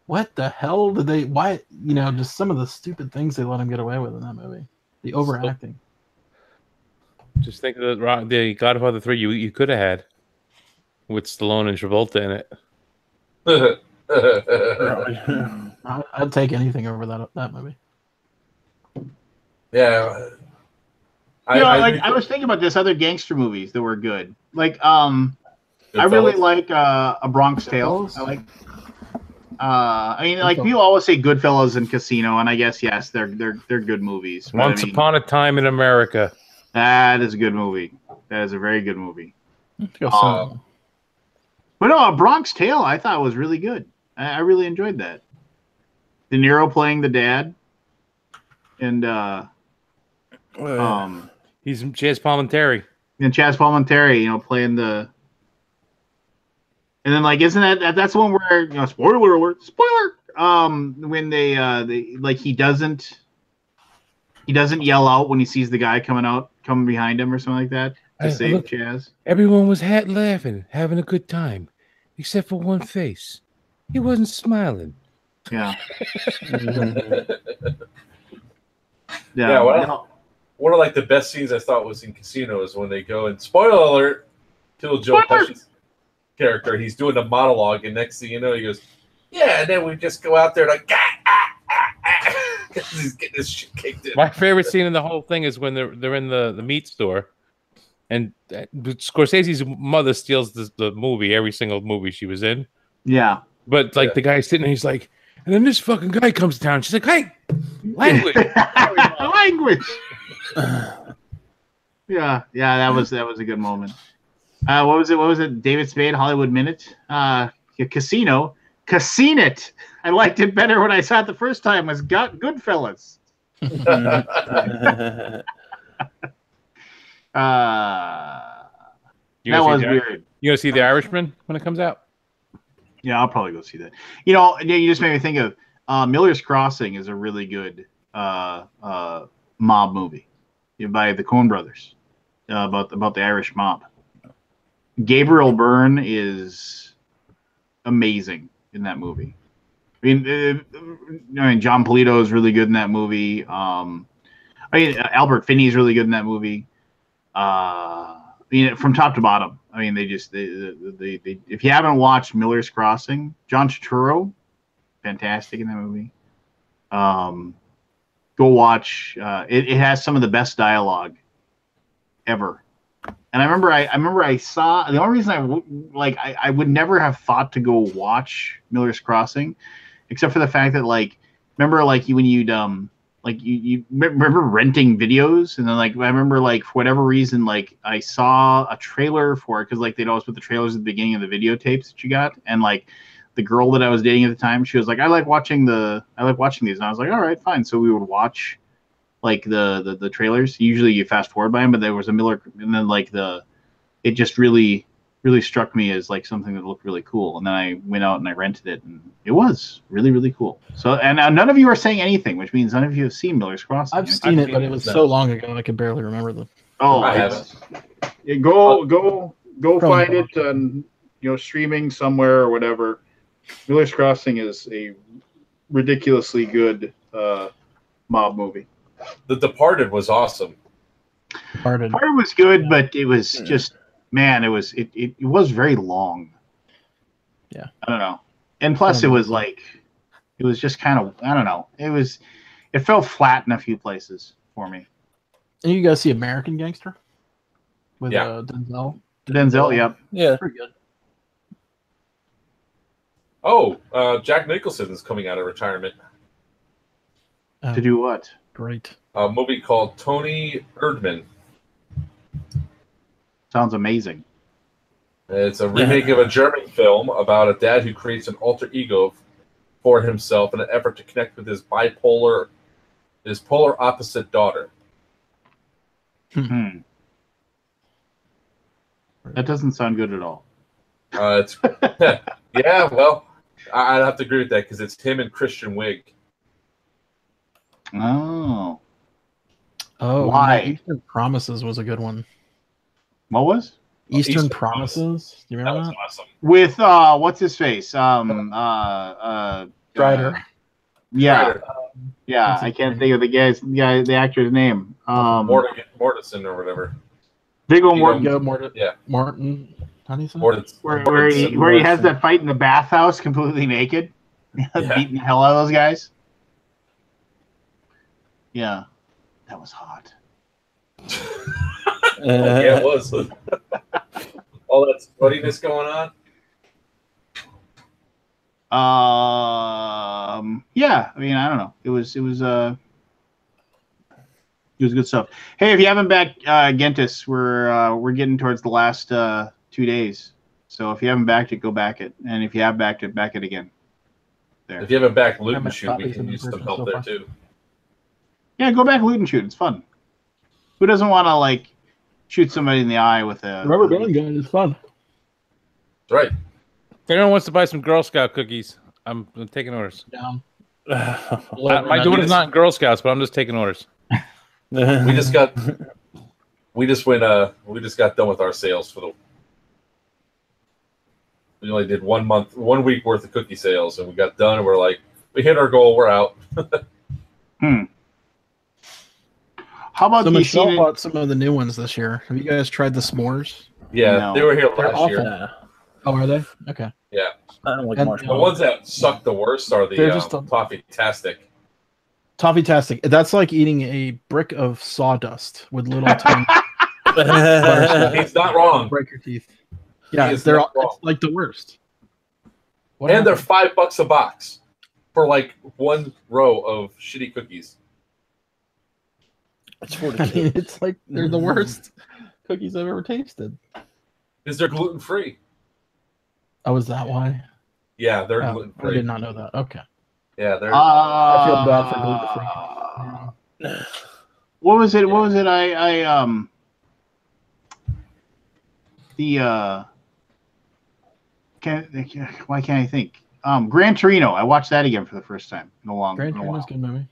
what the hell did they? Why? Just some of the stupid things they let him get away with in that movie. The overacting. Just think of the Godfather 3 you could have had with Stallone and Travolta in it. I'd take anything over that movie. Yeah. I was thinking about this other gangster movies that were good. Like, I really like A Bronx Tale. I mean, like people always say Goodfellas and Casino, and I guess yes, they're good movies. Once Upon a Time in America. That is a good movie. That is a very good movie. But no, A Bronx Tale I thought was really good. I really enjoyed that. De Niro playing the dad, and he's Chaz Palminteri. And Chaz Palminteri, playing the. And then, like, isn't that's the one where spoiler alert, spoiler. When they like he doesn't. He doesn't yell out when he sees the guy coming behind him or something like that to save look, Chaz. Everyone was laughing, having a good time, except for one face. He wasn't smiling. Yeah. Yeah, well, one of like the best scenes I thought was in Casino is when they go and spoiler alert, kill Joe Pesci's character. He's doing a monologue, and next thing you know, he goes, "Yeah," and then we just go out there like, he's getting his shit kicked in. My favorite scene in the whole thing is when they're in the meat store, and Scorsese's mother steals the movie, every single movie she was in. Yeah. But like the guy's sitting there, he's like, and then this fucking guy comes down. She's like, "Hey, language, language." Yeah, that was a good moment. What was it? David Spade, Hollywood Minute, Casino, It. I liked it better when I saw it the first time. Was Goodfellas. That was weird. You gonna see The Irishman when it comes out? Yeah, I'll probably go see that. You just made me think of Miller's Crossing is a really good mob movie by the Coen brothers about the Irish mob. Gabriel Byrne is amazing in that movie. I mean, John Polito is really good in that movie. Albert Finney is really good in that movie. From top to bottom. I mean, they if you haven't watched Miller's Crossing, John Turturro, fantastic in that movie. Go watch. It has some of the best dialogue ever. And I remember I saw, the only reason I would never have thought to go watch Miller's Crossing, except for the fact that remember when you'd you remember renting videos, and then I remember for whatever reason I saw a trailer for it, because they'd always put the trailers at the beginning of the videotapes that you got, and the girl that I was dating at the time, she was like, I like watching these, and I was like, all right, fine. So we would watch the trailers. Usually you fast forward by them, but there was a Miller, and then it just really struck me as something that looked really cool. And then I went out and I rented it, and it was really, really cool. So, and none of you are saying anything, which means none of you have seen Miller's Crossing. I've seen it, but it was so long ago I can barely remember them. Oh, I haven't. Go find it on streaming somewhere or whatever. Miller's Crossing is a ridiculously good mob movie. The Departed was awesome. Departed was good, but it was just, man, it was very long. Yeah. I don't know. And plus it was just kind of, I don't know. It felt flat in a few places for me. And you guys see American Gangster? With Denzel? Denzel, yep. Yeah. Pretty good. Oh, Jack Nicholson is coming out of retirement. To do what? Great. A movie called Tony Erdmann. Sounds amazing. It's a remake of a German film about a dad who creates an alter ego for himself in an effort to connect with his polar opposite daughter. That doesn't sound good at all. It's yeah, well, I'd have to agree with that because it's him and Christian Wiig. Oh. Why? Eastern Promises was a good one. What was? Eastern Promises. Do you remember that? Awesome. With what's his face? Strider. Yeah. Yeah, I can't think of the actor's name. Mortensen or whatever. Viggo Mortensen. Morton. How do you say? Where he has that fight in the bathhouse completely naked, beating the hell out of those guys. Yeah, that was hot. Yeah, it was. All that sweatiness going on. Yeah, I mean, I don't know. It was good stuff. Hey, if you haven't backed Gentis, we're getting towards the last 2 days. So if you haven't backed it, go back it, and if you have backed it, back it again. There. If you haven't backed Loot and Shoot, we can use some help there too. Yeah, go back Loot and Shoot. It's fun. Who doesn't want to shoot somebody in the eye with a rubber band gun? Is fun. That's right. If anyone wants to buy some Girl Scout cookies, I'm taking orders. Down. My daughter's not in Girl Scouts, but I'm just taking orders. We just got done with our sales for the. We only did 1 week worth of cookie sales, and we got done. And we're like, we hit our goal. We're out. How about So you Michelle seen it? bought some of the new ones this year. Have you guys tried the s'mores? Yeah, No. they were here They're last year. Nah, Oh, are they? Okay. Yeah, I don't like And- the marshmallows. ones that suck the worst are the They're just Toffee-tastic. Toffee-tastic. That's like eating a brick of sawdust with little tiny He's not wrong. break your teeth. Yeah, is they're not all, wrong. it's like the worst. What And they're happened? $5 a box for like 1 row of shitty cookies. It's for the I mean, kids. it's like they're the worst cookies I've ever tasted. Is they're gluten free? Oh, is that why? Yeah, they're Oh, gluten I free. did not know that. Okay. Yeah, they're. I feel bad for gluten-free. What was it? What was it? Why can't I think? Gran Torino. I watched that again for the first time in a Gran while. Torino's a good movie.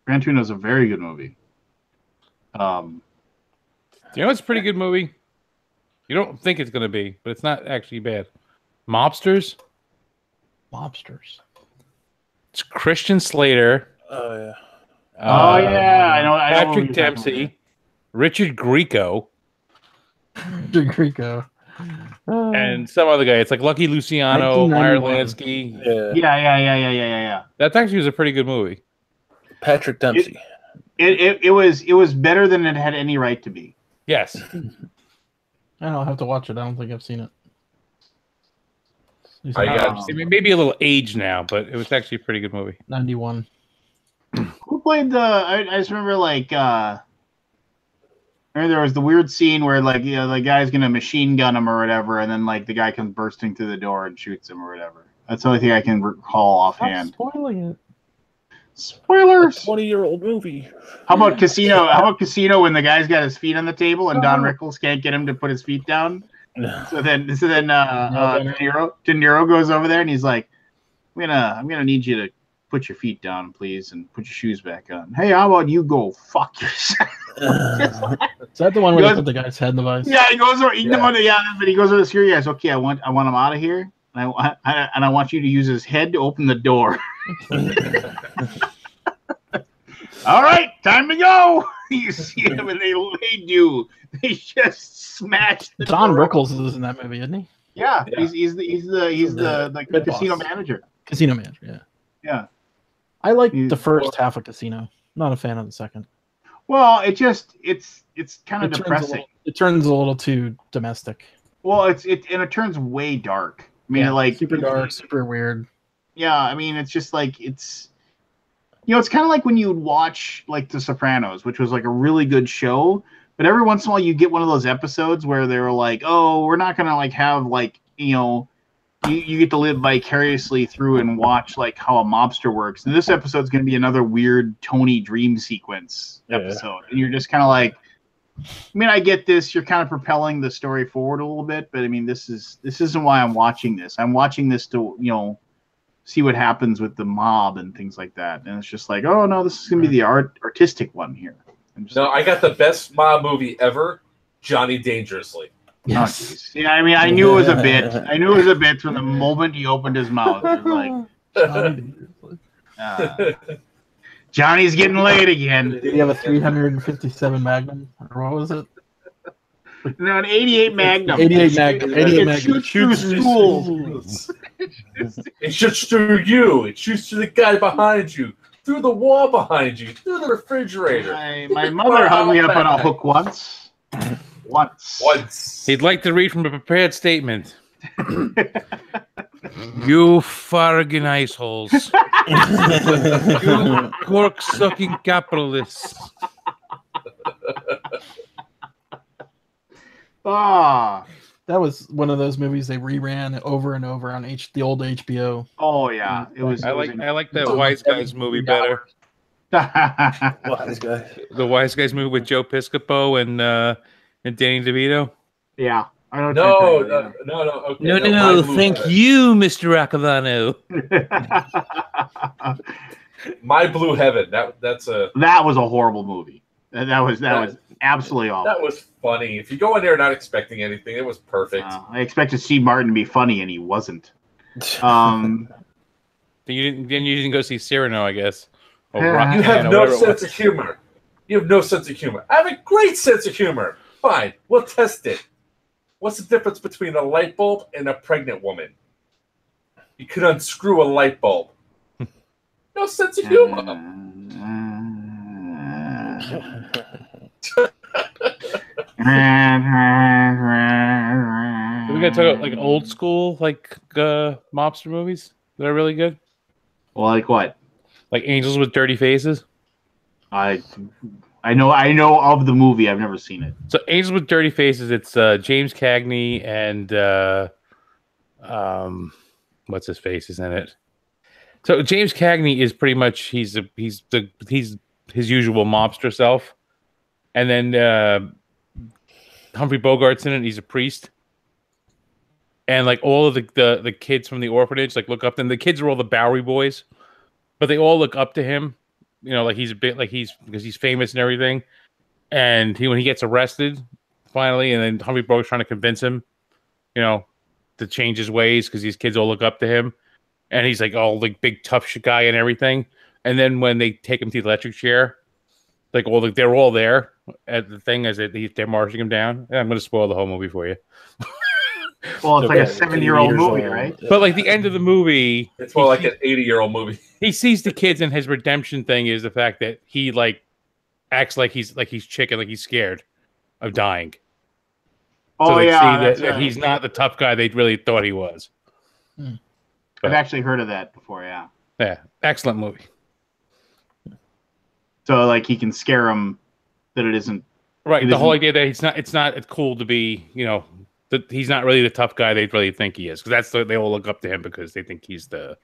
Gran Torino is a very good movie. You know, it's a pretty good movie. You don't think it's going to be, but it's not actually bad. Mobsters. Lobsters. It's Christian Slater. Oh yeah. Oh yeah, I know. I know what Patrick you're talking Dempsey, Richard Grieco, Rico. and some other guy. It's like Lucky Luciano, Meyer 1991. Lansky. Yeah. Yeah. That actually was a pretty good movie. Patrick Dempsey. It was better than it had any right to be. Yes. I'll have to watch it. I don't think I've seen it. I got- It may be a little aged now, but it was actually a pretty good movie. 91. Who played the? I just remember like. Remember there was the weird scene where like the guy's gonna machine gun him or whatever, and then like the guy comes bursting through the door and shoots him or whatever. That's the only thing I can recall offhand. Stop spoiling it. Spoilers. 20-year-old movie. How about Casino? How about Casino when the guy's got his feet on the table and Don Rickles can't get him to put his feet down? So then De Niro goes over there and he's like, I'm gonna need you to put your feet down, please, and put your shoes back on. Hey, how about you go fuck yourself? Is that the one where they put the guy's head in the vice? Yeah, he goes over. But he goes over to the guys. Okay, I want him out of here, and I want you to use his head to open the door. All right, time to go. You see him, and they do. They just smash the Don door. Rickles is in that movie, isn't he? Yeah, Yeah. he's the Good casino boss. manager. Casino Manager, yeah. Yeah. I like He's- the first half of Casino. Not a fan of the second. Well, it's kind of It turns a depressing. little- It turns a little too domestic. Well, it turns way dark. I mean, super dark, super weird. Yeah, I mean, it's just like it's kind of like when you would watch like The Sopranos, which was like a really good show, but every once in a while you get one of those episodes where they were like, oh, we're not gonna like have like you get to live vicariously through and watch like how a mobster works. And this episode's gonna be another weird Tony dream sequence episode, and you're just kind of like, I mean, I get this. You're kind of propelling the story forward a little bit, but I mean, this isn't why I'm watching this. I'm watching this to see what happens with the mob and things like that. And it's just like, oh no, this is gonna be the artistic one here. No, I got the best mob movie ever, Johnny Dangerously. Yes. Yeah, I mean, I knew it was a bit. I knew it was a bit from the moment he opened his mouth. It was like, Johnny's getting laid again. Did he have a 357 Magnum? Or what was it? No, an 88 Magnum. 88 Magnum. 88 It Magnum. shoots through schools. It shoots through you. It shoots through the guy behind you, through the wall behind you, through the refrigerator. My mother hung me up on a hook once. Once. He'd like to read from a prepared statement. You fargin iceholes. You cork-sucking capitalists. Ah. That was one of those movies they reran over and over on the old HBO. Oh yeah, it was. I like that Wise Guys movie better. Wise guy. The Wise Guys movie with Joe Piscopo and Danny DeVito. Yeah. I don't No. Okay, No, My Blue thank Heaven. you, Mr. Acavano. My Blue Heaven. That's a. That was a horrible movie. That was absolutely awful. That was funny. If you go in there not expecting anything, it was perfect. I expected Steve Martin to be funny, and he wasn't. Then you didn't go see Cyrano, I guess. Or Yeah. You have Roxanne, or no whatever it sense was. of humor. You have no sense of humor. I have a great sense of humor. Fine, we'll test it. What's the difference between a light bulb and a pregnant woman? You could unscrew a light bulb. No sense of humor. So we gotta talk about like old school mobster movies that are really good. Well, like what? Like Angels with Dirty Faces. I know of the movie. I've never seen it. So Angels with Dirty Faces, it's James Cagney and what's his face is in it. So James Cagney is pretty much he's his usual mobster self, and then Humphrey Bogart's in it. He's a priest, and like all of the kids from the orphanage like look up to him. The kids are all the Bowery boys, but they all look up to him. You know, like he's a bit like because he's famous and everything. And when he gets arrested finally, and then Humphrey Bogart's trying to convince him, you know, to change his ways because these kids all look up to him, and he's like all like big tough shit guy and everything. And then when they take him to the electric chair, like they're all there at the thing as they're marching him down. I'm going to spoil the whole movie for you. Well, it's like a 7-year-old movie, right? But like the end of the movie, It's more like an 80-year-old movie. he sees the kids, and his redemption thing is the fact that he like acts like he's chicken, like he's scared of dying. Oh, they yeah. see that he's not the tough guy they really thought he was. I've actually heard of that before, yeah. Yeah, excellent movie. So, like, he can scare him that it isn't... Right, It the whole isn't- idea that it's cool to be, you know, that he's not really the tough guy they really think he is. Because they all look up to him because they think he's the,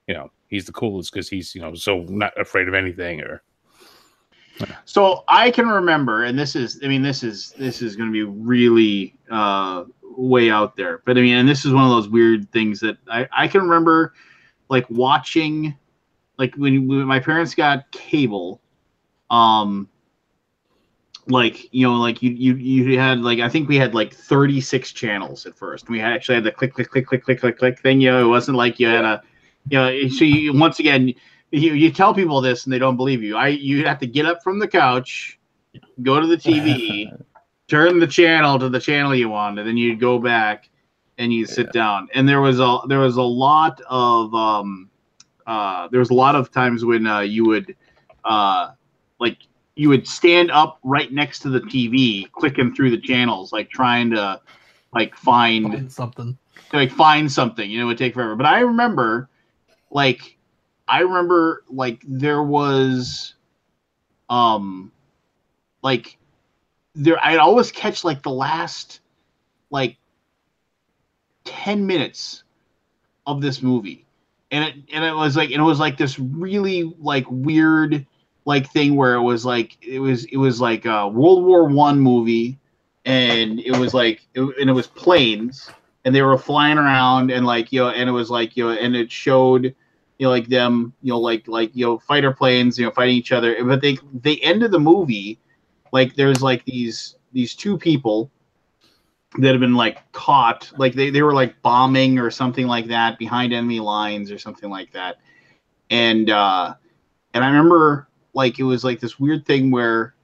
you know, he's the coolest because he's, you know, so not afraid of anything or... So I can remember, and this is going to be really way out there, but I mean, and this is one of those weird things that I can remember, like watching, like when my parents got cable, like you know, like you had like I think we had like 36 channels at first. We actually had the click thing. You know, it wasn't like you had a, you know, so once again. You tell people this and they don't believe you. You have to get up from the couch, go to the TV, turn the channel to the channel you want, and then you'd go back and you sit down. And there was a lot of times when you would stand up right next to the TV, clicking through the channels, like trying to like find something. Find something. You know, it would take forever. But I remember like there was I'd always catch like the last like 10 minutes of this movie. And it was like this really like weird like thing where it was like a World War I movie, and it was like it was planes and they were flying around, and like, you know, and it was like, you know, and it showed, you know, like them, you know, like you know, fighter planes, you know, fighting each other. But they ended the movie like there's like these two people that have been like caught, like they were like bombing or something like that behind enemy lines or something like that. And I remember like it was like this weird thing where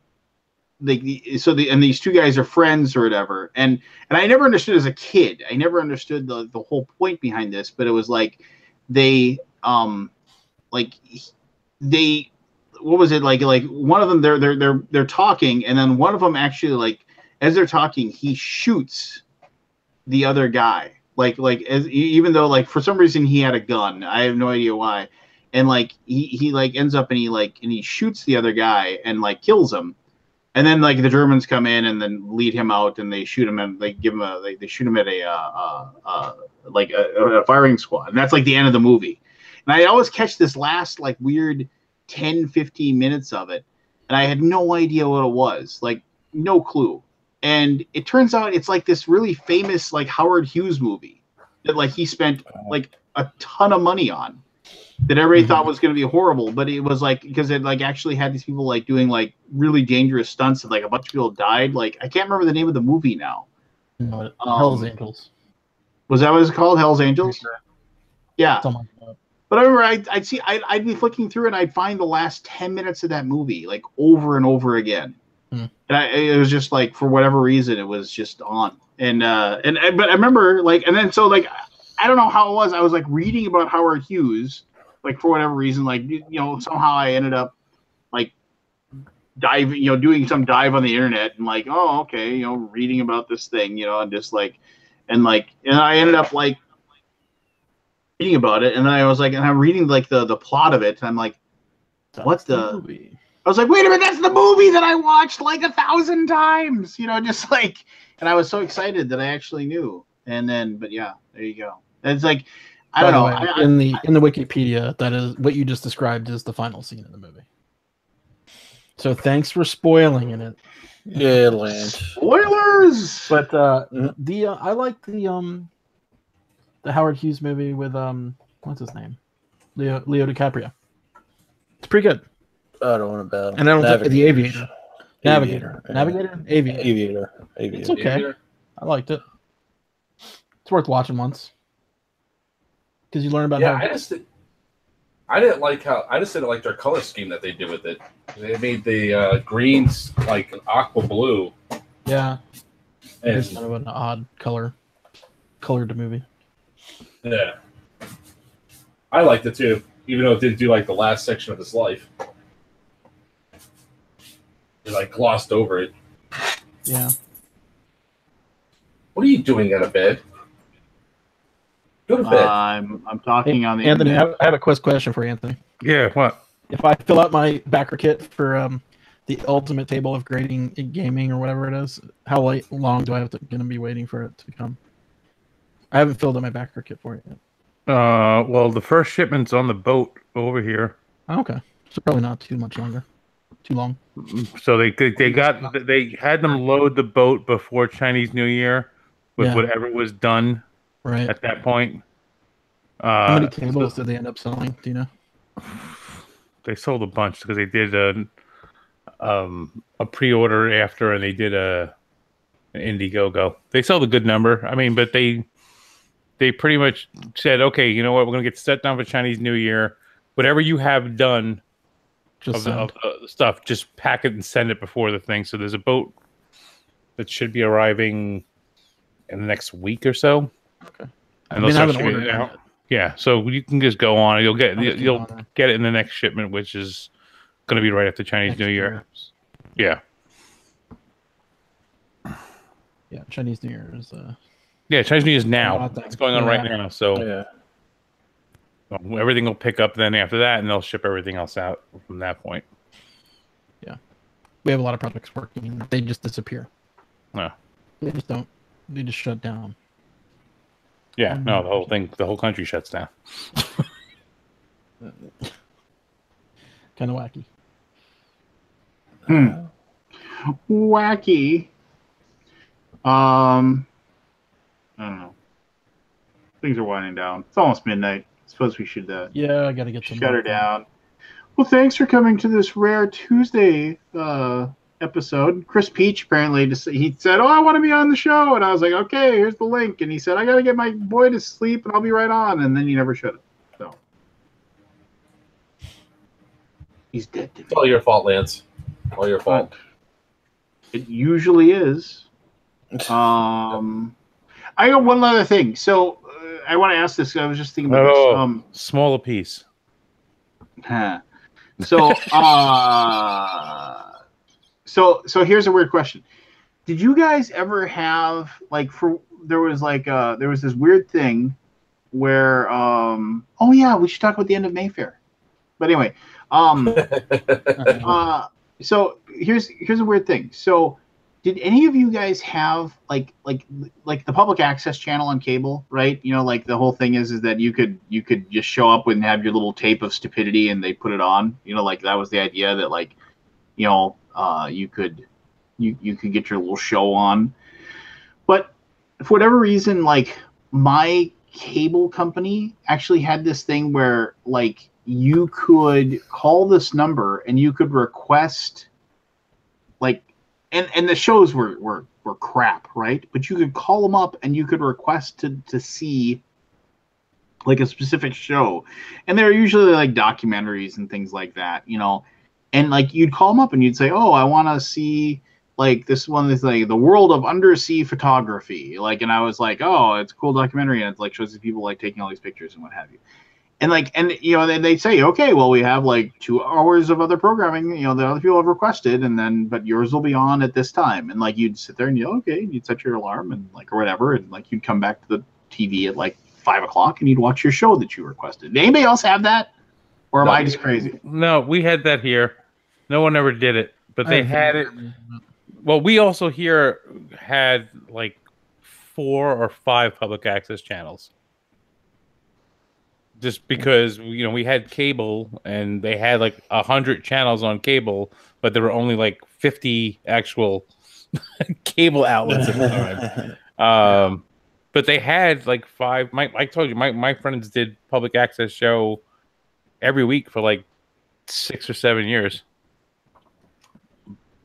and these two guys are friends or whatever. And I never understood as a kid. I never understood the whole point behind this, but it was like what was it like one of them they're talking, and then one of them actually, like, as they're talking, he shoots the other guy, even though like for some reason he had a gun. I have no idea why. And like he like ends up and he shoots the other guy and like kills him. And then like the Germans come in and then lead him out, and they shoot him, and they give him they shoot him at a firing squad. And that's like the end of the movie. And I always catch this last like weird 10-15 minutes of it, and I had no idea what it was, like no clue. And it turns out it's like this really famous like Howard Hughes movie that like he spent like a ton of money on. that everybody thought was going to be horrible, but it was like because it like actually had these people like doing like really dangerous stunts and like a bunch of people died. Like I can't remember the name of the movie now. Hell's Angels. Was that what it's called? Hell's Angels? Sure. Yeah. Something like that. But I remember I'd be flicking through and I'd find the last 10 minutes of that movie like over and over again. And it was just like for whatever reason it was just on. But I remember like and then so like I don't know how it was. I was like reading about Howard Hughes, like for whatever reason, like somehow I ended up like diving, doing some dive on the internet and like, oh, okay, reading about this thing, and just like and I ended up like reading about it, and then I was like, and I'm reading like the plot of it, and I'm like, what the movie? I was like, wait a minute, that's the movie that I watched like 1,000 times, just like, and I was so excited that I actually knew, and then, but yeah, there you go. It's like, I don't know. In the Wikipedia, that is what you just described is the final scene of the movie. So thanks for spoiling it. Yeah, Lance. Spoilers. But I like the Howard Hughes movie with what's his name, Leo DiCaprio. It's pretty good. I don't know about. And I don't think the Aviator. Aviator. Aviator. It's okay. Aviator. I liked it. It's worth watching once because you learn about how. I didn't like their color scheme that they did with it. They made the greens like aqua blue. Yeah, And it's kind of an odd colored movie. yeah, I liked it too, even though it didn't do like the last section of his life. They like glossed over it. Yeah. What are you doing out of bed? Go to bed. I'm talking on the Anthony, internet. I have a quick question for you, Anthony. Yeah, what? If I fill out my backer kit for the ultimate table of grading in gaming or whatever it is, how long do I have to gonna be waiting for it to come? I haven't filled out my backer kit for it yet. Well, the first shipment's on the boat over here. Oh, okay, so probably not too much longer. Too long. So they had them load the boat before Chinese New Year with whatever was done right at that point. How many tables did they end up selling? Do you know? They sold a bunch because they did a pre-order after, and they did an Indiegogo. They sold a good number. I mean, but they pretty much said, okay, you know what, we're gonna get set down for Chinese New Year. Whatever you have done of the stuff, just pack it and send it before the thing. So there's a boat that should be arriving in the next week or so. Okay. And they'll start shipping it out. Yeah, so you can just go on. You'll get it in the next shipment, which is going to be right after Chinese New Year. Yeah. Yeah, Chinese New Year is. Yeah, Chinese New Year is now. It's going on right now. So everything will pick up then after that, and they'll ship everything else out from that point. Yeah, we have a lot of projects working. They just disappear. No, they just don't. They just shut down. Yeah, no, the whole country shuts down. Kind of wacky. Wacky. I don't know. Things are winding down. It's almost midnight. I suppose we should yeah, I gotta get some shut her down. Well, thanks for coming to this rare Tuesday episode. Chris Peach apparently he said, "Oh, I want to be on the show," and I was like, "Okay, here's the link." And he said, "I gotta get my boy to sleep, and I'll be right on." And then he never showed it. So he's dead to me. It's all your fault, Lance. All your fault. It usually is. I got one other thing. So I want to ask this. I was just thinking about this. Smaller piece. So, so here's a weird question. Did you guys ever have there was this weird thing where oh yeah, we should talk about the end of Mayfair. But anyway, so here's a weird thing. So did any of you guys have like the public access channel on cable, right? You know, like the whole thing is that you could just show up and have your little tape of stupidity and they put it on. You know, like that was the idea that you could get your little show on. But for whatever reason, like my cable company actually had this thing where like you could call this number and you could request like, and the shows were crap, right? But you could call them up and you could request to see like a specific show, and they're usually like documentaries and things like that, you know. And like you'd call them up and you'd say, "Oh, I want to see like this one is like the world of undersea photography." Like, and I was like, "Oh, it's a cool documentary," and it like shows these people like taking all these pictures and what have you. And like, and you know, then they say, "Okay, well, we have like 2 hours of other programming, you know, that other people have requested, and then but yours will be on at this time." And like you'd sit there and okay, and you'd set your alarm and like or whatever, and like you'd come back to the TV at like 5 o'clock and you'd watch your show that you requested. Did anybody else have that, or am I just crazy? No, we had that here. No one ever did it, but they had it. Well, we also here had like 4 or 5 public access channels. Just because, you know, we had cable and they had like 100 channels on cable, but there were only like 50 actual cable outlets at the time. But they had like 5. I told you, my friends did public access show every week for like 6 or 7 years.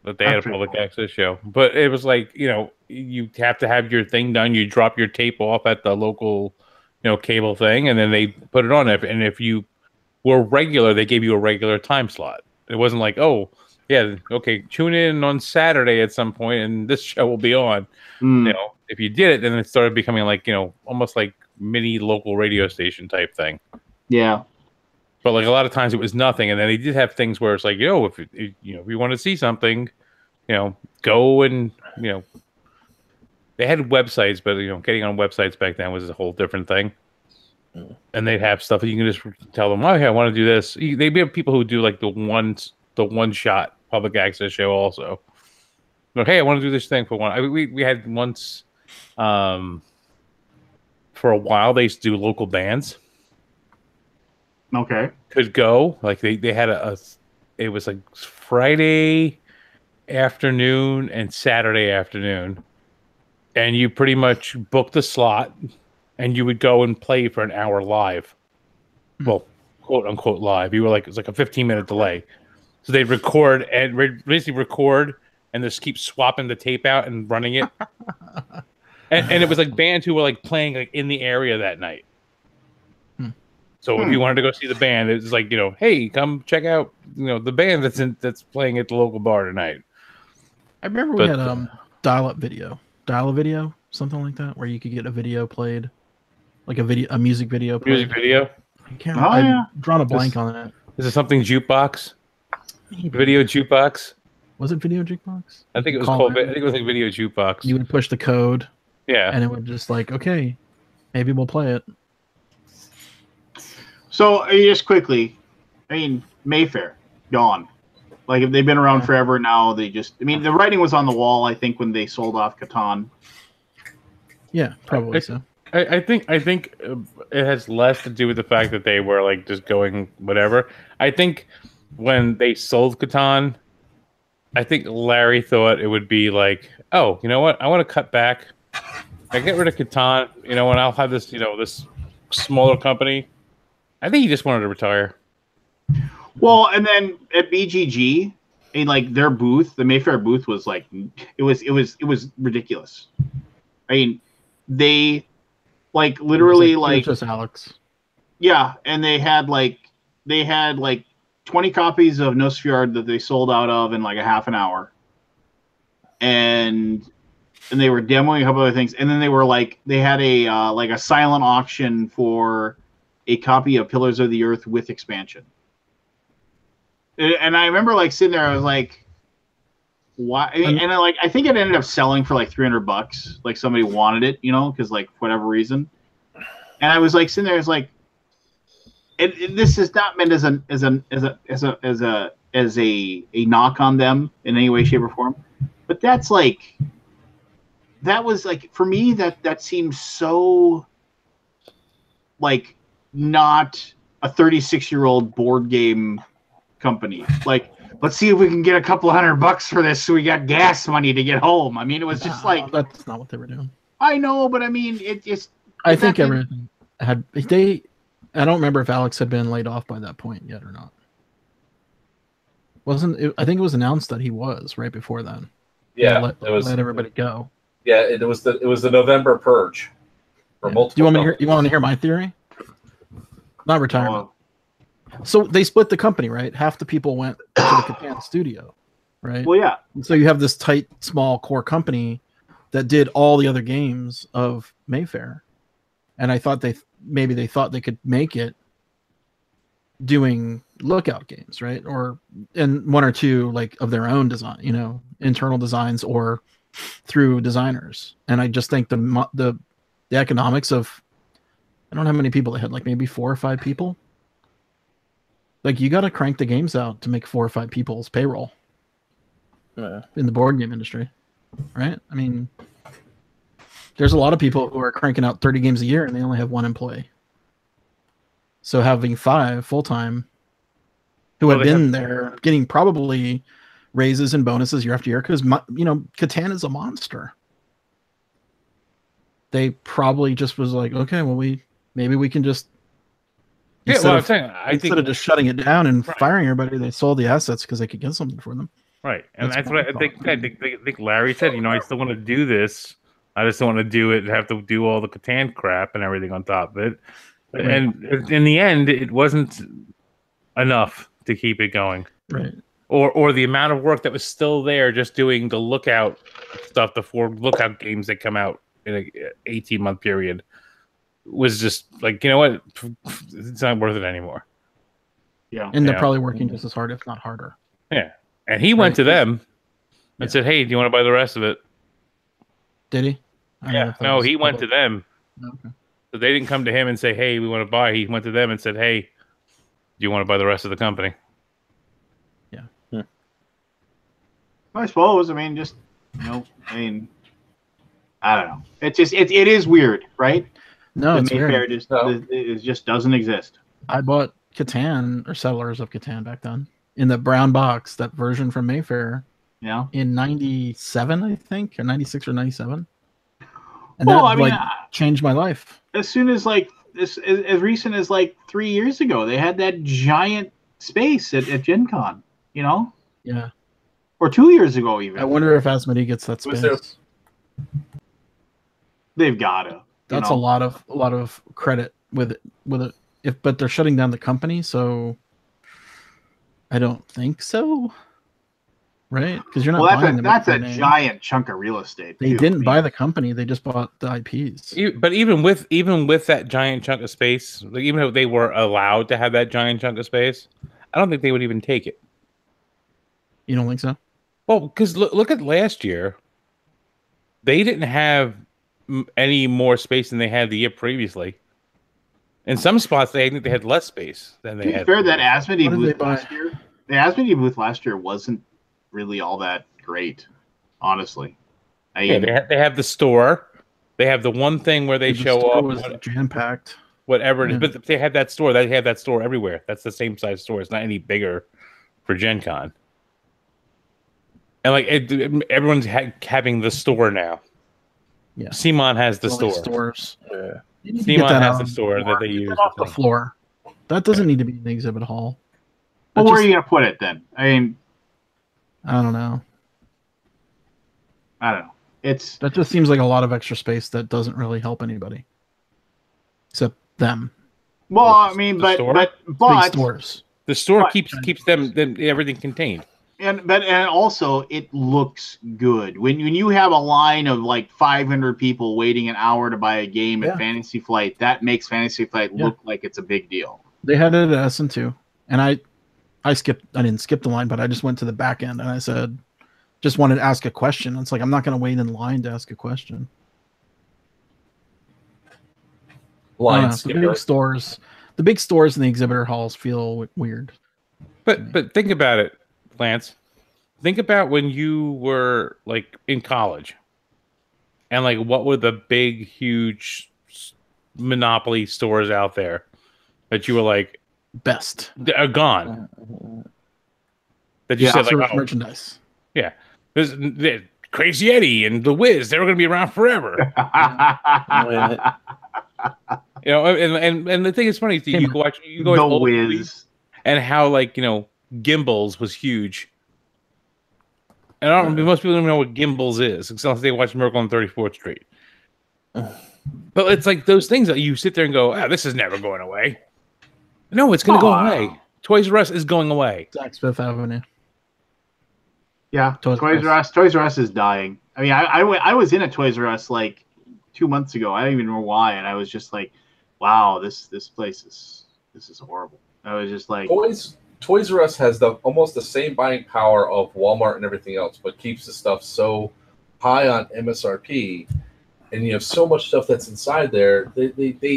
But they had a public access show. But it was like, you know, you have to have your thing done. You drop your tape off at the local, you know, cable thing, and then they put it on. And if you were regular, they gave you a regular time slot. It wasn't like, oh, yeah, okay, tune in on Saturday at some point, and this show will be on. You know, if you did it, then it started becoming like, you know, almost like mini local radio station type thing. Yeah. But like a lot of times it was nothing, and then they did have things where it's like, you know, if you want to see something, you know, go and, you know, they had websites, but you know, getting on websites back then was a whole different thing. And they'd have stuff that you can just tell them, oh, yeah, I want to do this. They'd have people who do like the one shot public access show also. Like, hey, I want to do this thing for one. We had once, for a while, they used to do local bands. Okay. Could go like they had it was like Friday afternoon and Saturday afternoon, and you pretty much booked a slot and you would go and play for an hour live. Well, quote unquote live. You were like, it's like a 15-minute delay, so they'd record and basically record and just keep swapping the tape out and running it. and it was like bands who were like playing like in the area that night. So if you wanted to go see the band, it's like, you know, hey, come check out, you know, the band that's playing at the local bar tonight. I remember we had dial-up video, something like that, where you could get a video played, like a music video played. Music video? I can't remember. I've drawn a blank on it. Is it something jukebox? Maybe. Video jukebox? Was it video jukebox? I think it was called. I think it was like video jukebox. You would push the code. Yeah. And it would just like, okay, maybe we'll play it. So just quickly, I mean, Mayfair, gone. Like if they've been around forever now, they just. I mean, the writing was on the wall. I think when they sold off Catan. Yeah, probably so. I think it has less to do with the fact that they were like just going whatever. I think when they sold Catan, I think Larry thought it would be like, oh, you know what? I want to cut back. I get rid of Catan, you know, and I'll have this, you know, this smaller company. I think he just wanted to retire. Well, and then at BGG, in like their booth, the Mayfair booth was like, it was ridiculous. I mean, they like literally like just Alex. Yeah, and they had like 20 copies of Nosfjord that they sold out of in like a half an hour, and they were demoing a couple other things, and then they had a like a silent auction for a copy of Pillars of the Earth with expansion. And I remember like sitting there, I was like, why? I think it ended up selling for like $300. Like somebody wanted it, you know, because like for whatever reason. And I was like sitting there, I was like, this is not meant as a knock on them in any way, shape, or form. But that was like for me that seems so like not a 36-year-old board game company. Like, let's see if we can get a couple $100 for this so we got gas money to get home. I mean, it was just like that's not what they were doing. I know, but I mean, it just. I think everything. had they. I don't remember if Alex had been laid off by that point yet or not. Wasn't it, I think it was announced that he was right before then. Yeah, It was let everybody go. Yeah, it was the November purge. For multiple. Do you want me to hear? You want to hear my theory? Not retirement. So they split the company, right? Half the people went to the Catan studio, right? Well, yeah. And so you have this tight, small core company that did all the other games of Mayfair, and I thought they thought they could make it doing Lookout games, right? Or and one or two like of their own design, internal designs or through designers. And I just think the economics of, I don't know how many people they had, like maybe 4 or 5 people. Like you got to crank the games out to make 4 or 5 people's payroll in the board game industry, right? I mean, there's a lot of people who are cranking out 30 games a year and they only have 1 employee. So having 5 full-time who have been there getting probably raises and bonuses year after year because, Catan is a monster. They probably just was like, okay, well, maybe we can just instead of just shutting it down and firing everybody, they sold the assets because they could get something for them. Right, and that's what I think Larry said. I still want to do this. I just don't want to do it and have to do all the Catan crap and everything on top of it. Right. And in the end, it wasn't enough to keep it going. Right. Or the amount of work that was still there just doing the Lookout stuff, the 4 Lookout games that come out in an 18-month period was just like, you know what? It's not worth it anymore. Yeah. And they're probably working just as hard, if not harder. Yeah. And he went to them and said, hey, do you want to buy the rest of it? Did he? Yeah. No, he went to them. Okay. So they didn't come to him and say, hey, we want to buy. He went to them and said, hey, do you want to buy the rest of the company? Yeah. I suppose. I don't know. It's just, it is weird, right? No, it's weird. It just doesn't exist. I bought Catan or Settlers of Catan back then in the brown box, that version from Mayfair. Yeah. In 97, I think, or 96 or 97. And changed my life. As soon as as recent as 3 years ago, they had that giant space at Gen Con, Yeah. Or 2 years ago even. I wonder if Asmodee gets that space. They've gotta. That's a lot of credit with it. But they're shutting down the company, so I don't think so. Right? Because you're not buying them. That's a giant chunk of real estate. They didn't buy the company; they just bought the IPs. But even with that giant chunk of space, even if they were allowed to have that giant chunk of space, I don't think they would even take it. You don't think so? Well, because look at last year. They didn't have any more space than they had the year previously. In some spots, I think they had less space than they had. Fair, that Asmodee booth last year. The Asmodee booth last year wasn't really all that great, honestly. They have the store. They have the one thing where they show up. Was jam-packed. Whatever it is, but they have that store. They have that store everywhere. That's the same size store. It's not any bigger for Gen Con. And everyone's having the store now. Yeah, Simon has the store. Stores. Yeah. Simon has the store that they use. Off the floor. That doesn't need to be in the exhibit hall. Well, where are you going to put it then? I don't know. That just seems like a lot of extra space that doesn't really help anybody, except them. Well, but big stores. The store keeps them everything contained. And also it looks good when you have a line of 500 people waiting an hour to buy a game at Fantasy Flight. That makes Fantasy Flight look like it's a big deal. They had it at SN2, and I didn't skip the line, but I just went to the back end and I said, just wanted to ask a question. It's I'm not going to wait in line to ask a question. The big stores in the exhibitor halls feel weird. But think about it, Lance. Think about when you were in college, and what were the big, huge monopoly stores out there that you were best are gone. That you said merchandise. Yeah, there's Crazy Eddie and the Wiz. They were going to be around forever. You know, and the thing is funny, Steve, you go watch The old Wiz. movies and how, like, you know, Gimbals was huge. And I don't most people don't know what Gimbals is, unless they watch Miracle on 34th Street. But it's like those things that you sit there and go, "Ah, this is never going away." No, it's going to go away. Toys R Us is going away. Saks Fifth Avenue. Yeah, Toys Toys R Us. Toys R Us is dying. I mean, I was in a Toys R Us like 2 months ago. I don't even know why, and I was just like, "Wow, this place is horrible." I was just like, Toys R Us has almost the same buying power of Walmart and everything else, but keeps the stuff so high on MSRP, and you have so much stuff that's inside there. They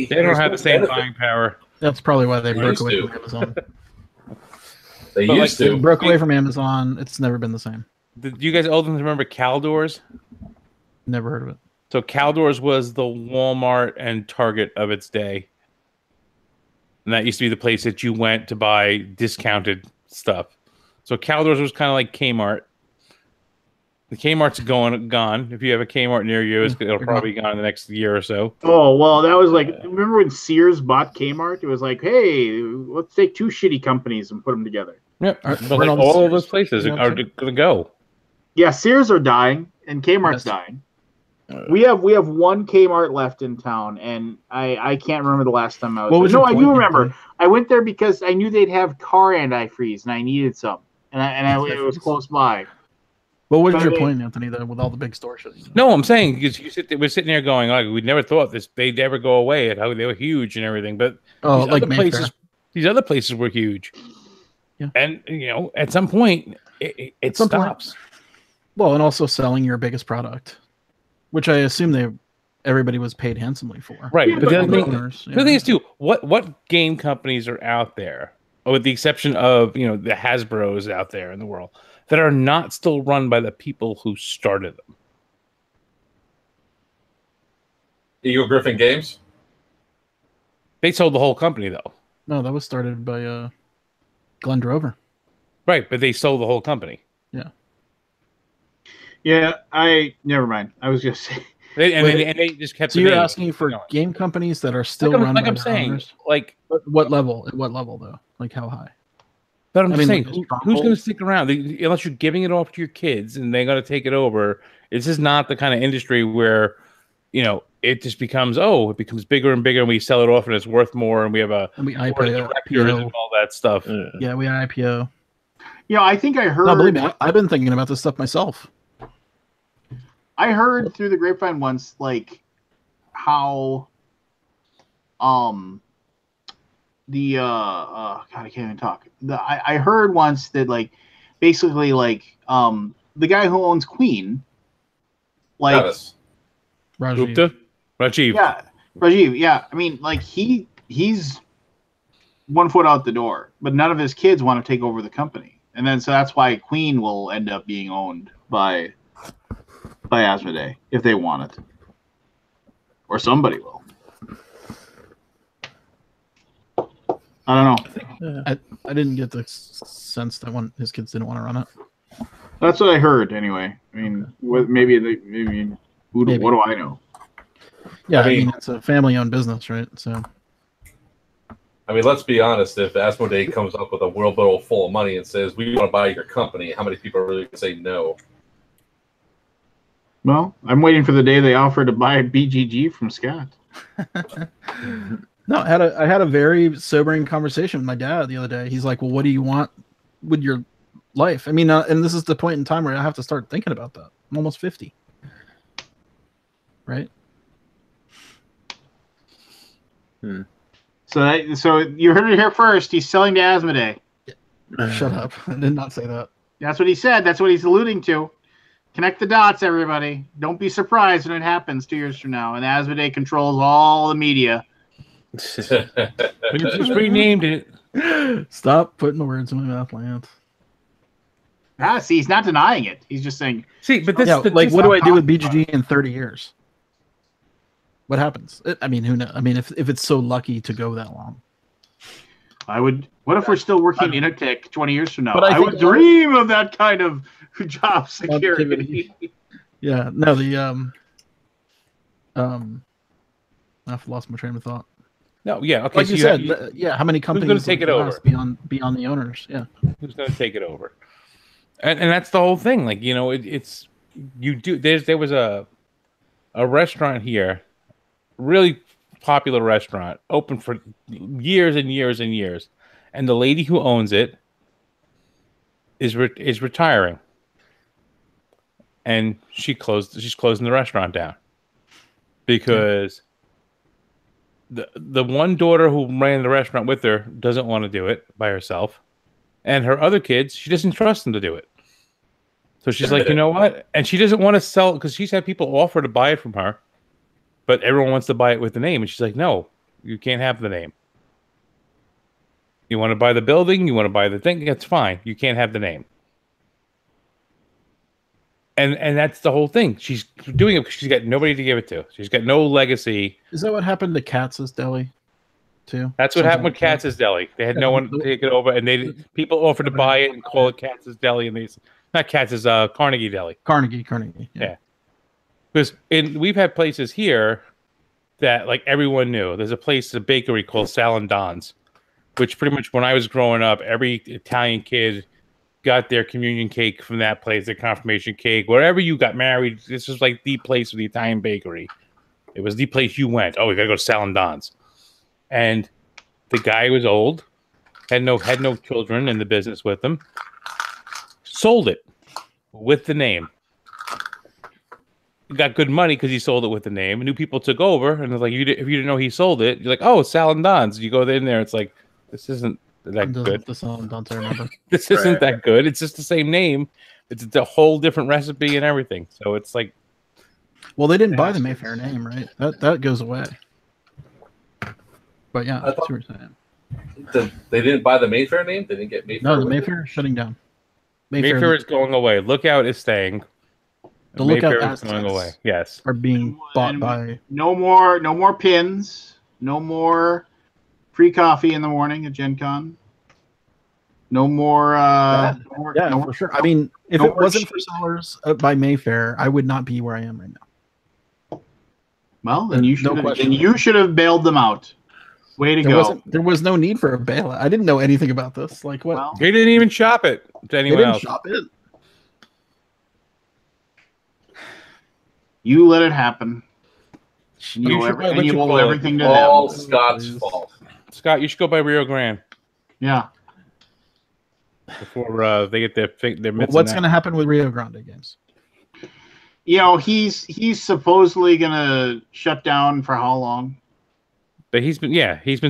don't have the same buying power. That's probably why they broke away from Amazon. They But, used like, to. They broke away from Amazon. It's never been the same. Do you guys old ones remember Caldors? Never heard of it. So Caldors was the Walmart and Target of its day. And that used to be the place that you went to buy discounted stuff. So Caldors was kind of like Kmart. The Kmart's gone. If you have a Kmart near you, it'll probably be gone in the next year or so. "Oh, well, that was like, remember when Sears bought Kmart? It was like, hey, let's take two shitty companies and put them together." Yep. All right, But like, all of those places are going to go. Yeah, Sears are dying, and Kmart's dying. We have one Kmart left in town, and I can't remember the last time I was. What was there. No, your I point, do remember. Anthony? I went there because I knew they'd have car antifreeze, and I needed some, and it was close by. What was But your they- point, Anthony, though, with all the big store shit? No, I'm saying because we're sitting there going, like, we never thought they'd ever go away and how they were huge and everything. But Oh, like places, these other places were huge. Yeah. And, you know, at some point, it some point. stops. Well, and also selling your biggest product, which I assume everybody was paid handsomely for. Right. Yeah, but the other thing, Owners, the thing is, too, what game companies are out there, with the exception of, you know, the Hasbros out there in the world, that are not still run by the people who started them? Eagle Griffin Games. They sold the whole company, though. No, that was started by Glenn Drover. Right, but they sold the whole company. Yeah, never mind. I was just saying. They just kept. So the you're name asking for going. game companies that are still Like run by I'm their saying, owners? like. But what level? At what level, though? Like how high? But I'm I just mean, saying, like, who's strongholds? going to stick around? Unless you're giving it off to your kids and they're going to take it over. This is not the kind of industry where, you know, it just becomes, it becomes bigger and bigger and we sell it off and it's worth more and we have a And we board of directors and IPO. all that stuff. Yeah, we IPO. Yeah, I think I heard. No, believe me, I've been thinking about this stuff myself. I heard through the grapevine once, like, how God, I can't even talk. I heard once that, like, basically, like, the guy who owns Queen, like, Travis. Rajiv. yeah, Rajiv, yeah. I mean, like, he's 1 foot out the door, but none of his kids want to take over the company, and then so that's why Queen will end up being owned by Asmodee if they want it, or somebody will. I don't know. I didn't get the sense that his kids didn't want to run it. That's what I heard anyway. I mean, maybe what do I know? Yeah, I I mean- mean it's a family-owned business, right? So I mean, let's be honest. If Asmodee comes up with a world bill full of money and says, we want to buy your company, how many people are really going to say no? Well, I'm waiting for the day they offer to buy BGG from Scott. no, I had a very sobering conversation with my dad the other day. He's like, "Well, what do you want with your life?" I mean, and this is the point in time where I have to start thinking about that. I'm almost 50, right? So you heard it here first. He's selling to Asmodee. Shut up! I did not say that. That's what he said. That's what he's alluding to. Connect the dots, everybody. Don't be surprised when it happens 2 years from now, and Asmodee controls all the media. We just renamed it. Stop putting words in my mouth, Lance. See, he's not denying it. He's just saying, See, but this Yeah, like this- what do I do with BGG in 30 years? What happens? I mean, who knows? I mean, if it's so lucky to go that long. what if we're still working in Intertech 20 years from now? But I I would think- dream of that kind of job security. Yeah, no, I've lost my train of thought. No, yeah, okay. Like so you said, yeah. How many companies gonna take it over? beyond the owners? Yeah. Who's going to take it over? And that's the whole thing. Like, you know, it's you do. There was a restaurant here, really popular restaurant, open for years and years and years, and the lady who owns it is retiring, and she's closing the restaurant down because the one daughter who ran the restaurant with her doesn't want to do it by herself, and her other kids, she doesn't trust them to do it. So she's like, you know what? And she doesn't want to sell because she's had people offer to buy it from her, but everyone wants to buy it with the name, and she's like, no, you can't have the name. You want to buy the building, you want to buy the thing, that's fine. You can't have the name. And that's the whole thing. She's doing it because she's got nobody to give it to. She's got no legacy. Is that what happened to Katz's Deli, too? That's what happened with Katz's Deli. They had no one to take it over, and people offered to buy it and call it Katz's Deli, and not Katz's, Carnegie Deli. Carnegie. Yeah. Because we've had places here that like everyone knew. There's a bakery called Sal and Don's, which pretty much when I was growing up, every Italian kid got their communion cake from that place, their confirmation cake, wherever you got married. This was like the place for the Italian bakery. It was the place you went. Oh, we gotta go to Sal and Don's. And the guy was old, had no children in the business with him. Sold it with the name. Got good money because he sold it with the name. New people took over, and it's like, if you didn't know he sold it, you're like, oh, Sal and Don's. You go in there, it's like, this isn't that good. The Sal and Don's, I remember. This isn't that good. It's just the same name. It's a whole different recipe and everything. So it's like, well, they didn't buy the Mayfair name, right? That goes away. But yeah, that's what you're saying. They didn't buy the Mayfair name. They didn't get Mayfair. No, the Mayfair is shutting down. Mayfair is going away. Lookout is staying. The Lookout Mayfair is going away. Yes, are being bought by. No more pins. No more free coffee in the morning at Gen Con. No more. For sure. I mean, if it wasn't for sellers by Mayfair, I would not be where I am right now. Well, then you should have bailed them out. Way to go. There was no need for a bailout. I didn't know anything about this. Like what? Well, they didn't even shop it to anyone else. Shop it. You let it happen. You owe everything to them. All Scott's fault. Scott, you should go by Rio Grande. Yeah. Before they get their mitts. What's going to happen with Rio Grande games? You know, he's supposedly going to shut down for how long? But he's been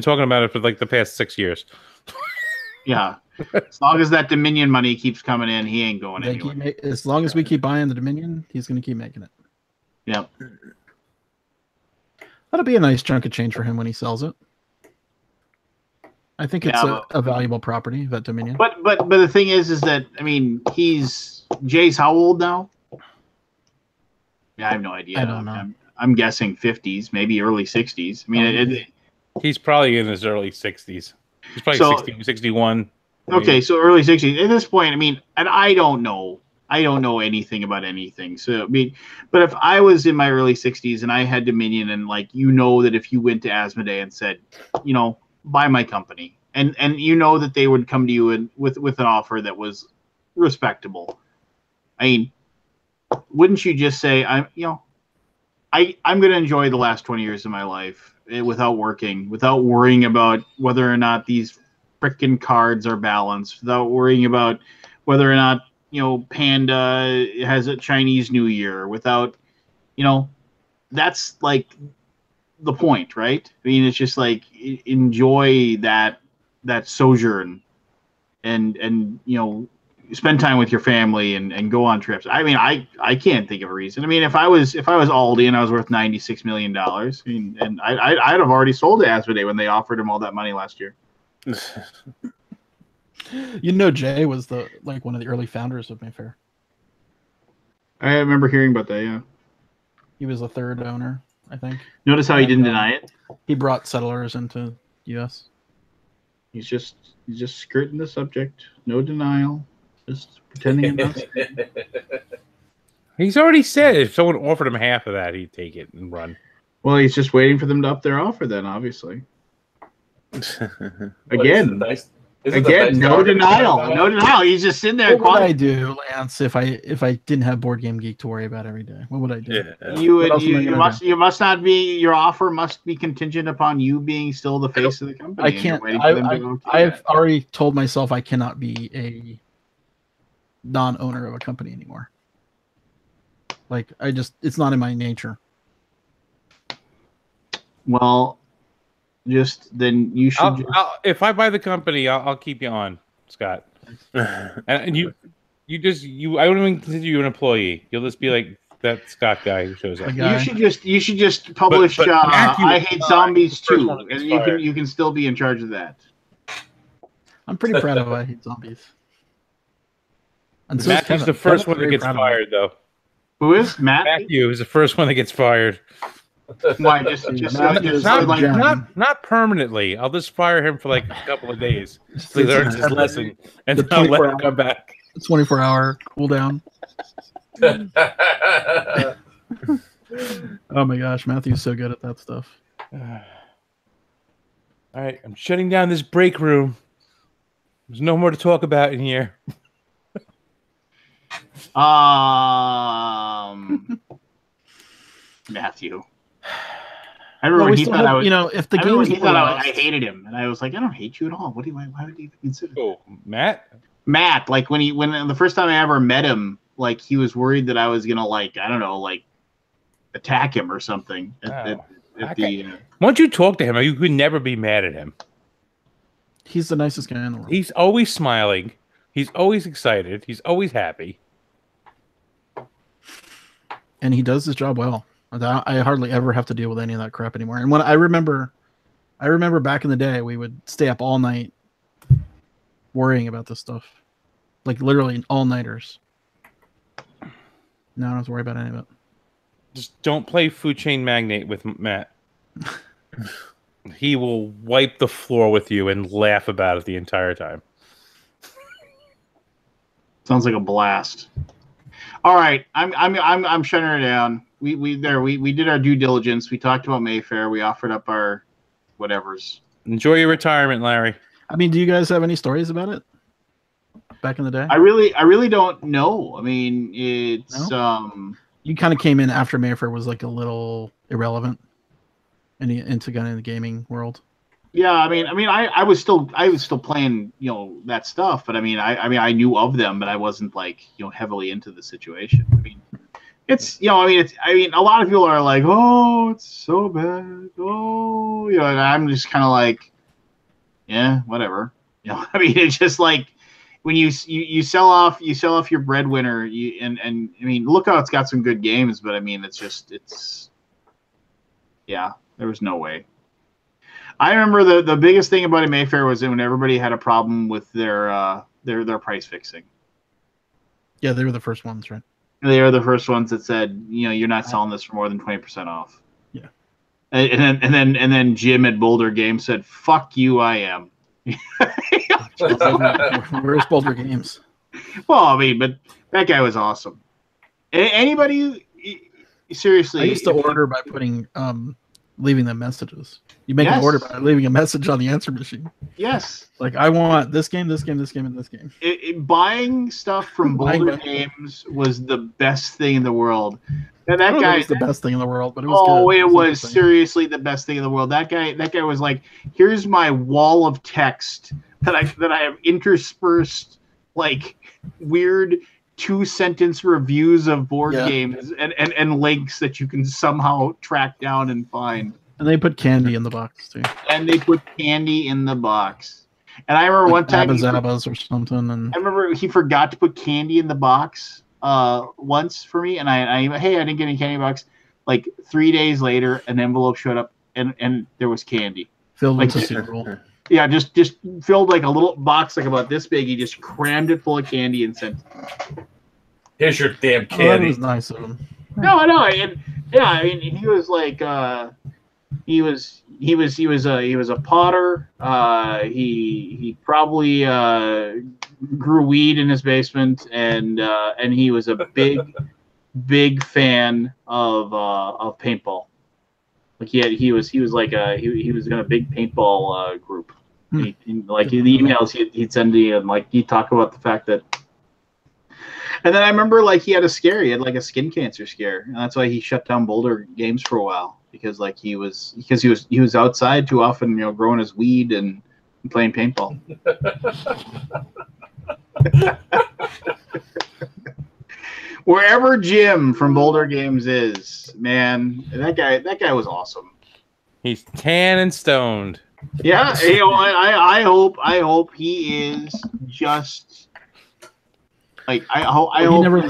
talking about it for like the past 6 years. Yeah. As long as that Dominion money keeps coming in, he ain't going anywhere. As long as we keep buying the Dominion, he's going to keep making it. Yep. That'll be a nice chunk of change for him when he sells it. I think it's a valuable property, that Dominion. But the thing is that, I mean, Jay's how old now? Yeah, I have no idea. I don't know. I'm guessing 50s, maybe early 60s. I mean, he's probably in his early 60s. He's probably 60, 61. Okay, so early 60s. At this point, I mean, and I don't know anything about anything. So, I mean, but if I was in my early 60s and I had Dominion and, like, that if you went to Asmodee and said, buy my company, and that they would come to you with an offer that was respectable. I mean, wouldn't you just say, I'm going to enjoy the last 20 years of my life without worrying about whether or not these frickin' cards are balanced, without worrying about whether or not, Panda has a Chinese New Year, without, that's like the point, right? I mean, it's just like, enjoy that sojourn and spend time with your family and go on trips. I mean, I can't think of a reason. I mean, if I was Aldi and I was worth $96 million, and I'd have already sold to Asmodee when they offered him all that money last year. Jay was one of the early founders of Mayfair. I remember hearing about that. Yeah, he was the third owner, I think. Notice how he didn't deny it. He brought settlers into U.S. He's just skirting the subject. No denial. Just pretending it does. He's already said if someone offered him half of that, he'd take it and run. Well, he's just waiting for them to up their offer. Then, obviously. Again, no denial, no denial. He's just sitting there. What would I do, Lance, if I didn't have Board Game Geek to worry about every day? What would I do? Yeah. You must not be. Your offer must be contingent upon you being still the face of the company. I can't. I've already told myself I cannot be a non-owner of a company anymore. Like it's not in my nature. Well, then you should. If I buy the company, I'll keep you on, Scott. and you I don't even consider you an employee. You'll just be like that Scott guy who shows up. You should just publish. Matthew, I hate zombies too, and you can still be in charge of that. I'm pretty proud of I hate zombies. Matthew's the first one that gets fired, though. Who is Matt? Matthew is the first one that gets fired. Why? Not permanently. I'll just fire him for like a couple of days. So he learns his lesson, and then I'll let him come back. 24-hour cooldown. Oh my gosh, Matthew's so good at that stuff. All right, I'm shutting down this break room. There's no more to talk about in here. Matthew. I remember when he thought I was, if the game he thought I hated him, and I was like, I don't hate you at all. Why would you even consider? Oh, Matt, like when the first time I ever met him, like he was worried that I was gonna attack him or something. Once you talk to him, you could never be mad at him. He's the nicest guy in the world. He's always smiling. He's always excited. He's always happy. And he does his job well. I hardly ever have to deal with any of that crap anymore. And when I remember back in the day, we would stay up all night worrying about this stuff. Like literally all-nighters. Now I don't have to worry about any of it. Just don't play Food Chain Magnate with Matt. He will wipe the floor with you and laugh about it the entire time. Sounds like a blast. All right, I'm shutting her down. We did our due diligence. We talked about Mayfair. We offered up our whatevers. Enjoy your retirement, Larry. I mean, do you guys have any stories about it? Back in the day? I really don't know. I mean, it's You kind of came in after Mayfair was like a little irrelevant into the gaming world. Yeah, I mean, I was still playing, that stuff, but I knew of them, but I wasn't heavily into the situation. I mean, it's a lot of people are like, oh, it's so bad, oh, and I'm just kind of like, yeah, whatever, I mean, it's just like when you sell off your breadwinner, and I mean, Lookout's got some good games, but I mean, there was no way. I remember the biggest thing about a Mayfair was when everybody had a problem with their price fixing. Yeah, they were the first ones, right? They were the first ones that said, you're not selling this for more than 20% off. Yeah. And then Jim at Boulder Games said, "Fuck you, I am." Where's Boulder Games? Well, I mean, but that guy was awesome. Anybody seriously? I used to order by leaving them messages. You make an order by leaving a message on the answer machine. Yes. Like, I want this game, this game, this game, and this game. Buying stuff from Boulder Games was the best thing in the world. And that guy was the best thing in the world, but it was good. It was seriously the best thing in the world. That guy was like, here's my wall of text that I have interspersed like weird 2-sentence reviews of board games and links that you can somehow track down and find. And they put candy in the box too. And they put candy in the box. And I remember one time Zabbas or something. And I remember he forgot to put candy in the box once for me, and I didn't get any candy box. Like 3 days later, an envelope showed up, and there was candy filled with cereal. Yeah, just filled like a little box like about this big. He just crammed it full of candy and sent. Here's your damn candy. That was nice of him. No, and I mean, he was like, he was a potter. He probably grew weed in his basement, and he was a big fan of paintball. Like he was like he was in a big paintball group. Hmm. Like the emails he'd send me, and like he'd talk about the fact that. And then I remember like he had a scare. He had like a skin cancer scare, and that's why he shut down Boulder Games for a while, because like he was outside too often, you know, growing his weed and playing paintball. Wherever Jim from Boulder Games is, man, that guy was awesome. He's tan and stoned. Yeah, you know, I hope he is just like I hope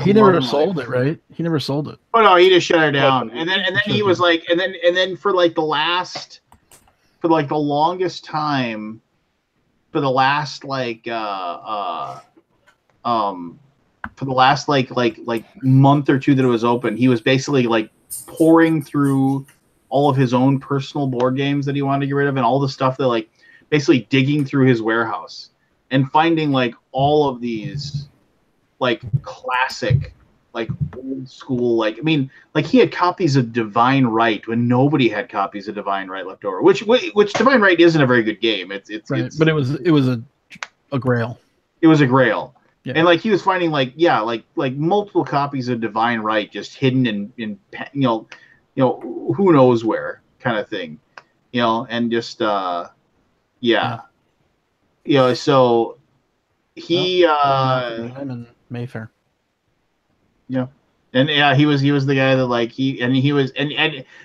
he never sold it, right? He never sold it. Oh no, he just shut her down, and then he was like, and then for the longest time, for the last month or two that it was open, he was basically like pouring through all of his own personal board games that he wanted to get rid of, and all the stuff that like basically digging through his warehouse and finding like all of these like classic, like old school, like I mean, like he had copies of Divine Right when nobody had copies of Divine Right left over. Which Divine Right isn't a very good game. It's but it was a grail. It was a grail. Yeah. And like he was finding like multiple copies of Divine Right just hidden in you know who knows where kind of thing, you know, and just you know, so he I'm in Mayfair. Yeah. And yeah, he was the guy that like and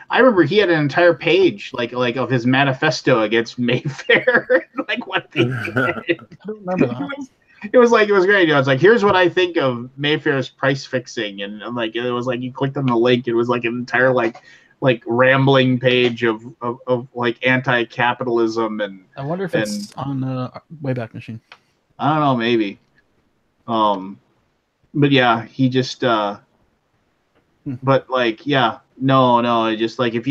I remember he had an entire page like of his manifesto against Mayfair. Like what they did. I don't remember that. It was great. You know, it's like, here's what I think of Mayfair's price fixing, and like it was like you clicked on the link, it was like an entire like rambling page of like anti-capitalism, and I wonder if it's on Wayback Machine. I don't know, maybe. But yeah, he just but like no, just like if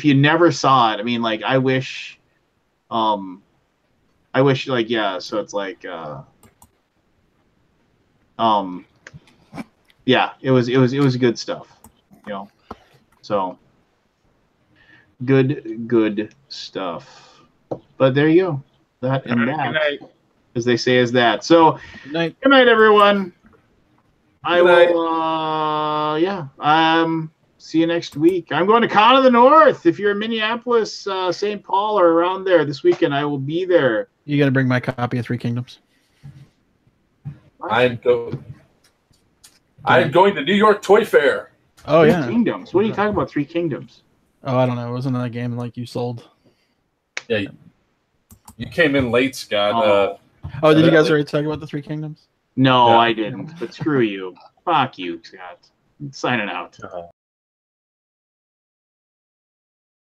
you never saw it, I mean, like I wish like so it's like it was good stuff, you know. So good stuff. But there you go. That and that, as they say, is that. So Good night. Good night, everyone. I Good will see you next week. I'm going to Con of the North. If you're in Minneapolis, St. Paul, or around there this weekend, I will be there. You got to bring my copy of Three Kingdoms. I'm going to New York Toy Fair. Oh, Three yeah. Kingdoms. What are you talking about? Three Kingdoms. Oh, I don't know. It wasn't that game like you sold. Yeah, you came in late, Scott. Oh, did you guys already talk about the Three Kingdoms? No, Yeah. I didn't. But screw you. Fuck you, Scott. I'm signing out.